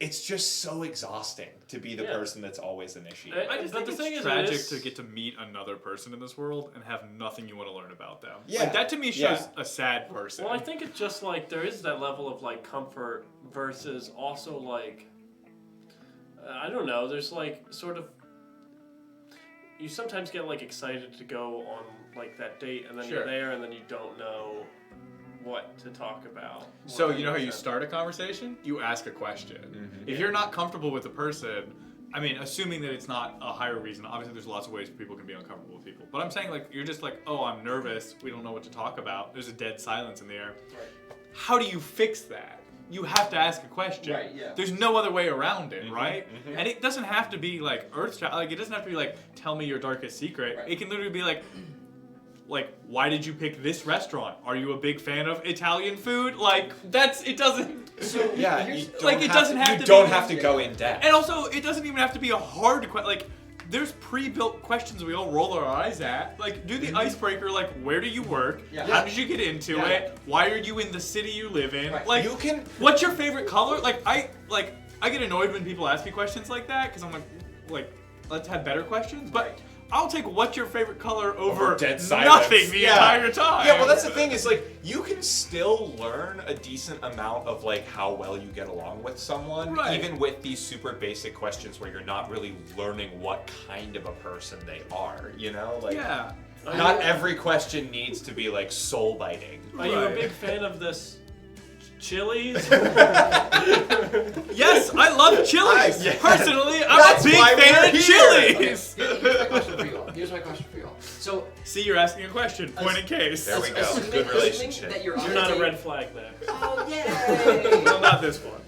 It's just so exhausting to be the
Yeah.
person that's always initiating.
I just
But
think
the thing
it's
is,
tragic
it is-
to get to meet another person in this world and have nothing you want to learn about them.
Yeah.
Like, that to me shows
Yeah.
a sad person.
Well, I think it's just, like, there is that level of, like, comfort versus also, like, I don't know, there's, like, sort of, you sometimes get, like, excited to go on, like, that date, and then
Sure.
you're there, and then you don't know what to talk about.
So
What
you know how you
to-
start a conversation? You ask a question.
Mhm.
If you're not comfortable with the person, I mean, assuming that it's not a higher reason, obviously there's lots of ways people can be uncomfortable with people. But I'm saying, like, you're just like, oh, I'm nervous, we don't know what to talk about, there's a dead silence in the air.
Right.
How do you fix that? You have to ask a question.
Right, yeah.
There's no other way around it, right?
mhm.
And it doesn't have to be like like it doesn't have to be like, tell me your darkest secret.
Right.
It can literally be like, why did you pick this restaurant? Are you a big fan of Italian food? Like, it doesn't.
So
Yeah,
here's-
you don't
like, it
have
doesn't have
you
to
don't
be-
have to go in depth.
And also, it doesn't even have to be a hard question. Like, there's pre-built questions we all roll our eyes at. Like, do the icebreaker, like, where do you work?
Yeah.
How did you get into
Yeah.
it? Why are you in the city you live in?
Right.
Like,
You can-
what's your favorite color? I get annoyed when people ask me questions like that, because I'm like, let's have better questions. But
Right.
I'll take what's your favorite color over
dead silence.
nothing the entire time.
Yeah, well, that's the thing is like you can still learn a decent amount of like how well you get along with someone,
Right.
even with these super basic questions where you're not really learning what kind of a person they are. You know, like
Yeah.
not every question needs to be like soul biting.
Are you a
Right.
big fan of this Chili's?
Yes, I love Chili's.
Yeah.
Personally, I'm
That's
a big
why
fan
we're
of
here.
Chili's.
Here's my question for you all. So,
See, you're asking a question. Point in case.
There we go.
assuming,
Good
assuming
relationship.
that you're on
You're
a
not a
date-
red flag there.
Oh, yay!
No, not this one.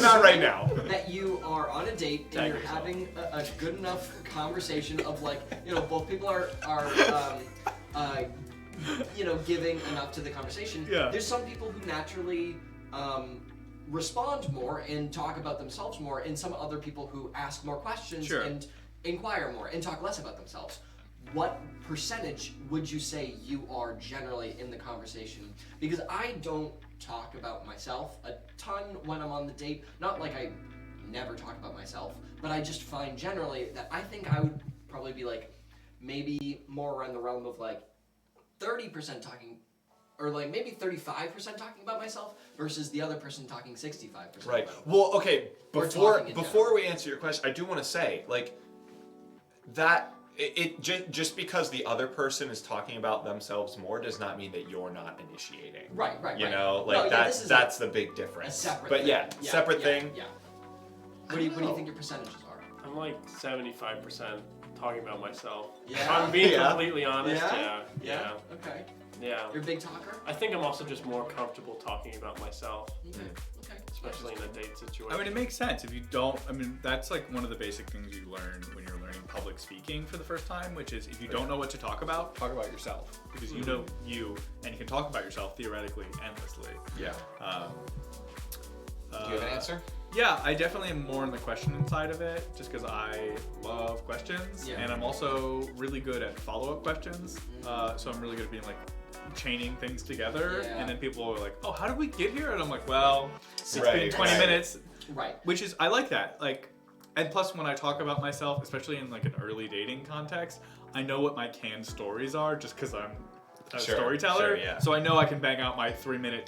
Not right now.
That you are on a date and
Tag
you're
yourself.
having a good enough conversation of like, both people are giving enough to the conversation.
Yeah.
There's some people who naturally respond more and talk about themselves more, and some other people who ask more questions
Sure.
and inquire more and talk less about themselves. What percentage would you say you are generally in the conversation? Because I don't talk about myself a ton when I'm on the date. Not like I never talk about myself, but I just find generally that I think I would probably be like maybe more around the realm of like 30% talking, or like maybe 35% talking about myself versus the other person talking 65%.
Right.
about
Well, okay.
Or
Before
talking in
before we answer your question, I do want to say like that just because the other person is talking about themselves more does not mean that you're not initiating.
Right.
You know,
No,
like
yeah, this is
that's the big
a
difference.
separate
But
thing.
yeah, separate
yeah,
thing.
Yeah. What do you think your percentages are?
I'm like 75% talking about myself.
Yeah?
If I'm being
Yeah.
completely honest,
Yeah?
yeah.
Okay.
Yeah.
You're a big talker?
I think I'm also just more comfortable talking about myself,
Okay. Okay.
especially in a date situation.
I mean, it makes sense if you don't. I mean, that's like one of the basic things you learn when you're learning public speaking for the first time, which is if you don't know what to talk about yourself, because you know you, and you can talk about yourself theoretically endlessly.
Yeah.
Do you have an answer?
Yeah, I definitely am more on the questioning side of it, just because I love questions,
Yeah.
and I'm also really good at follow-up questions. So I'm really good at being like chaining things together,
Yeah.
and then people are like, "Oh, how did we get here?" And I'm like, "Well, it's been
Right,
20
right.
minutes,"
Right.
which is I like that. Like, and plus when I talk about myself, especially in like an early dating context, I know what my canned stories are just because I'm a
Sure,
storyteller.
sure, yeah.
So I know I can bang out my 3-minute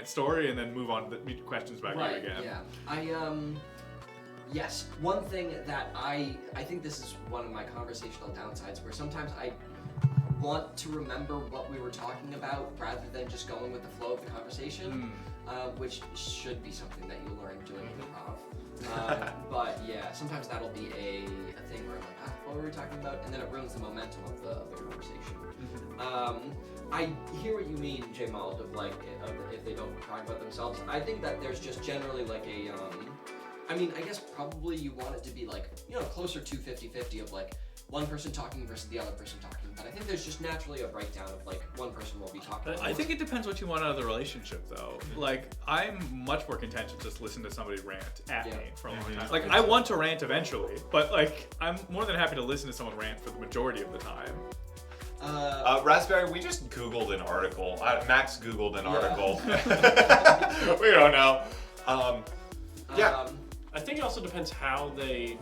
story and then move on to the questions about you
Right.
again.
Yeah. Yes. One thing that I think this is one of my conversational downsides, where sometimes I want to remember what we were talking about rather than just going with the flow of the conversation, which should be something that you learn doing improv. But yeah, sometimes that'll be a thing where I'm like, what we were talking about, and then it ruins the momentum of the conversation.
Mm-hmm.
I hear what you mean, J Mald, of like if they don't talk about themselves. I think that there's just generally like a I mean, I guess probably you want it to be like, you know, closer to 50-50 of like one person talking versus the other person talking. But I think there's just naturally a breakdown of like one person will be talking.
I think it depends what you want out of the relationship, though. Like, I'm much more content to just listen to somebody rant at me for a long time. Like, I want to rant eventually, but like, I'm more than happy to listen to someone rant for the majority of the time.
Raspberry, we just Googled an article. Max Googled an article. We don't know.
I think it also depends how they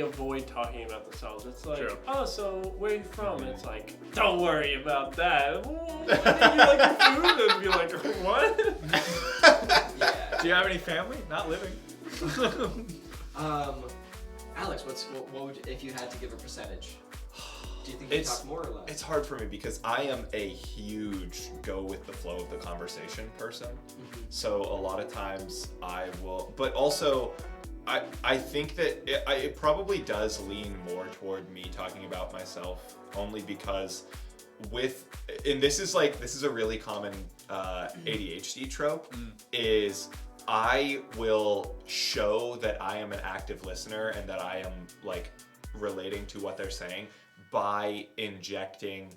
avoid talking about themselves. It's like, oh, so where are you from? And it's like, don't worry about that. You like your food? And be like, what?
Yeah.
Do you have any family? Not living.
Alex, what would if you had to give a percentage? Do you think you talk more or less?
It's hard for me because I am a huge go with the flow of the conversation person. So a lot of times I will, but also I think that it probably does lean more toward me talking about myself, only because and this is a really common ADHD trope, is I will show that I am an active listener and that I am like relating to what they're saying by injecting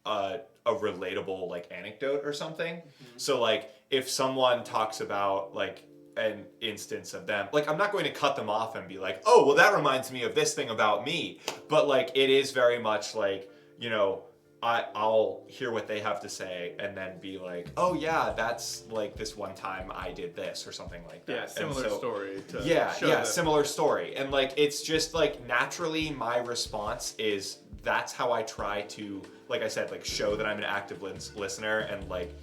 a relatable like anecdote or something. So like if someone talks about like an instance of them, like I'm not going to cut them off and be like, oh, well that reminds me of this thing about me. But like it is very much like, you know, I'll hear what they have to say and then be like, oh yeah, that's like this one time I did this or something like that.
Yeah, similar story.
Similar story. And like it's just like naturally my response is that's how I try to, like I said, like show that I'm an active listener, and like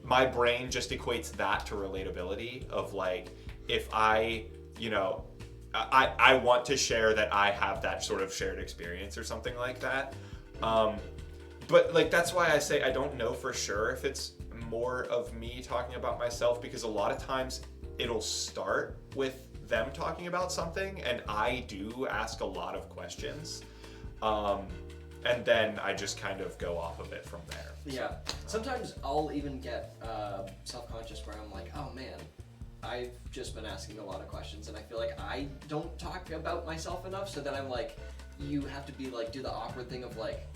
my brain just equates that to relatability of like if I, you know, I want to share that I have that sort of shared experience or something like that. But like that's why I say I don't know for sure if it's more of me talking about myself, because a lot of times it'll start with them talking about something and I do ask a lot of questions. And then I just kind of go off of it from there.
Yeah. Sometimes I'll even get self-conscious where I'm like, oh man, I've just been asking a lot of questions and I feel like I don't talk about myself enough, so then I'm like, you have to be like, do the awkward thing of like,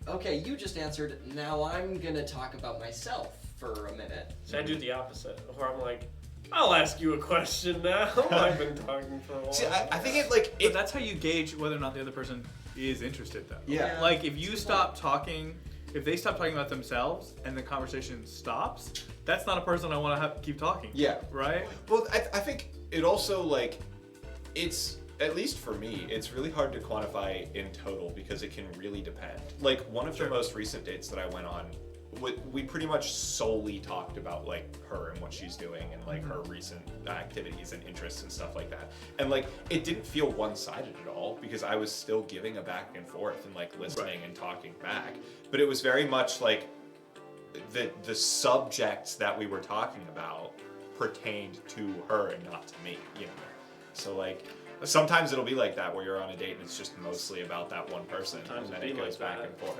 okay, you just answered, now I'm gonna talk about myself for a minute.
So I do the opposite, where I'm like, I'll ask you a question now. I've been talking for a while.
See, I think it like...
But that's how you gauge whether or not the other person is interested, though.
Yeah.
Like, if you stop talking, if they stop talking about themselves and the conversation stops, that's not a person I want to have to keep talking to.
Yeah.
Right?
Well, I think it also, like, it's, at least for me, it's really hard to quantify in total because it can really depend. Like, one of the most recent dates that I went on, we pretty much solely talked about like her and what she's doing and like her recent activities and interests and stuff like that. And like it didn't feel one-sided at all because I was still giving a back and forth and like listening and talking back. But it was very much like the subjects that we were talking about pertained to her and not to me, you know. So like sometimes it'll be like that where you're on a date and it's just mostly about that one person, and then it goes back and forth.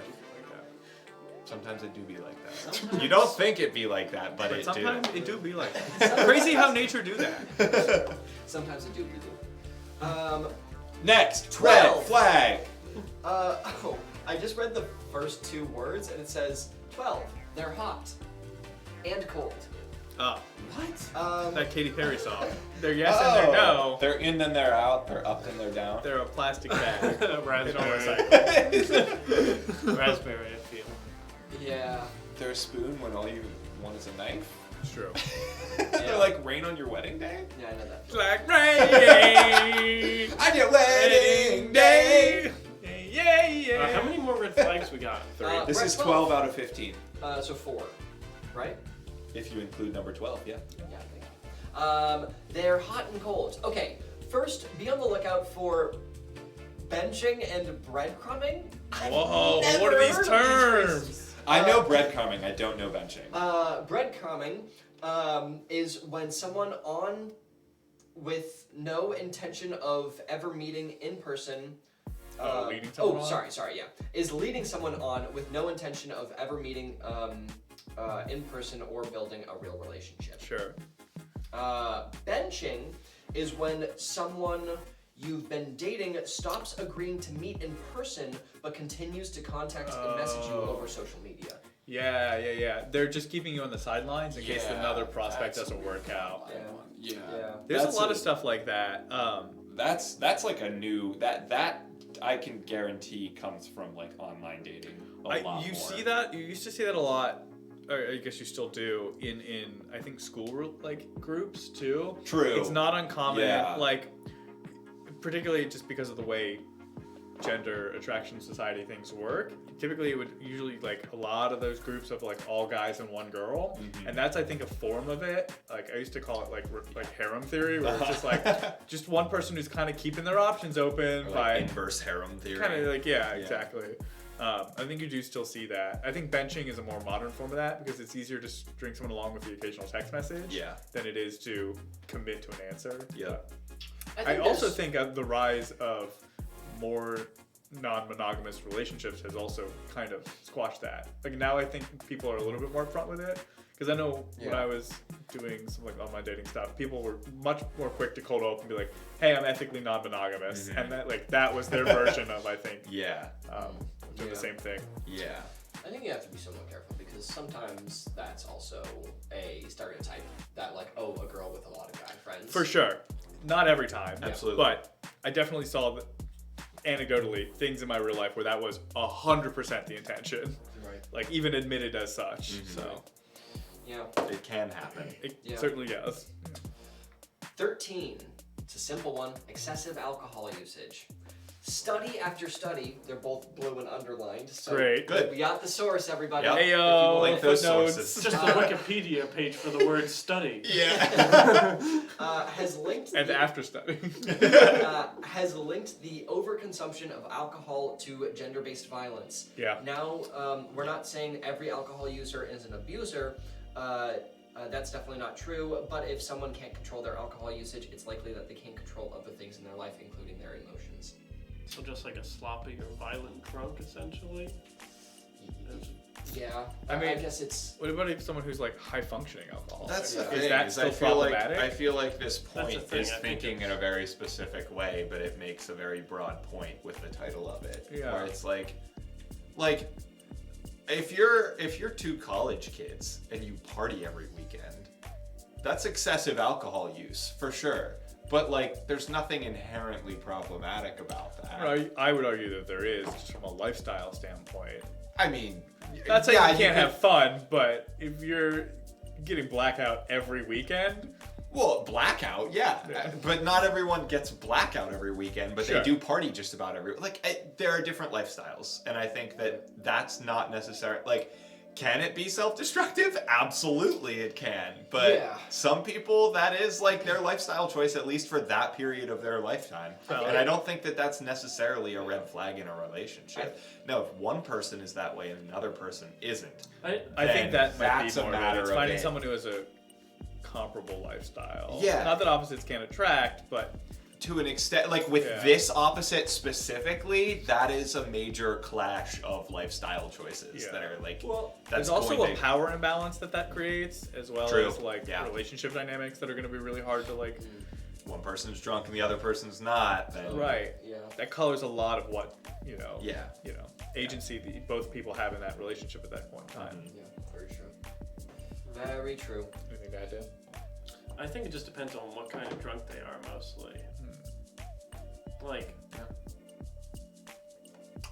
Sometimes it do be like that.
Sometimes.
You don't think it be like that, but it do.
Sometimes it do be like that. Crazy how nature do that.
Sometimes it do.
Next,
12.
red flag.
I just read the first two words and it says 12. They're hot and cold.
Oh.
What?
That Katy Perry song. They're yes and they're no.
They're in, then they're out. They're up, then they're down.
They're a plastic bag.
Raspberry. Raspberry, I feel.
Yeah.
They're a spoon when all you want is a knife.
It's true.
They're like rain on your wedding day.
Yeah, I know that.
It's like rain
On your wedding day.
Yeah.
How many more red flags we got?
3.
Uh,
This
red
is
12.
12 out of 15.
So 4, right?
If you include number 12, yeah.
Yeah, I think. They're hot and cold. Okay, first, be on the lookout for benching and breadcrumbing.
Whoa,
Never
what are these
heard of
terms?
phrases.
I know breadcrumbing, I don't know benching.
Breadcrumbing is when someone on
with no intention of ever meeting in person.
Leading someone on?
Sorry, yeah. Is leading someone on with no intention of ever meeting in person or building a real relationship.
Sure.
Benching is when someone you've been dating stops agreeing to meet in person but continues to contact and message you over social media.
Yeah. They're just keeping you on the sidelines in case
Yeah,
another prospect
that's
doesn't work out.
Yeah.
There's
That's
a lot of stuff like that.
That's like a new that I can guarantee comes from like online dating a lot
You
more.
see that? You used to see that a lot. Or I guess you still do in I think school like groups too.
True.
It's not uncommon.
Yeah.
Like particularly just because of the way gender attraction society things work. Typically, it would usually like a lot of those groups of like all guys and one girl, and that's I think a form of it. Like I used to call it like harem theory, where it's just like just one person who's kind of keeping their options open
Or like
by
inverse harem theory.
kind of like exactly. I think you do still see that. I think benching is a more modern form of that because it's easier to string someone along with the occasional text message than it is to commit to an answer.
Yeah.
I also think the rise of more non-monogamous relationships has also kind of squashed that. Like now I think people are a little bit more upfront with it because I know when I was doing some like online dating stuff, people were much more quick to cold open and be like, "Hey, I'm ethically non-monogamous," and that was their version of I think doing the same thing.
Yeah.
I think you have to be somewhat careful because sometimes that's also a stereotype that like, oh, a girl with a lot of guy friends.
For sure. Not every time.
Absolutely.
But I definitely saw that anecdotally things in my real life where that was 100% the intention.
Right.
Like even admitted as such. So
Yeah.
It can happen.
it certainly does.
13. It's a simple one. Excessive alcohol usage. Study after study, they're both blue and underlined. So
Great.
Good.
We got the source, everybody.
Yep.
Hey
If you
yo,
want
link those
footnotes.
sources.
Just the Wikipedia page for the word study.
has linked
And
the,
after study.
has linked the overconsumption of alcohol to gender-based violence.
Yeah.
Now, we're not saying every alcohol user is an abuser. That's definitely not true. But if someone can't control their alcohol usage, it's likely that they can't control other things in their life, including their emotions.
So just like a sloppy or violent drunk, essentially.
Yeah.
I mean,
I guess it's.
What about if someone who's like high functioning alcoholic?
That's the
Is
thing.
that
is
still
I feel
problematic?
I feel like this
That's
point
the thing,
is
I think
thinking in a very specific way, but it makes a very broad point with the title of it.
Yeah.
Where it's like if you're two college kids and you party every weekend, that's excessive alcohol use for sure. But like, there's nothing inherently problematic about that.
I would argue that there is, just from a lifestyle standpoint.
I mean,
Not saying
yeah,
you can't
can-
have fun, but if you're getting blackout every weekend,
Well, blackout, yeah.
Yeah.
But not everyone gets blackout every weekend, but
Sure.
they do party just about every. There are different lifestyles, and I think that that's not necessary. Like, can it be self-destructive? Absolutely, it can. But
Yeah.
some people, that is like their lifestyle choice, at least for that period of their lifetime. And I don't think that that's necessarily a red flag in a relationship. No, if one person is that way and another person isn't,
I think
Then
that might
that's
be
a
more of it.
matter
It's
of
finding
it.
someone who has a comparable lifestyle.
Yeah.
Not that opposites can't attract, but
to an extent, like with
Yeah.
this opposite specifically, that is a major clash of lifestyle choices
Yeah.
that are like.
Well,
that's
there's also
going
a
to-
power imbalance that creates, as well
True.
as like
Yeah.
relationship dynamics that are going to be really hard to like.
One person's drunk and the other person's not. Then
Right.
Yeah.
That colors a lot of what
Yeah.
agency that both people have in that relationship at that point in time.
Yeah. Very true. Very true.
You think that did?
I think it just depends on what kind of drunk they are, mostly. Like,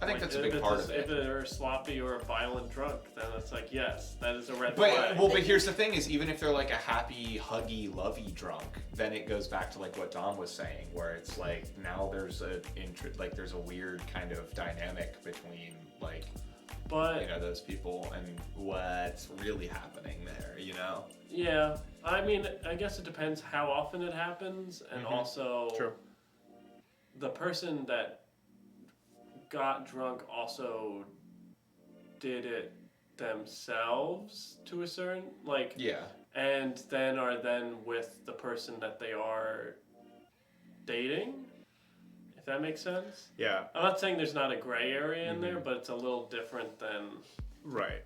I think
like,
that's a
if
big
it's
part of
If
it.
they're sloppy or a violent drunk, then it's like, yes, that is a red
But
flag.
but here's the thing: is even if they're like a happy, huggy, lovey drunk, then it goes back to like what Dom was saying, where it's like now there's there's a weird kind of dynamic between like
but
those people and what's really happening there.
yeah, I mean, I guess it depends how often it happens, and also
True.
the person that got drunk also did it themselves to a certain
Yeah.
and then are then with the person that they are dating. If that makes sense.
Yeah.
I'm not saying there's not a gray area in there, but it's a little different than.
Right.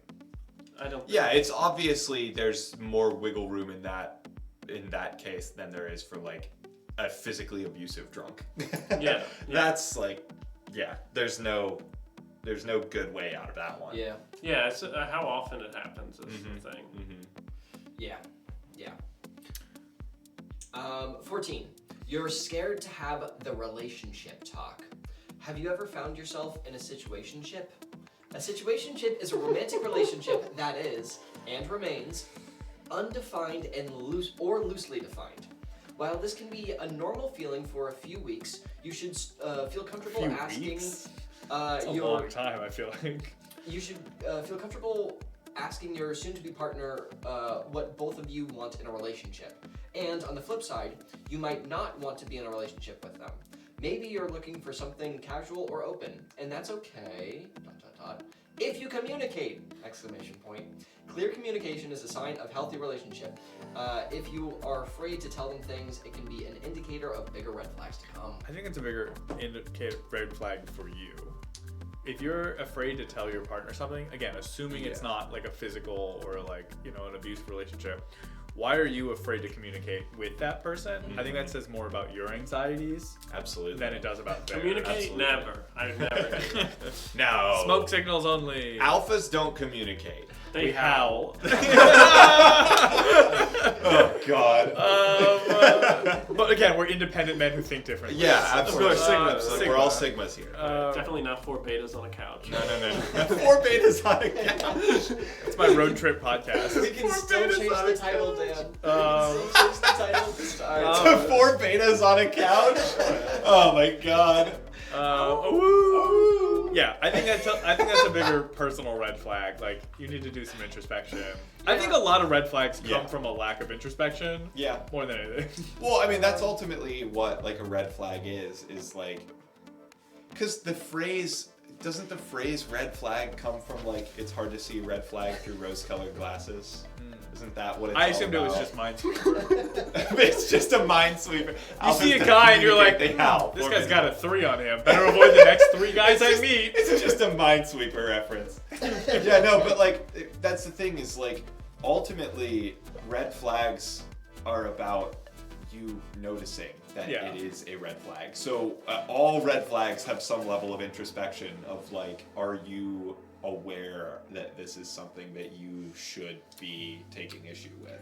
I don't.
Yeah, it's obviously there's more wiggle room in that case than there is for like a physically abusive drunk.
Yeah.
That's like, yeah. There's no good way out of that one.
Yeah.
Yeah, it's how often it happens is the thing.
Yeah. Yeah. 14. You're scared to have the relationship talk. Have you ever found yourself in a situationship? A situationship is a romantic relationship that is, and remains, undefined and loosely defined. While this can be a normal feeling for a few weeks, you should feel comfortable asking.
It's a long time, I feel like.
You should feel comfortable asking your soon-to-be partner what both of you want in a relationship. And on the flip side, you might not want to be in a relationship with them. Maybe you're looking for something casual or open, and that's okay. ... If you communicate! ! Clear communication is a sign of healthy relationship. If you are afraid to tell them things, it can be an indicator of bigger red flags to come.
I think it's a bigger red flag for you. If you're afraid to tell your partner something, again, assuming it's not like a physical or like, you know, an abusive relationship, why are you afraid to communicate with that person? I think that says more about your anxieties than it does about theirs.
Communicate? Never. I've never done that.
No.
Smoke signals only.
Alphas don't communicate.
They howl.
Oh God.
But again, we're independent men who think differently.
Yeah, absolutely.
Sigmas.
We're all Sigmas here.
Definitely not 4 betas on a couch.
No. 4 betas on a couch.
It's my road trip podcast.
We can still change the title, Dan. We can still change the title to start.
To 4 betas on a couch? Oh my God.
Yeah, I think that's a bigger personal red flag. Like, you need to do some introspection. I think a lot of red flags come from a lack of introspection.
Yeah.
More than anything.
Well, I mean, that's ultimately what like a red flag is like, because doesn't the phrase red flag come from like, it's hard to see red flag through rose-colored glasses? Isn't that what it's
I
all
assumed
about?
it was just Minesweeper.
It's just a minesweeper.
You see a guy and you're like, this guy's got a 3 on him. Better avoid the next 3 guys I meet.
It's just a Minesweeper reference. Yeah, no, but like, that's the thing is like, ultimately, red flags are about you noticing that it is a red flag. So all red flags have some level of introspection of like, are you aware that this is something that you should be taking issue with?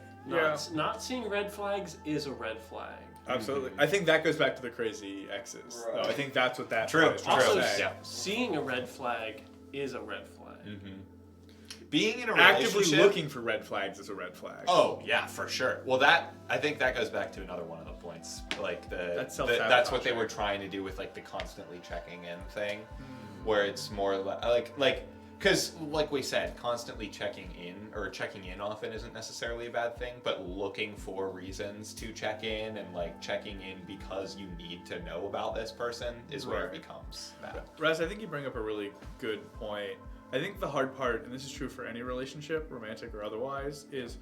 Not seeing red flags is a red flag.
Absolutely. I think that goes back to the crazy exes.
Right.
Though. I think that's what that
True.
is trying to
Also,
say.
seeing a red flag is a red flag.
Being in a
Actively
relationship,
looking for red flags is a red flag.
Oh yeah, for sure. Well, I think that goes back to another one of the points. Like that's what they were trying to do with like the constantly checking in thing, where it's more like because like we said, constantly checking in often isn't necessarily a bad thing, but looking for reasons to check in and like checking in because you need to know about this person is where it becomes bad.
Raz, I think you bring up a really good point. I think the hard part, and this is true for any relationship, romantic or otherwise, is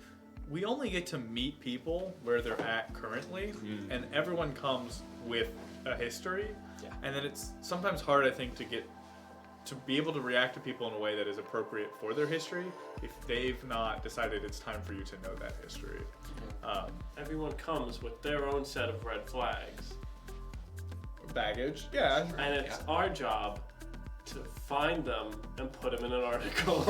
we only get to meet people where they're at currently, and everyone comes with a history.
Yeah.
And then it's sometimes hard, I think, to be able to react to people in a way that is appropriate for their history if they've not decided it's time for you to know that history.
Everyone comes with their own set of red flags.
Baggage, yeah.
And it's our job to find them and put them in an article.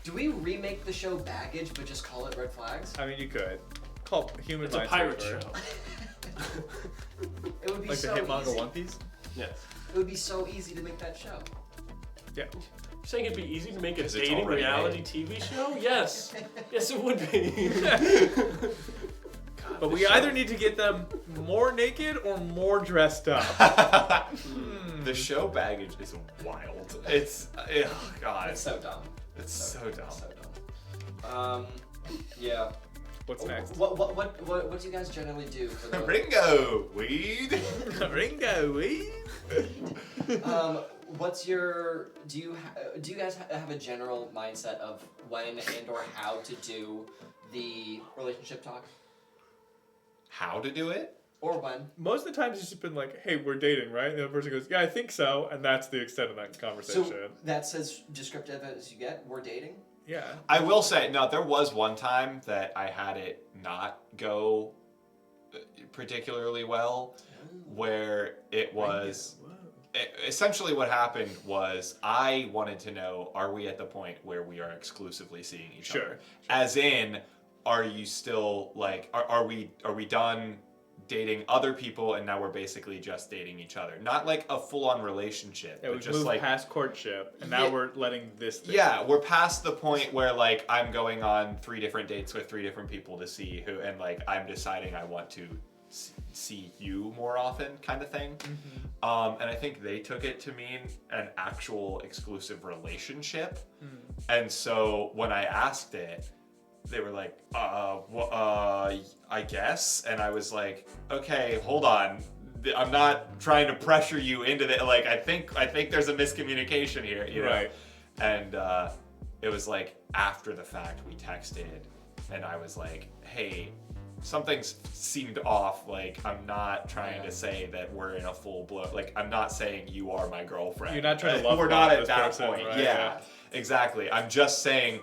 Do we remake the show Baggage but just call it Red Flags?
I mean, you could. Call Human
It's a pirate show.
It would be
Like
so
the hit manga
easy.
One Piece?
Yes.
It would be so easy to make that show.
Yeah.
You're saying it'd be easy to make a
'Cause it's
dating
already
reality TV show? Yes. Yes, it would be.
But we either need to get them more naked or more dressed up.
The show Baggage is wild. It's oh god.
It's so dumb.
It's so dumb.
So dumb. Yeah.
What's next?
What do you guys generally do for the
Ringo weed.
Ringo weed.
What's your do you guys have a general mindset of when and or how to do the relationship talk?
how to do it.
Or when.
Most of the times it's just been like, hey, we're dating, right? And the other person goes, yeah, I think so. And that's the extent of that conversation.
So that's as descriptive as you get. We're dating.
Yeah.
I will say, no, there was one time that I had it not go particularly well, where it was... Essentially what happened was I wanted to know, are we at the point where we are exclusively seeing each other? As in, are you still like, are we done dating other people and now we're basically just dating each other? Not like a full-on relationship,
Yeah,
but
we've
just
moved
like
past courtship and now we're letting this thing
yeah, we're past the point where like I'm going on 3 different dates with 3 different people to see who, and like I'm deciding I want to see you more often, kind of thing. And I think they took it to mean an actual exclusive relationship. And so when I asked it, they were like, I guess. And I was like, okay, hold on. I'm not trying to pressure you into that. Like, I think there's a miscommunication here, you know?
Right.
And it was like after the fact we texted, and I was like, hey, something seemed off. Like, I'm not trying to say that we're in a full blow. Like, I'm not saying you are my girlfriend.
You're not trying to love
We're not at
this
that
person,
point.
right?
Yeah, exactly. I'm just saying,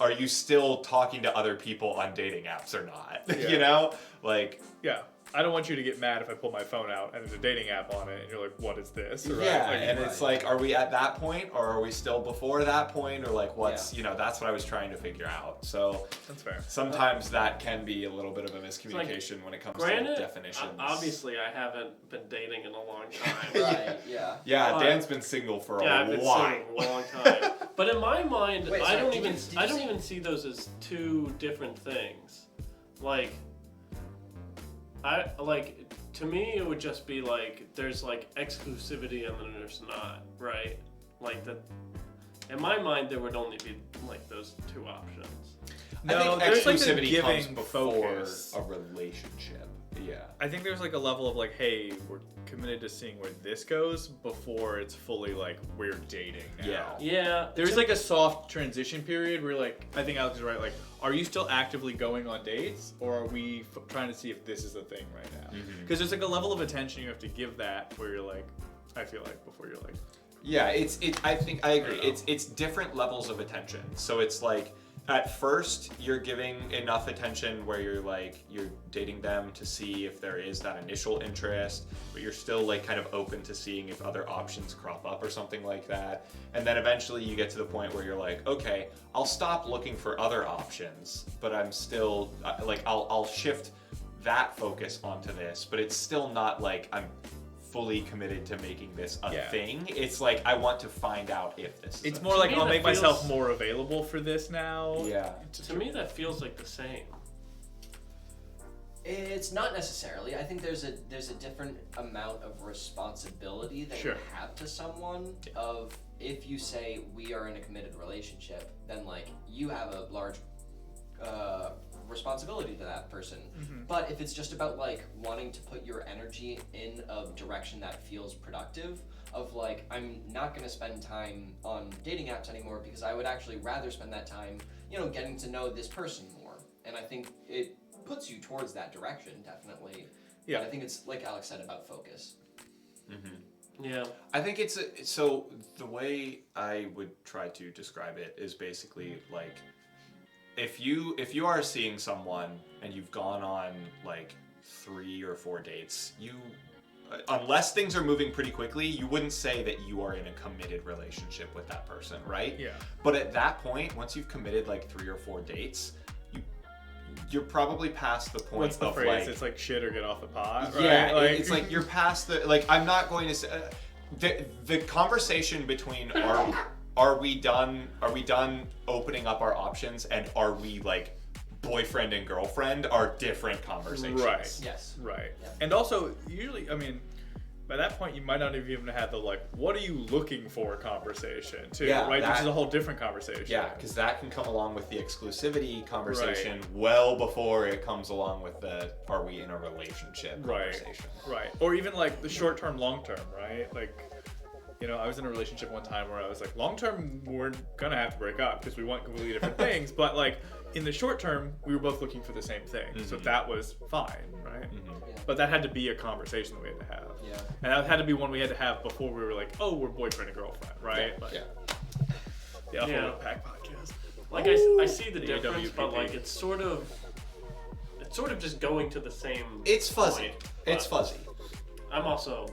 are you still talking to other people on dating apps or not?
Yeah.
You know, like.
Yeah. I don't want you to get mad if I pull my phone out and there's a dating app on it and you're like, what is this? Right?
Yeah,
Like,
and it's like, are we at that point or are we still before that point, or like what's, you know, that's what I was trying to figure out. So
that's fair.
Sometimes that can be a little bit of a miscommunication when it comes to definitions.
Obviously, I haven't been dating in a long time.
Right, yeah.
Yeah, Dan's been single for a while.
I've been single a long time. But in my mind,
Wait,
I
sorry,
don't
did
even
you
I don't
say-
even see those as 2 different things. Like, to me, it would just be like there's like exclusivity and then there's not, right? Like that. In my mind, there would only be like those 2 options.
No,
I think
there's like a
exclusivity comes
giving
before
focus.
a relationship. Yeah.
I think there's like a level of like, hey, we're committed to seeing where this goes before it's fully like we're dating now.
Yeah.
There's like a soft transition period where like, I think Alex is right, like, are you still actively going on dates or are we trying to see if this is a thing right now? Because there's like a level of attention you have to give that where you're like, I feel like before you're like.
Yeah, I think I agree. It's different levels of attention. So it's like, at first, you're giving enough attention where you're dating them to see if there is that initial interest, but you're still like kind of open to seeing if other options crop up or something like that. And then eventually you get to the point where you're like, okay, I'll stop looking for other options, but I'm still like, I'll shift that focus onto this, but it's still not like I'm fully committed to making this a thing. It's like I want to find out if this is
It's
a
more
thing.
like I'll make myself more available for this now.
Yeah.
To me, that feels like the same.
It's not necessarily. I think there's a different amount of responsibility that you have to someone. Of if you say we are in a committed relationship, then like you have a large responsibility to that person. But if it's just about like wanting to put your energy in a direction that feels productive, of like I'm not going to spend time on dating apps anymore because I would actually rather spend that time, you know, getting to know this person more. And I think it puts you towards that direction, definitely.
Yeah.
But I think it's like Alex said about focus.
Yeah.
I think it's so the way I would try to describe it is basically like if you are seeing someone and you've gone on like 3 or 4 dates, you unless things are moving pretty quickly, you wouldn't say that you are in a committed relationship with that person, right?
Yeah.
But at that point, once you've committed like 3 or 4 dates, you're probably past the point
What's the
of
phrase?
like
It's like shit or get off the pot, right?
yeah,
like,
it's like you're past the like. I'm not going to say the conversation between are we done opening up our options and are we like boyfriend and girlfriend are different conversations.
Right.
Yes.
Right.
Yeah.
And also, usually, I mean, by that point, you might not have even had the like, what are you looking for conversation too,
Yeah,
right?
that-
Which is a whole different conversation.
Yeah, because that can come along with the exclusivity conversation well before it comes along with the are we in a relationship conversation.
Right. Or even like the short term, long term, right? Like, you know, I was in a relationship one time where I was like, long term, we're gonna have to break up because we want completely different things. But like, in the short term, we were both looking for the same thing, so that was fine, right?
Yeah.
But that had to be a conversation that we had to have.
Yeah.
And that had to be one we had to have before we were like, oh, we're boyfriend and girlfriend, right?
Yeah.
Like,
Yeah.
The Alpha
Yeah.
Wolfpack podcast.
Like I see the
The
difference, but
AWPP.
like it's sort of just going to the same.
It's fuzzy.
point,
It's
but
fuzzy.
I'm also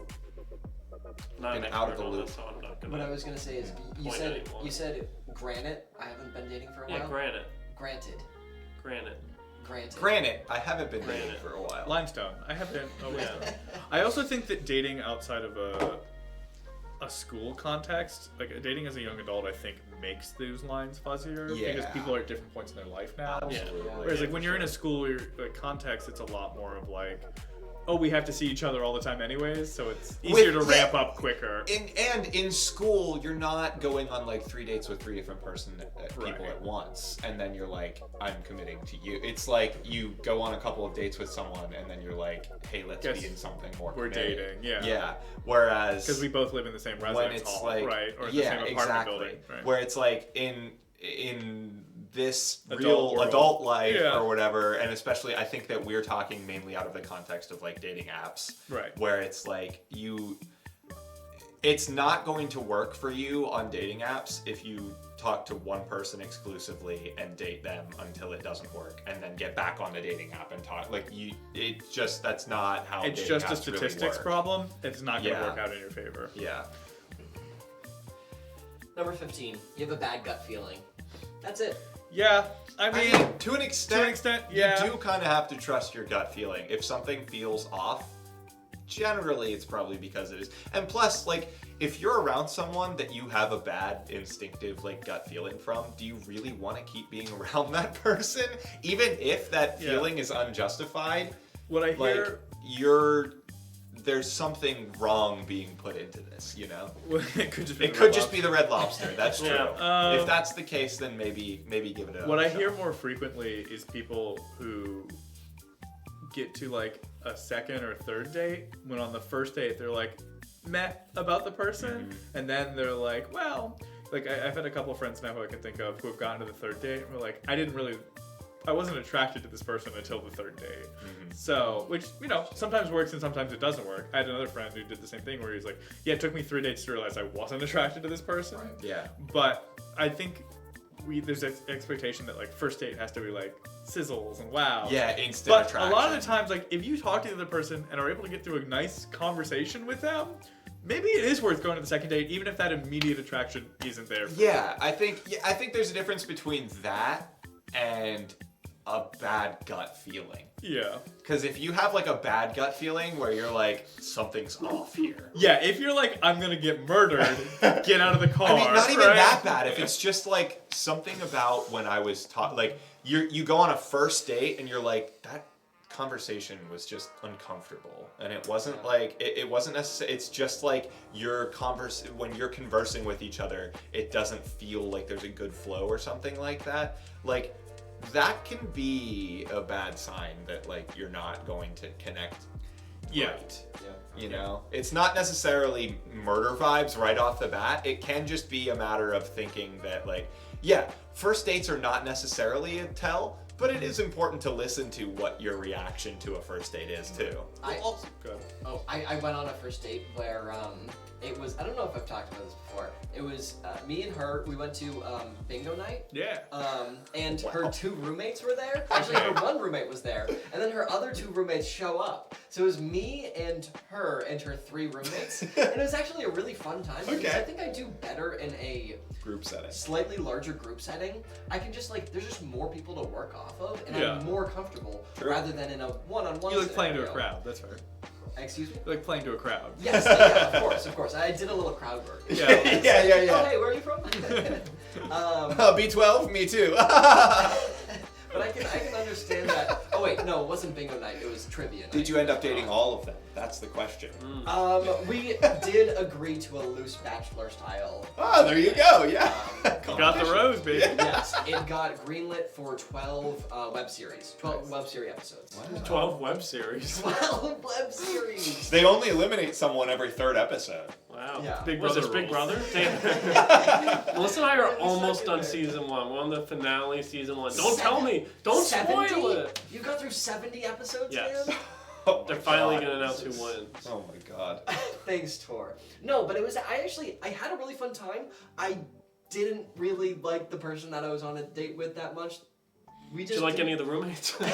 not an
And out of
expert
the
on
loop.
this, so I'm not
What
gonna.
I was gonna say is, you
point
said
anymore.
you said granite. I haven't been dating for a
Yeah,
while.
granite.
Granted.
Granite.
Granted.
I haven't been dating
Granted.
for a while.
Limestone. I haven't. Oh,
Yeah.
I also think that dating outside of a school context, like dating as a young adult, I think makes those lines fuzzier because
Yeah.
people are at different points in their life now.
Absolutely.
Whereas like when you're in a school context, it's a lot more of like, oh, we have to see each other all the time anyways, so it's easier to ramp up quicker.
And in school, you're not going on like 3 dates with 3 different people
Right.
at once, and then you're like, I'm committing to you. It's like you go on a couple of dates with someone, and then you're like, hey, let's
Guess
be in something more.
we're
committed.
dating, yeah.
Yeah. Whereas
Because we both live in the same
when
residence
it's
hall,
like,
right? Or in
yeah,
the same apartment
exactly.
building, right?
Where it's like in this
Adult
real
world.
adult life
Yeah.
or whatever, and especially I think that we're talking mainly out of the context of like dating apps,
Right.
where it's like it's not going to work for you on dating apps if you talk to one person exclusively and date them until it doesn't work, and then get back on the dating app and talk that's not how
It's
dating
just a
apps really
statistics
work.
problem. It's not going to
Yeah.
work out in your favor.
Yeah.
Number 15. You have a bad gut feeling. That's it.
Yeah, I mean,
to an extent,
yeah.
you do kind of have to trust your gut feeling. If something feels off, generally it's probably because it is. And plus, like, if you're around someone that you have a bad instinctive like gut feeling from, do you really want to keep being around that person, even if that
Yeah.
feeling is unjustified?
What I
Like,
hear,
there's something wrong being put into this, you know?
it could just be.
It could just be the red lobster. That's true.
Yeah.
If that's the case, then maybe give it a
What I
shot.
hear more frequently is people who get to like a second or third date when on the first date they're like met about the person, and then they're like, well, like I've had a couple of friends now who I can think of who have gotten to the third date and were like, I wasn't attracted to this person until the third date. So, which, you know, sometimes works and sometimes it doesn't work. I had another friend who did the same thing where he was like, yeah, it took me 3 dates to realize I wasn't attracted to this person.
Yeah.
But I think there's an expectation that like first date has to be like sizzles and wow.
Yeah, instant
But
attraction.
a lot of the times, like if you talk to the other person and are able to get through a nice conversation with them, maybe it is worth going to the second date, even if that immediate attraction isn't there.
Yeah, I think there's a difference between that and a bad gut feeling.
Yeah.
Because if you have like a bad gut feeling where you're like, something's off here.
Yeah, if you're like, I'm gonna get murdered, get out of the car.
I mean, not even
right?
that bad. If it's just like something about when I was taught, like you go on a first date and you're like, that conversation was just uncomfortable, and it wasn't like it wasn't necessarily. It's just like when you're conversing with each other, it doesn't feel like there's a good flow or something like that. Like that can be a bad sign that like you're not going to connect.
Yeah.
Right. You know, it's not necessarily murder vibes right off the bat. It can just be a matter of thinking that, like, yeah, first dates are not necessarily a tell, but it is important to listen to what your reaction to a first date is too.
I
Good.
went on a first date where it was, I don't know if I've talked about this before. It was me and her. We went to bingo night.
Yeah.
And her 2 roommates were there. Actually, her 1 roommate was there, and then her other 2 roommates show up. So it was me and her 3 roommates, and it was actually a really fun time. Because
Okay.
I think I do better in a
Group setting.
slightly larger group setting. I can just like, there's just more people to work off of, and
Yeah.
I'm more comfortable
True.
rather than in a one-on-one.
You like playing to a
scenario.
crowd. That's right.
Excuse me.
You like playing to a crowd.
Yes, yeah, of course. I did a little crowd work.
Yeah.
Yeah.
Oh, hey, where are you from?
B12, me too.
But I can understand that. Oh wait, no, it wasn't bingo night. It was trivia night.
Did you end up dating all of them? That's the question.
We did agree to a loose bachelor style.
Oh, there you go. Yeah.
You got the rose, baby.
Yes, it got greenlit for 12 web series. 12 web series episodes.
12 web series.
12 web series.
They only eliminate someone every 3rd episode.
Wow. Wow.
Yeah.
Big
Was
Brother
this Big
rules.
Brother? Damn. Melissa and I are almost done season 1. We're on the finale season 1. Don't tell me. Don't
70?
spoil it.
You got through 70 episodes,
Yes.
man?
Oh my
They're finally
God.
gonna announce who wins.
Oh my god.
Thanks, Tor. No, but it was, I had a really fun time. I didn't really like the person that I was on a date with that much. We
Did
just
you like
didn't-
any of the roommates?
Well,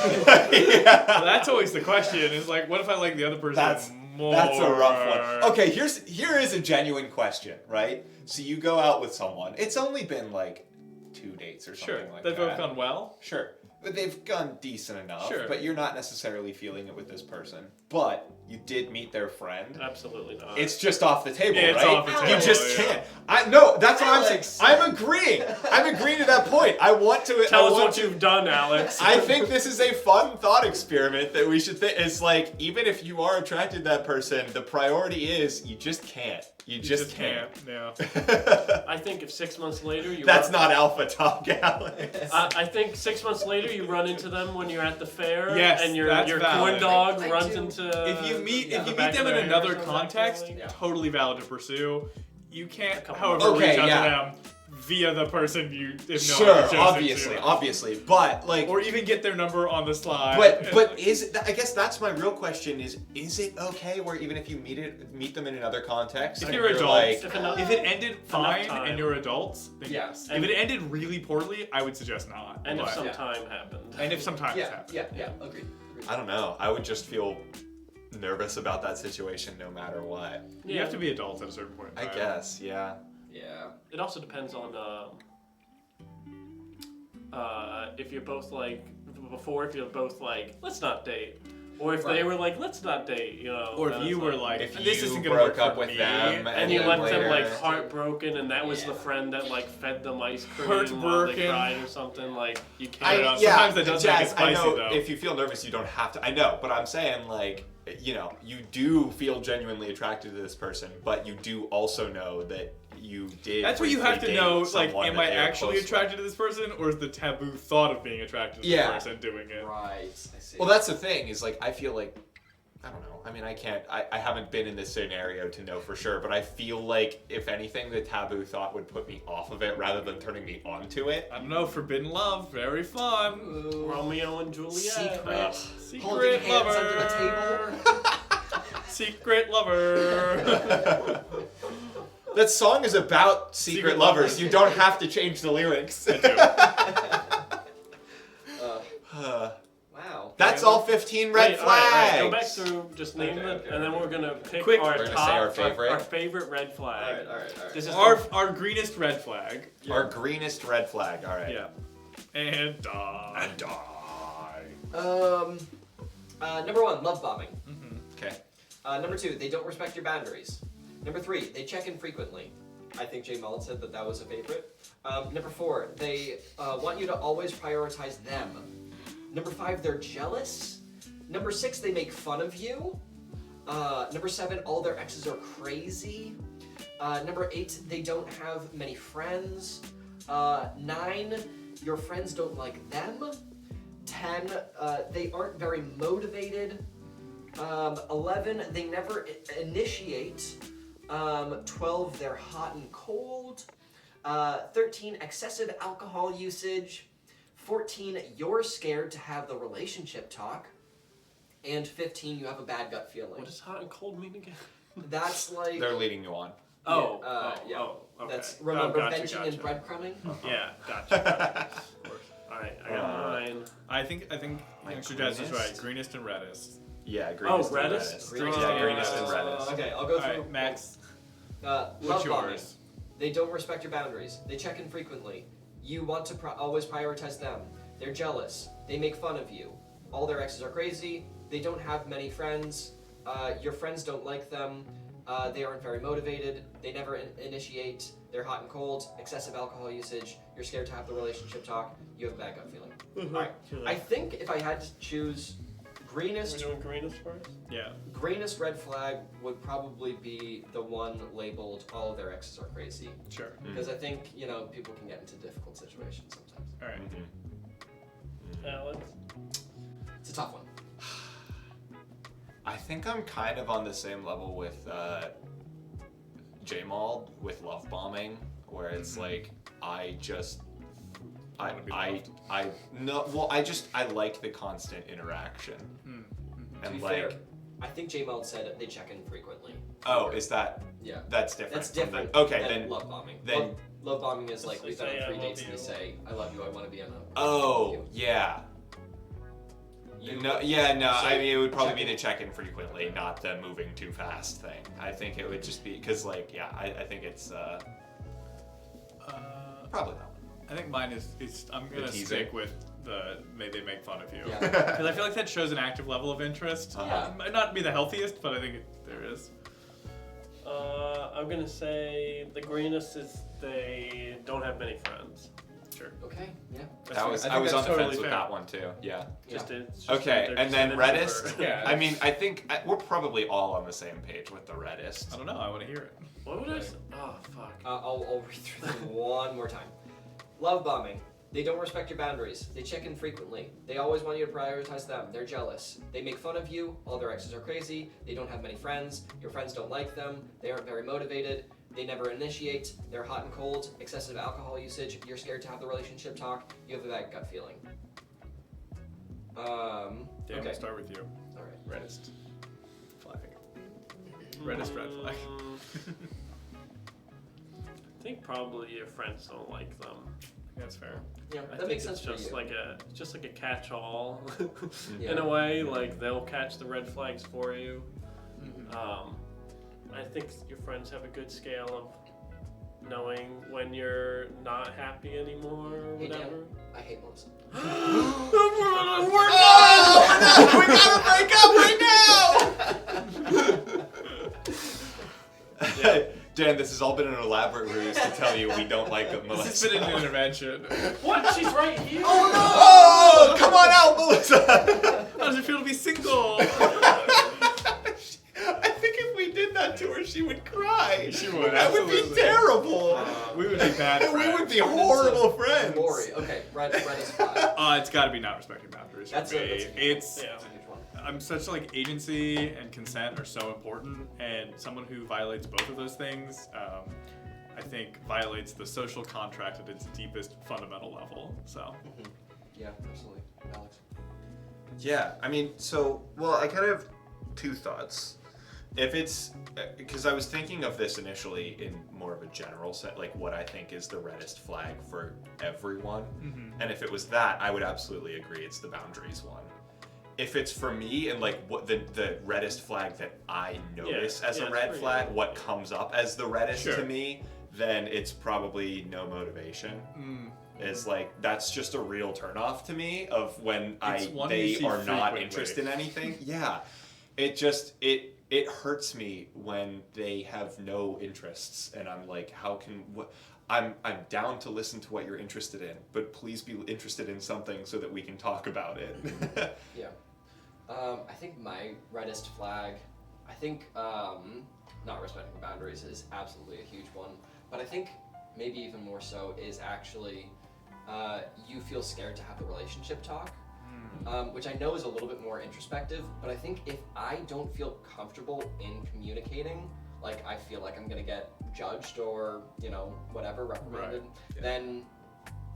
that's always the question. Is like, what if I like the other person more?
That's a rough one. Okay, here is a genuine question, right? So you go out with someone. It's only been like 2 dates or something
Sure.
like
They've
that.
both gone well.
Sure. But they've gone decent enough.
Sure.
But you're not necessarily feeling it with this person. But you did meet their friend.
Absolutely not.
It's just off the table,
It's
right?
off the
You
table,
just
yeah.
can't. No, that's what
Alex.
I'm saying. I'm agreeing. I'm agreeing to that point. I want to.
Tell
I
us
want
what
to-
you've done, Alex.
I think this is a fun thought experiment that we should think. It's like, even if you are attracted to that person, the priority is you just can't. You just can't.
Yeah.
I think if 6 months later you
That's not alpha talk, Alex.
I think 6 months later you run into them when you're at the fair,
Yes,
and your
that's
corn
valid.
dog
I
runs
do.
into.
If you meet
Yeah.
if you
the back
meet them
of
in
their
another
hair or something,
context,
like-
totally valid to pursue. You can't,
couple
however,
months.
reach
Okay,
out
yeah.
to them via the person you have known
Sure,
or chosen
obviously,
to.
obviously, but like,
Or even get their number on the slide.
but is it, I guess that's my real question: is it okay where even if you meet them in another context,
if
and
you're adults,
like,
if it ended fine
time.
and you're adults, then
Yes.
yes. If it ended really poorly, I would suggest not.
and if
But-
some time happened.
and if sometimes
Yeah,
happens.
yeah, agreed.
I don't know, I would just feel nervous about that situation no matter what.
You have to be adults at a certain point in
I
time.
guess, yeah.
Yeah.
It also depends on if you're both like before. If you're both like, let's not date, or if they
Right.
were like, let's not date, you know.
Or if
then
you
it's
were like,
If
this
you
isn't gonna
broke
work
up
for
with
me,
them
and you
then
left them like
later-
heartbroken, and that was the
Yeah.
friend that like fed them ice cream
Heartbroken.
while they cried or something. Like you
I
can't.
know. Sometimes that does make it
Jazz, I
spicy,
know
though.
if you feel nervous, you don't have to. I know, but I'm saying like, you know, you do feel genuinely attracted to this person, but you do also know that you did.
That's what you have to
briefly
know.
date
Like,
someone
am
that
I
they are
actually
close with.
attracted to this person, or is the taboo thought of being attracted to
Yeah.
this person doing it?
Right. I see.
Well, that's the thing. Is like I feel like I don't know. I mean, I can't. I haven't been in this scenario to know for sure, but I feel like if anything, the taboo thought would put me off of it rather than turning me onto it.
I don't know. Forbidden love, very fun.
Ooh.
Romeo and Juliet.
Secret.
Secret
Holding hands
lover.
under the table.
Secret lover.
That song is about secret lovers. You don't have to change the lyrics.
Wow.
That's all 15 red
Wait,
flags.
all right, go back through, just name
Okay,
it,
okay,
and then
okay.
we're gonna pick
Quick.
our
We're gonna
top,
say our favorite.
our favorite red flag.
All right.
This is
our greenest red flag.
Our greenest red flag. All right.
Yeah. And die.
And die.
Number 1, love bombing.
Okay.
Number 2, they don't respect your boundaries. Number 3, they check in frequently. I think Jay Mullen said that was a favorite. Number 4, they want you to always prioritize them. Number 5, they're jealous. Number 6, they make fun of you. Number 7, all their exes are crazy. Number 8, they don't have many friends. 9, your friends don't like them. 10, they aren't very motivated. 11, they never initiate. 12, they're hot and cold. 13, excessive alcohol usage. 14, you're scared to have the relationship talk. And 15, you have a bad gut feeling.
What does hot and cold mean again?
That's like...
They're leading you on.
yeah.
Okay.
That's, remember
gotcha,
benching and breadcrumbing?
Yeah, gotcha. All right, I got mine.
I think
My
Mr. Jazz is right.
greenest?
Greenest and reddest.
Yeah, greenest and
reddest?
reddest.
Greenest
Yeah,
and
greenest and
reddest.
reddest.
Okay, I'll go
All
through.
right, Max.
Love
What's
bombing.
yours?
They don't respect your boundaries. They check in frequently. You want to always prioritize them. They're jealous. They make fun of you. All their exes are crazy. They don't have many friends. Your friends don't like them. They aren't very motivated. They never initiate. They're hot and cold. Excessive alcohol usage. You're scared to have the relationship talk. You have a bad gut feeling. All right. I think if I had to choose
We're
greenest
doing greenest first?
Yeah.
greenest red flag would probably be the one labeled all of their exes are crazy.
Sure.
Because I think, people can get into difficult situations sometimes.
All right.
Alex?
It's a tough one.
I think I'm kind of on the same level with J-Mal with love bombing, where it's like I like the constant interaction.
To
And
be
like,
fair, I think J-Meld said they check in frequently.
oh, is that?
Yeah.
That's different.
That's
from
different.
the- okay,
than
then.
love bombing.
Then.
Love bombing is like
They
we've been
say,
on
"I
3
love
dates and
you."
they say, "I love you. I want to be on a."
Oh,
with you."
yeah. No, I mean, it would probably be the check-in frequently, not the moving too fast thing. I think it would just be, because, like, yeah, I think it's, probably that one.
I think mine is I'm going to
teasing.
stick with the they make fun of you.
Yeah.
Because I feel like that shows an active level of interest.
Yeah.
It might not be the healthiest, but I think there is.
I'm gonna say the greenest is they don't have many friends.
Sure.
Okay. Yeah.
I was
think
on the
that's
fence
totally
with
fair.
that one, too. Yeah.
It's just
Okay,
they're
and
just
then
an
Reddest.
introvert.
Yeah.
I mean, I think we're probably all on the same page with the Reddest.
I don't know. I want to hear it.
What would I say? Oh fuck.
I'll read through them one more time. Love bombing. They don't respect your boundaries. They check in frequently. They always want you to prioritize them. They're jealous. They make fun of you. All their exes are crazy. They don't have many friends. Your friends don't like them. They aren't very motivated. They never initiate. They're hot and cold. Excessive alcohol usage. You're scared to have the relationship talk. You have a bad gut feeling.
Dan,
Okay.
we'll start with you.
All right.
Reddest. Flag. Reddest red flag.
I think probably your friends don't like them.
That's fair.
Yeah,
I
that
think
makes sense
it's
for
just
you.
like a catch-all
Yeah.
in a way. Like they'll catch the red flags for you. I think your friends have a good scale of knowing when you're not happy anymore or
Hey, Dan,
whatever.
I hate Melissa.
We gotta break up right now! Dan, this has all been an elaborate ruse to tell you we don't like Melissa.
This has been an intervention.
What? She's right here.
Oh, come on out, Melissa!
How does it feel to be single?
I think if we did that to her, she would cry.
She would,
That would be
absolutely.
terrible.
We would be bad
And we
friends.
would be horrible friends.
Glory. Okay, red is flag.
It's got to be not respecting boundaries for
That's
me.
a huge one.
It's
Yeah.
That's a huge one.
I'm such like agency and consent are so important, and someone who violates both of those things, I think violates the social contract at its deepest fundamental level. So
Yeah, absolutely. Alex.
Yeah, I mean, I kind of have two thoughts. If it's, because I was thinking of this initially in more of a general set, like what I think is the reddest flag for everyone. And if it was that, I would absolutely agree it's the boundaries one. If it's for me and like what the reddest flag that I notice as a
it's
red
for
flag,
you.
what comes up as the reddest
Sure.
to me, then it's probably no motivation. Is like that's just a real turnoff to me of when
It's one you
they
see
are not
frequently.
interested in anything. Yeah, it just it hurts me when they have no interests, and I'm like, how can what? I'm down to listen to what you're interested in, but please be interested in something so that we can talk about it.
Yeah. I think my reddest flag, I think not respecting boundaries is absolutely a huge one. But I think maybe even more so is actually you feel scared to have the relationship talk, which I know is a little bit more introspective. But I think if I don't feel comfortable in communicating, like I feel like I'm gonna get judged or whatever reprimanded, then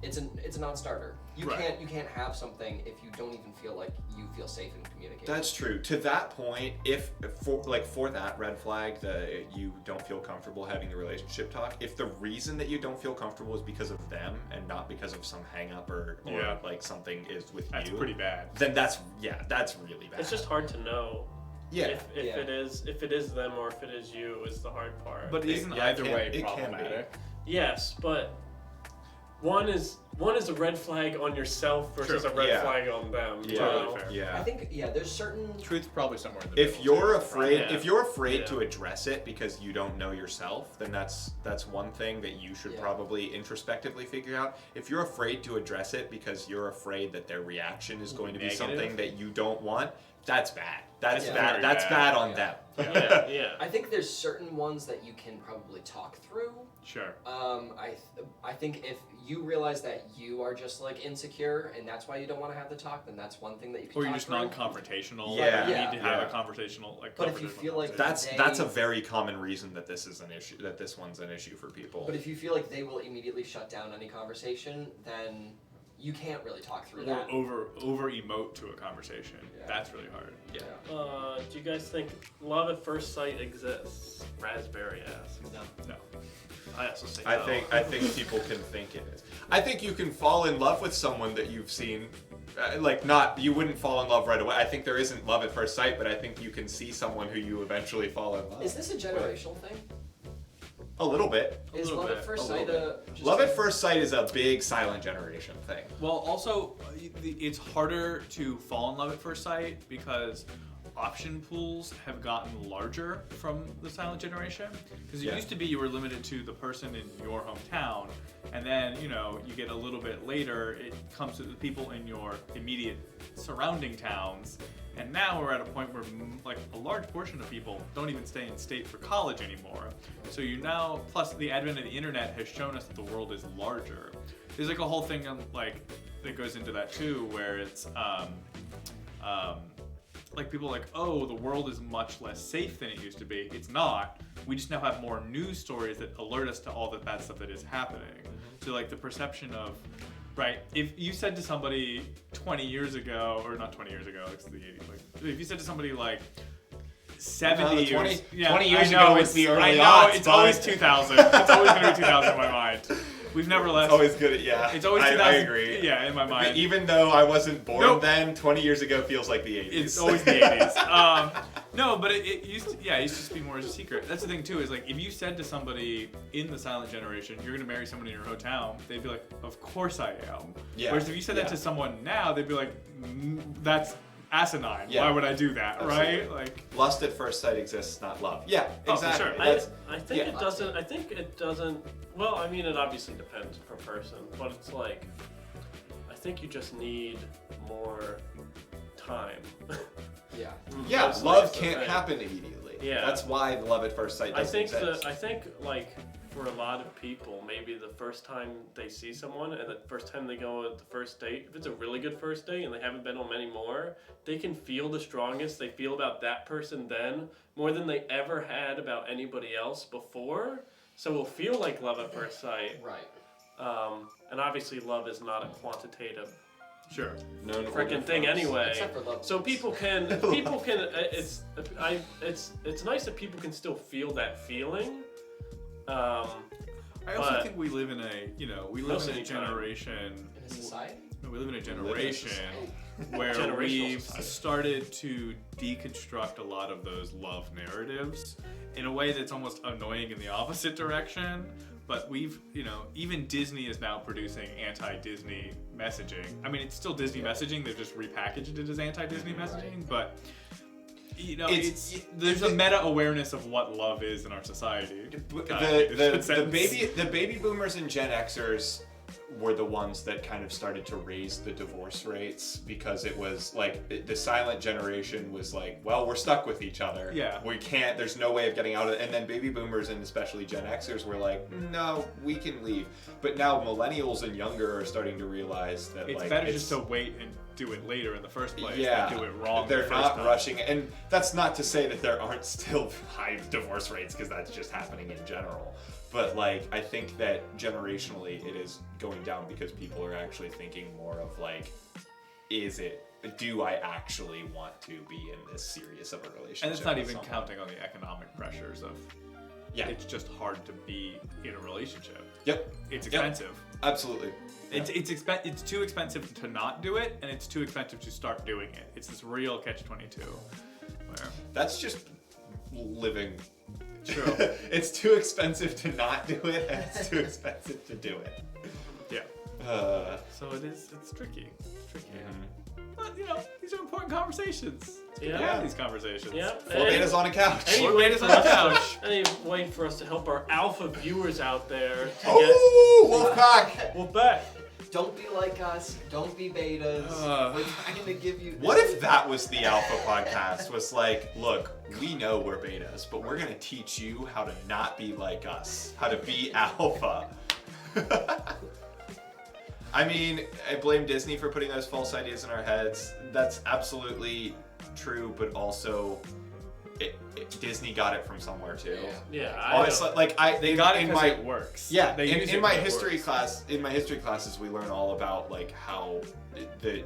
it's a non-starter. You can't have something if you don't even feel like you feel safe in communicating.
That's true. To that point, if for that red flag, you don't feel comfortable having the relationship talk, if the reason that you don't feel comfortable is because of them and not because of some hang up or like something is with
that's
you,
pretty bad.
then that's really bad.
It's just hard to know.
Yeah.
If it is them or if it is you is the hard part.
But isn't either way problematic?
Yes, but one is a red flag on yourself versus a red flag on them.
Yeah.
you know?
Totally fair.
Yeah.
I think there's certain
Truth's probably somewhere in the
If
middle.
you're
too.
afraid,
Yeah.
if you're afraid
Yeah.
to address it because you don't know yourself, then that's one thing that you should probably introspectively figure out. If you're afraid to address it because you're afraid that their reaction is going to be
Negative?
something that you don't want, that's bad. That's
Yeah.
bad.
Very
That's
bad.
bad on
Yeah.
them.
Yeah.
I think there's certain ones that you can probably talk through.
Sure.
I think if you realize that you are just like insecure and that's why you don't want to have the talk, then that's one thing that you can.
Or
talk
you're just
through.
non-confrontational.
Yeah.
Like, you need to have
Yeah.
a conversational like.
But if you feel like
that's a very common reason that this is an issue. That this one's an issue for people.
But if you feel like they will immediately shut down any conversation, then you can't really talk through that.
Or over emote to a conversation.
Yeah.
That's really hard.
Yeah.
Do you guys think love at first sight exists? Raspberry ass.
No.
I also say
I
no.
think people can think it is. I think you can fall in love with someone that you've seen, you wouldn't fall in love right away. I think there isn't love at first sight, but I think you can see someone who you eventually fall in love.
Is this a generational thing?
A little bit.
Is
little
love
bit,
at first
a
sight
little
just
Love at first sight is a big silent generation thing.
Well, also, it's harder to fall in love at first sight because option pools have gotten larger from the silent generation. Because it used to be you were limited to the person in your hometown, and then, you get a little bit later, it comes to the people in your immediate surrounding towns. And now we're at a point where a large portion of people don't even stay in state for college anymore. So plus the advent of the internet has shown us that the world is larger. There's a whole thing that goes into that too, where it's people are like, oh, the world is much less safe than it used to be. It's not. We just now have more news stories that alert us to all the bad stuff that is happening. So the perception of, right, if you said to somebody 20 years ago, or not 20 years ago, it's the 80s, if you said to somebody 70 years,
20 years ago was the early
I know,
aughts,
it's
bud.
always 2000. It's always going to be 2000 in my mind. We've never left.
It's always good at, yeah.
It's always
I
2000.
agree.
Yeah, in my mind.
But even though I wasn't born
Nope.
then, 20 years ago feels like the 80s.
It's always the 80s. No, but it used to, it used to be more as a secret. That's the thing too, is if you said to somebody in the silent generation, you're gonna marry someone in your hometown, they'd be like, of course I am.
Yeah.
Whereas if you said that to someone now, they'd be like, that's asinine.
Yeah.
Why would I do that,
Absolutely.
right?
Lust at first sight exists, not love. Yeah,
Oh, for
exactly.
sure.
That's-
I think
yeah.
it doesn't. I think it doesn't. Well, I mean, it obviously depends per person, but it's I think you just need more time.
Yeah.
Yeah,
Mostly,
love
so,
can't
right.
happen immediately.
Yeah.
That's why the love at first sight doesn't exist.
I think for a lot of people, maybe the first time they see someone and the first time they go on the first date, if it's a really good first date and they haven't been on many more, they can feel the strongest they feel about that person then more than they ever had about anybody else before. So it'll feel like love at first sight.
Right.
And obviously love is not a quantitative
Sure.
freaking thing anyway.
Except for love.
So people can it's nice that people can still feel that feeling.
I also
But-
think we live in a, we live
Most
in
of
a
the time.
generation.
In a society?
No, we live in a
live in a
generation where
Generational
we've
society.
started to deconstruct a lot of those love narratives in a way that's almost annoying in the opposite direction. But we've, even Disney is now producing anti-Disney messaging. I mean, it's still Disney messaging. They've just repackaged it as anti-Disney messaging. But, there's a meta-awareness of what love is in our society.
The baby boomers and Gen Xers were the ones that kind of started to raise the divorce rates because it was the silent generation was well, we're stuck with each other.
Yeah.
We can't, there's no way of getting out of it. And then baby boomers and especially Gen Xers were no, we can leave. But now millennials and younger are starting to realize that
It's better just to wait and do it later in the first place than do it wrong
They're
the first
not
time.
rushing. And that's not to say that there aren't still high divorce rates because that's just happening in general. But I think that generationally it is going down because people are actually thinking more of do I actually want to be in this serious of a relationship?
And it's not
with
even
someone?
counting on the economic pressures of, it's just hard to be in a relationship.
Yep.
It's expensive.
Absolutely.
It's too expensive to not do it, and it's too expensive to start doing it. It's this real catch-22. Where
That's just living.
True.
It's too expensive to not do it, and it's too expensive to do it.
Yeah. So it's tricky. It's tricky. But, these are important conversations. It's good to have these conversations.
Yeah.
4 betas on a couch.
Any
Four
way
betas
for
on a
us
couch.
any way for us to help our alpha viewers out there to
Ooh, Wolfpack!
get well back.
Don't be like us. Don't be betas. We're trying to give you.
What if that was the Alpha podcast? Was like, look, we know we're betas, but we're gonna teach you how to not be like us, how to be alpha. I mean, I blame Disney for putting those false ideas in our heads. That's absolutely true, but also Disney got it from somewhere too. Honestly, like they got it because it works. Yeah, in my history class, in my history classes, we learn all about like how the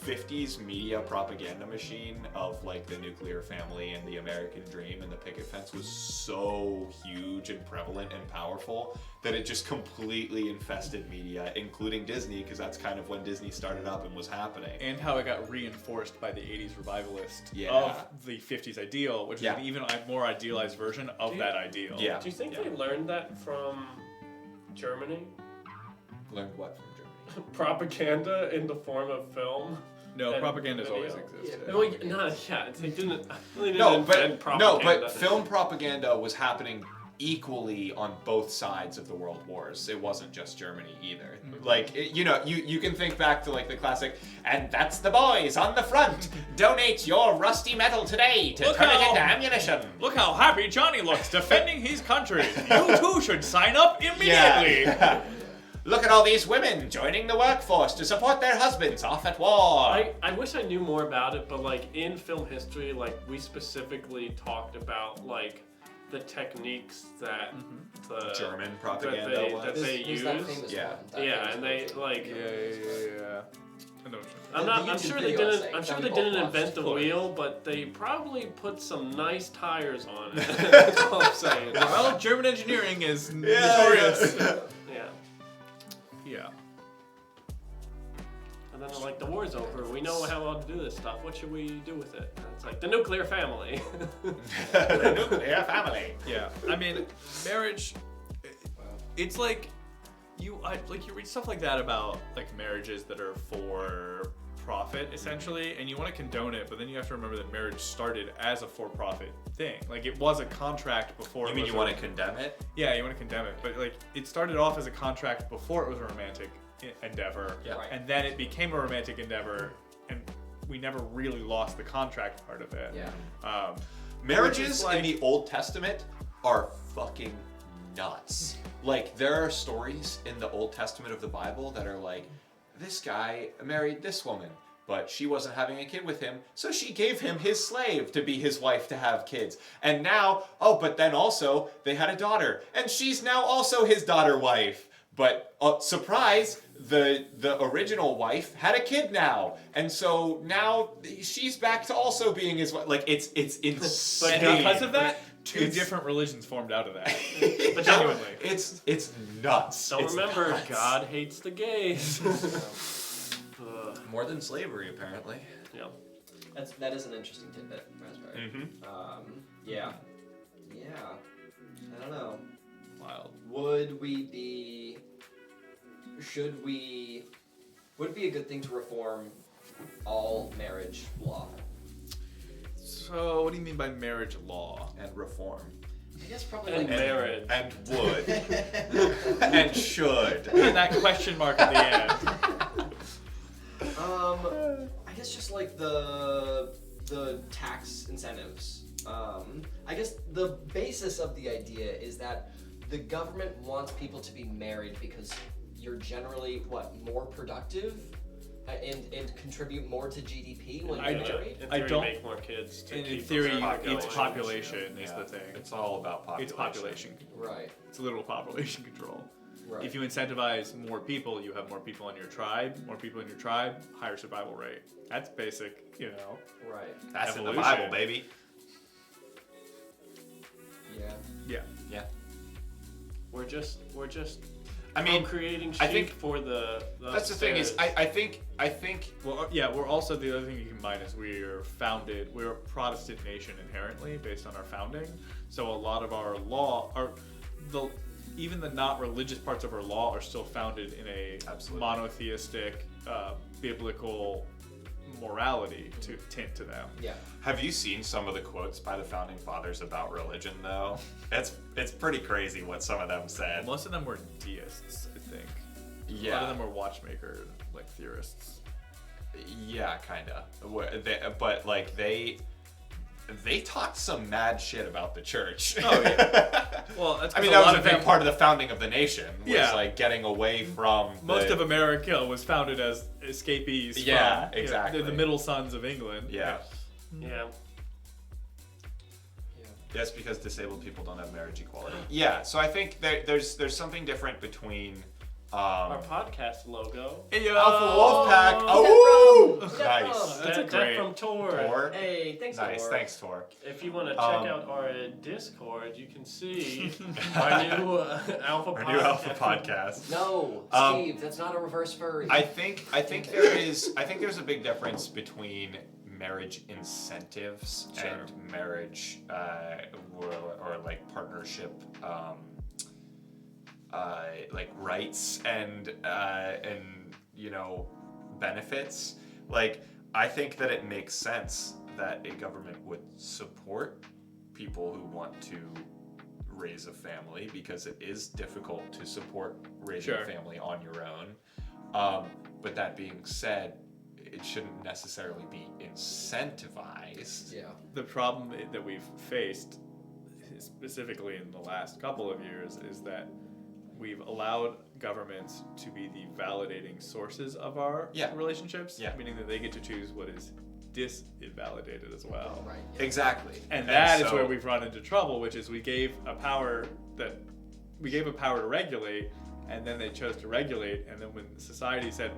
50s media propaganda machine of like the nuclear family and the American dream and the picket fence was so huge and prevalent and powerful that it just completely infested media, including Disney, because that's kind of when Disney started up and was happening.
And how it got reinforced by the 80s revivalist of the 50s ideal, which is an even more idealized version of that ideal.
Do you think they learned that from Germany?
Learned what from Germany?
Propaganda in the form of film.
No, propaganda's always existed.
They didn't invent propaganda.
But film propaganda was happening equally on both sides of the world wars. It wasn't just Germany either. Like, you can think back to like the classic, and that's the boys on the front. Donate your rusty metal today to turn it into ammunition.
Look how happy Johnny looks defending his country. You too should sign up immediately.
Yeah. Look at all these women joining the workforce to support their husbands off at war.
I wish I knew more about it, but like in film history, like we specifically talked about like the techniques that the
German propaganda
that they use. And they like I'm sure they didn't invent the wheel, but they probably put some nice tires on it. That's all I'm saying.
Well, German engineering is notorious.
Yeah. And then they're like, the war's over. We know how to do this stuff. What should we do with it? And it's like the nuclear family.
The nuclear family.
Yeah. I mean, marriage. It's like you read stuff like that about like marriages that are for profit essentially, and you want to condone it, but then you have to remember that marriage started as a for-profit thing. Like it was a contract before.
You mean you want to condemn it?
Yeah, you want to condemn it, but like it started off as a contract before it was a romantic endeavor, and then it became a romantic endeavor, and we never really lost the contract part of it.
Yeah. Marriages in the Old Testament are fucking nuts. Like there are stories in the Old Testament of the Bible that are like, this guy married this woman, but she wasn't having a kid with him, so she gave him his slave to be his wife to have kids. And now, but then also they had a daughter, and she's now also his daughter wife. But surprise, the original wife had a kid now, and so now she's back to also being his wife. Like it's insane.
But because of that, two different religions formed out of that. But genuinely,
it's nuts.
So remember, nuts. God hates the gays.
More than slavery, apparently.
Yeah.
That is an interesting tidbit, Raspberry. Yeah. I don't know.
Wild.
Would it be a good thing to reform all marriage law?
So, what do you mean by marriage law
and reform?
I guess probably
and
like
marriage.
And would. And should.
And that question mark at the end.
I guess just like the tax incentives. I guess the basis of the idea is that the government wants people to be married because you're generally more productive and contribute more to GDP when you're married.
In theory, make more kids.
In theory, it's population is the thing.
It's all about population.
It's population.
Right.
It's a literal population control.
Right.
If you incentivize more people, you have more people in your tribe. More people in your tribe, higher survival rate. That's basic,
Right.
That's
evolution.
in the Bible, baby.
Yeah.
We're just
creating
sheep for the
that's the thing is I think
well we're also the other thing you combine is we're a Protestant nation inherently based on our founding, so a lot of our law even the not religious parts of our law are still founded in a monotheistic biblical morality to tint to them.
Yeah.
Have you seen some of the quotes by the founding fathers about religion though? It's pretty crazy what some of them said.
Most of them were deists, I think. A lot
Yeah.
of them are watchmaker like theorists.
Yeah, kinda. But like they talked some mad shit about the church.
Oh yeah. Well, that's
I mean,
'cause
that was a
lot
big
of them-
part of the founding of the nation. Was
Yeah.
like getting away from
Most
the,
of America was founded as escapees.
Yeah,
from,
exactly.
They're the middle sons of England.
Yeah.
Yeah.
That's because disabled people don't have marriage equality. Yeah. So I think there's something different between.
Our podcast logo.
Hey, yo!
Alpha Wolfpack.
Oh,
Oh,
who's that
nice.
from?
That's a
That
great.
from Tor.
Tor.
Hey, thanks,
Nice.
Tor.
Thanks, Tor.
If you want to check out our Discord, you can see
Our
our new Alpha podcast.
new Alpha podcast.
No,
Um,
Steve, that's not a reverse furry.
I think there's a big difference between marriage incentives and marriage or like partnership like rights and you know benefits. Like I think that it makes sense that a government would support people who want to raise a family because it is difficult to support raising a family on your own. But that being said, it shouldn't necessarily be incentivized.
Yeah.
The problem that we've faced, specifically in the last couple of years, is that we've allowed governments to be the validating sources of our relationships, meaning that they get to choose what is disinvalidated as well.
Right.
Exactly.
And that is where we've run into trouble, which is we gave a power to regulate, and then they chose to regulate, and then when society said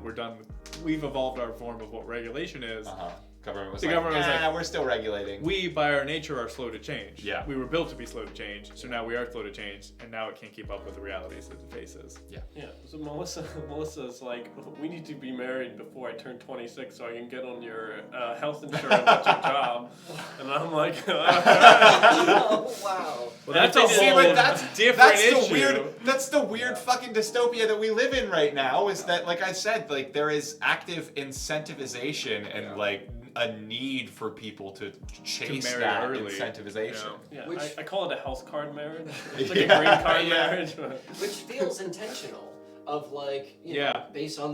we've evolved our form of what regulation is,
government was
the
like,
government was like,
we're still regulating.
We, by our nature, are slow to change.
Yeah.
We were built to be slow to change, so now we are slow to change, and now it can't keep up with the realities that it faces.
Yeah.
Yeah. So Melissa's like, we need to be married before I turn 26 so I can get on your health insurance at your job. And I'm like,
Oh, wow.
Well, that's a
but
different issue.
That's the weird fucking dystopia that we live in right now. Is that, like I said, like there is active incentivization and like a need for people to chase
marry
that
early.
incentivization.
yeah,
Which-
I call it a health card marriage. It's like a green card marriage.
Which feels intentional, of like, you know, based on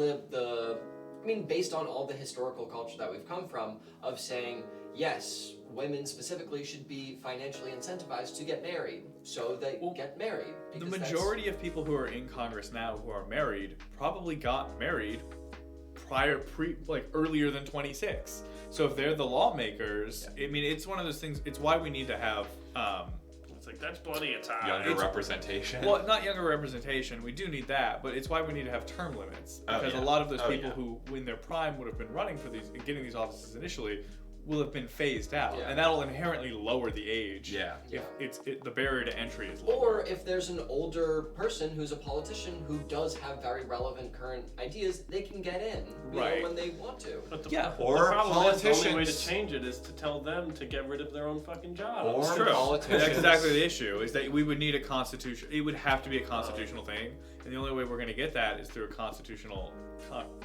based on all the historical culture that we've come from, of saying, yes, women specifically should be financially incentivized to get married, so they get married.
The
because
majority of people who are in Congress now who are married probably got married earlier than 26. So if they're the lawmakers, I mean, it's one of those things. It's why we need to have.
It's like that's plenty of time.
Younger representation.
Well, not younger representation. We do need that, but it's why we need to have term limits because a lot of those people who, in their prime, would have been running for these, getting these offices initially, will have been phased out, and that'll inherently lower the age.
Yeah.
If the barrier to entry is lower.
Or if there's an older person who's a politician who does have very relevant current ideas, they can get in you know, when they want to.
But the,
or
the problem is the only way to
politicians-
change it is to tell them to get rid of their own fucking job.
Or
It's true.
politicians.
That's exactly the issue. Is that we would need a constitution. It would have to be a constitutional thing, and the only way we're going to get that is through a constitutional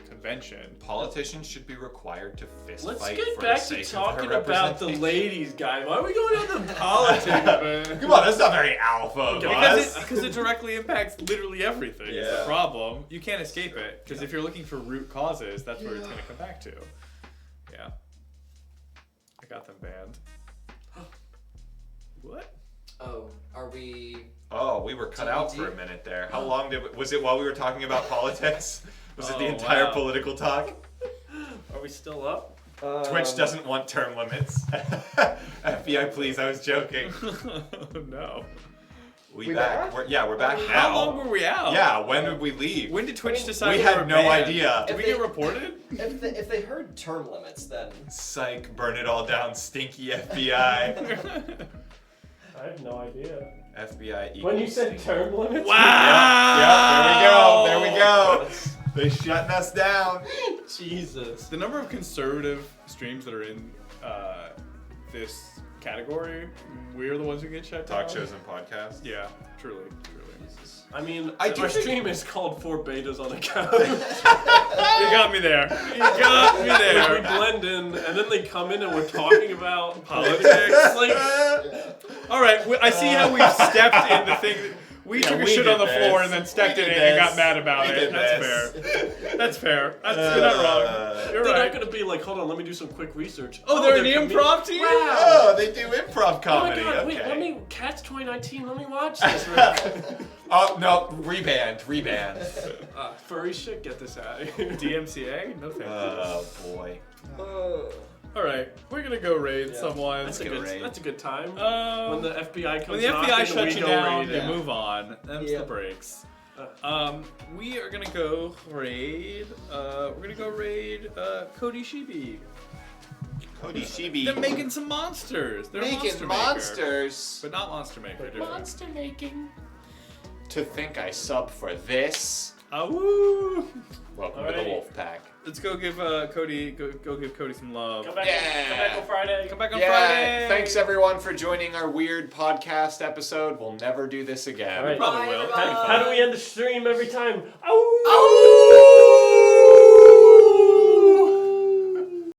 convention.
Politicians should be required to fist
Let's
fight
get
for
back
the
to
sake
talking
of their
about the
representation.
ladies, guy. Why are we going into politics, man?
Come on, that's not very alpha of us.
Because it directly impacts literally everything. It's the
Yeah.
problem. You can't escape it. Because if you're looking for root causes, that's where it's going to come back to. Yeah. I got them banned. What?
Oh, are we?
Oh, we were cut out for a minute there. How long was it while we were talking about politics? Was it the entire political talk?
Are we still up?
Twitch doesn't want term limits. FBI, please, I was joking.
No.
We back? We're back now.
How long were we out?
Yeah, when did we leave?
When did Twitch decide
we
were
had no
banned?
idea.
Did we get reported?
If they heard term limits, then
Psych, burn it all down, stinky FBI.
I have no idea.
FBI equals
When you said term limits?
Wow!
Yep, there we go. They shutting us down.
Jesus.
The number of conservative streams that are in this category, we're the ones who get shut down.
Talk shows and podcasts.
Yeah, truly.
I mean,
I
our
do think-
stream is called 4 Betas on a Couch.
You got me there. You got me
We
there.
blend in, and then they come in and we're talking about
Politics.
Like,
All right, I see how we've stepped into things. We
Yeah,
took a
we
shit on the
did
floor
this.
and then stepped
We
in
did
it and got
this.
mad about
We
it.
did
That's
this.
fair. That's fair. You're not wrong. You're
They're
right.
not gonna be like, hold on, let me do some quick research.
Oh, they're an
comedians.
improv team?
Wow.
Oh, they do improv
Oh my
comedy.
god,
Okay.
wait, let me, Cats 2019, let me watch this. real quick.
Oh no, reband.
Furry shit, get this out of here.
DMCA? No thank you.
Oh boy.
All right, we're gonna go raid someone.
That's a
get a
good,
raid.
that's a good time.
Um,
when the FBI comes
When the FBI
knocking,
shuts
we
you
go
down,
raid
you
it.
move on. Them's the breaks. We are gonna go raid. We're gonna go raid Cody Shibi.
Cody Shibi.
They're making some monsters. They're a
Making
monster maker,
monsters.
but not monster maker. different.
Monster making.
To think I sub for this.
Woo!
Welcome to the
Alrighty.
Wolf Pack.
Let's go give Cody go give Cody some love.
Come back,
Yeah.
come back on Friday.
Come back on
Yeah,
Friday.
thanks everyone for joining our weird podcast episode. We'll never do this again.
All right.
Probably will. It's pretty fun.
How do we end the stream every time? Ow!
Oh!